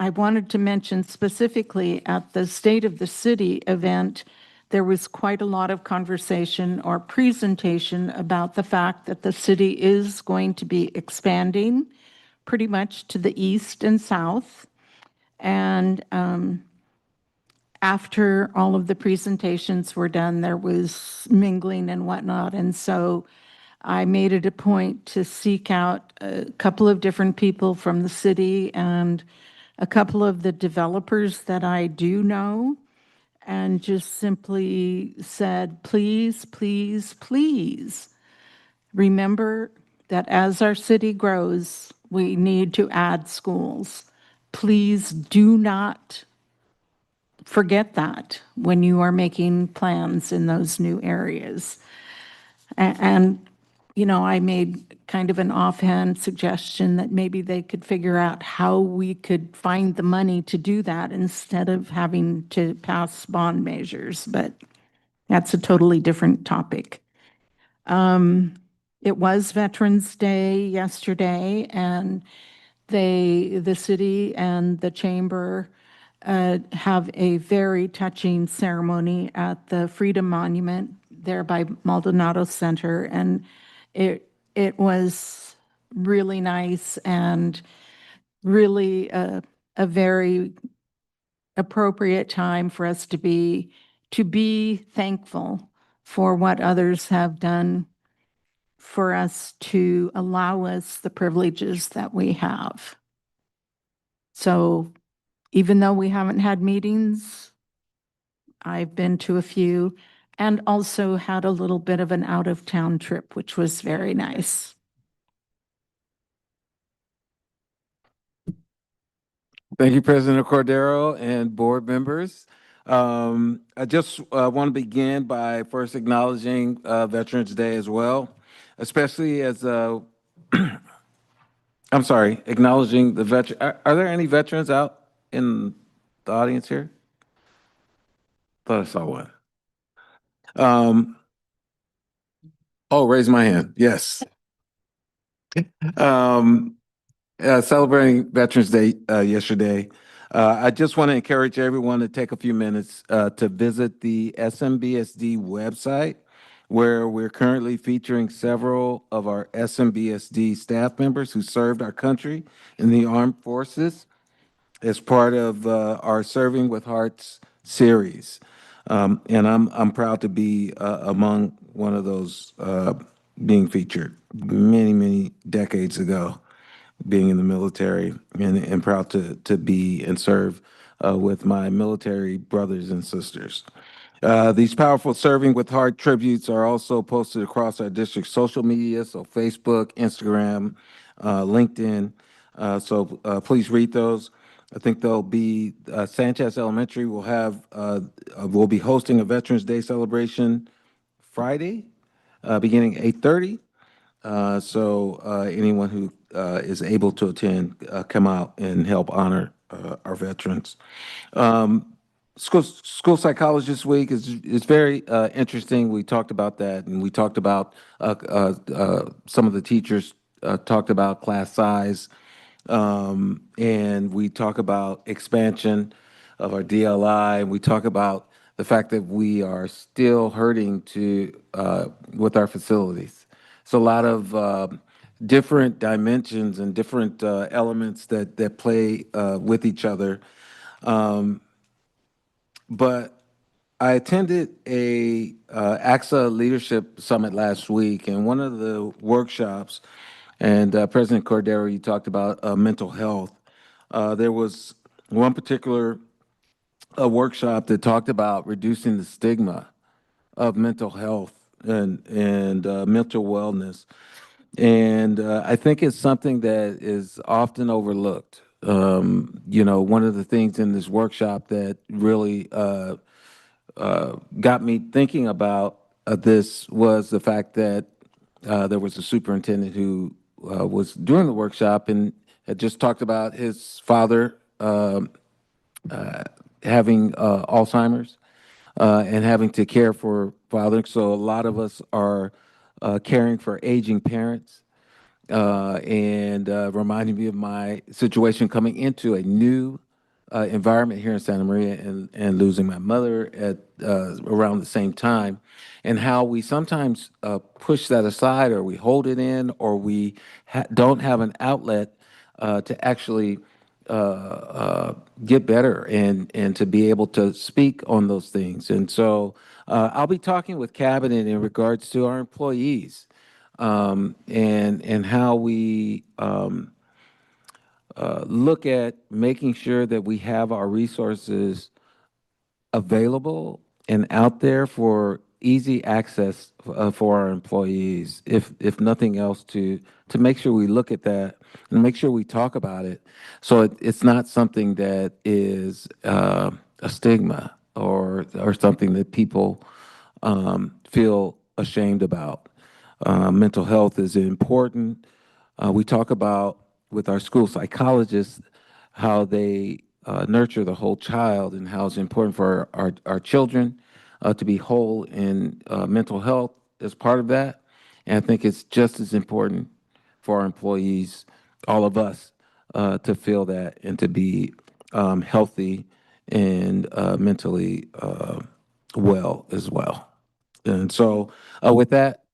I wanted to mention specifically at the State of the City event, there was quite a lot of conversation or presentation about the fact that the city is going to be expanding pretty much to the east and south. And after all of the presentations were done, there was mingling and whatnot. And so I made it a point to seek out a couple of different people from the city and a couple of the developers that I do know, and just simply said, please, please, please, remember that as our city grows, we need to add schools. Please do not forget that when you are making plans in those new areas. And, you know, I made kind of an offhand suggestion that maybe they could figure out how we could find the money to do that instead of having to pass bond measures, but that's a totally different topic. It was Veterans Day yesterday, and the city and the chamber have a very touching ceremony at the Freedom Monument there by Maldonado Center, and it was really nice and really a very appropriate time for us to be thankful for what others have done for us to allow us the privileges that we have. So even though we haven't had meetings, I've been to a few and also had a little bit of an out-of-town trip, which was very nice. Thank you, President Cordero and board members. I just want to begin by first acknowledging Veterans Day as well, especially as I'm sorry, acknowledging the veteran. Are there any veterans out in the audience here? Thought I saw one. Oh, raise my hand. Yes. Celebrating Veterans Day yesterday. I just want to encourage everyone to take a few minutes to visit the SMBSD website, where we're currently featuring several of our SMBSD staff members who served our country in the armed forces as part of our Serving with Hearts series. And I'm proud to be among one of those being featured many decades ago, being in the military, and proud to be and serve with my military brothers and sisters. These powerful Serving with Heart tributes are also posted across our district's social media, so Facebook, Instagram, LinkedIn. So please read those. I think they'll be Sanchez Elementary will be hosting a Veterans Day celebration Friday, beginning 8:30. So anyone who is able to attend, come out and help honor our veterans. School Psychologist Week is very interesting. We talked about that, and we talked about some of the teachers talked about class size, and we talk about expansion of our DLI, and we talk about the fact that we are still hurting with our facilities. So a lot of different dimensions and different elements that play with each other. But I attended a AXA Leadership Summit last week, and one of the workshops, and President Cordero, you talked about mental health. There was one particular workshop that talked about reducing the stigma of mental health and mental wellness. And I think it's something that is often overlooked. You know, one of the things in this workshop that really got me thinking about this was the fact that there was a superintendent who was doing the workshop and had just talked about his father having Alzheimer's and having to care for father. So a lot of us are caring for aging parents, and reminding me of my situation coming into a new environment here in Santa Maria and losing my mother at around the same time, and how we sometimes push that aside, or we hold it in, or we don't have an outlet to actually get better and to be able to speak on those things. And so I'll be talking with cabinet in regards to our employees, and how we look at making sure that we have our resources available and out there for easy access for our employees, if nothing else, to make sure we look at that and make sure we talk about it. So it's not something that is a stigma or something that people feel ashamed about. Mental health is important. We talk about with our school psychologists how they nurture the whole child and how it's important for our children to be whole in mental health as part of that. And I think it's just as important for our employees, all of us, to feel that and to be healthy and mentally well as well. And so with that,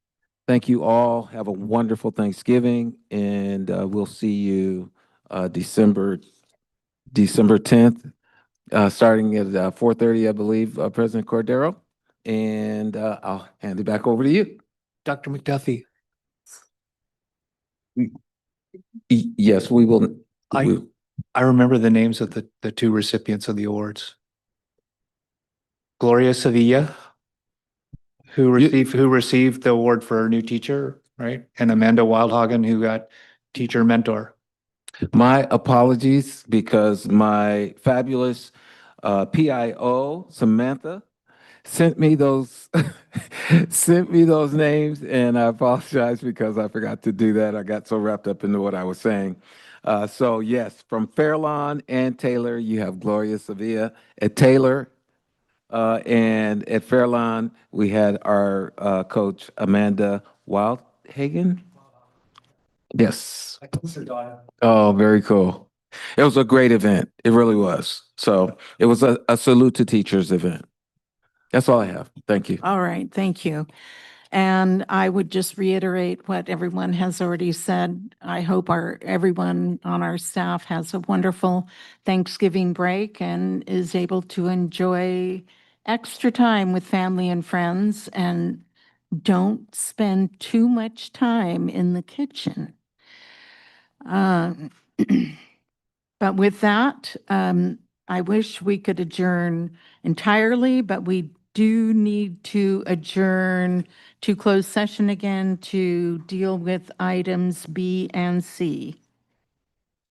thank you all. Have a wonderful Thanksgiving, and we'll see you December 10th, starting at 4:30, I believe, President Cordero. And I'll hand it back over to you. Dr. McDuffie. Yes, we will. I remember the names of the two recipients of the awards. Gloria Sevilla, who received the award for her new teacher, right? And Amanda Wildhagen, who got teacher mentor. My apologies, because my fabulous PIO, Samantha, sent me those names, and I apologize because I forgot to do that. I got so wrapped up into what I was saying. So yes, from Fairlawn and Taylor, you have Gloria Sevilla. At Taylor and at Fairlawn, we had our coach Amanda Wildhagen. Yes. Oh, very cool. It was a great event. It really was. So it was a salute to teachers event. That's all I have. Thank you. All right, thank you. And I would just reiterate what everyone has already said. I hope everyone on our staff has a wonderful Thanksgiving break and is able to enjoy extra time with family and friends, and don't spend too much time in the kitchen. But with that, I wish we could adjourn entirely, but we do need to adjourn to close session again to deal with items B and C.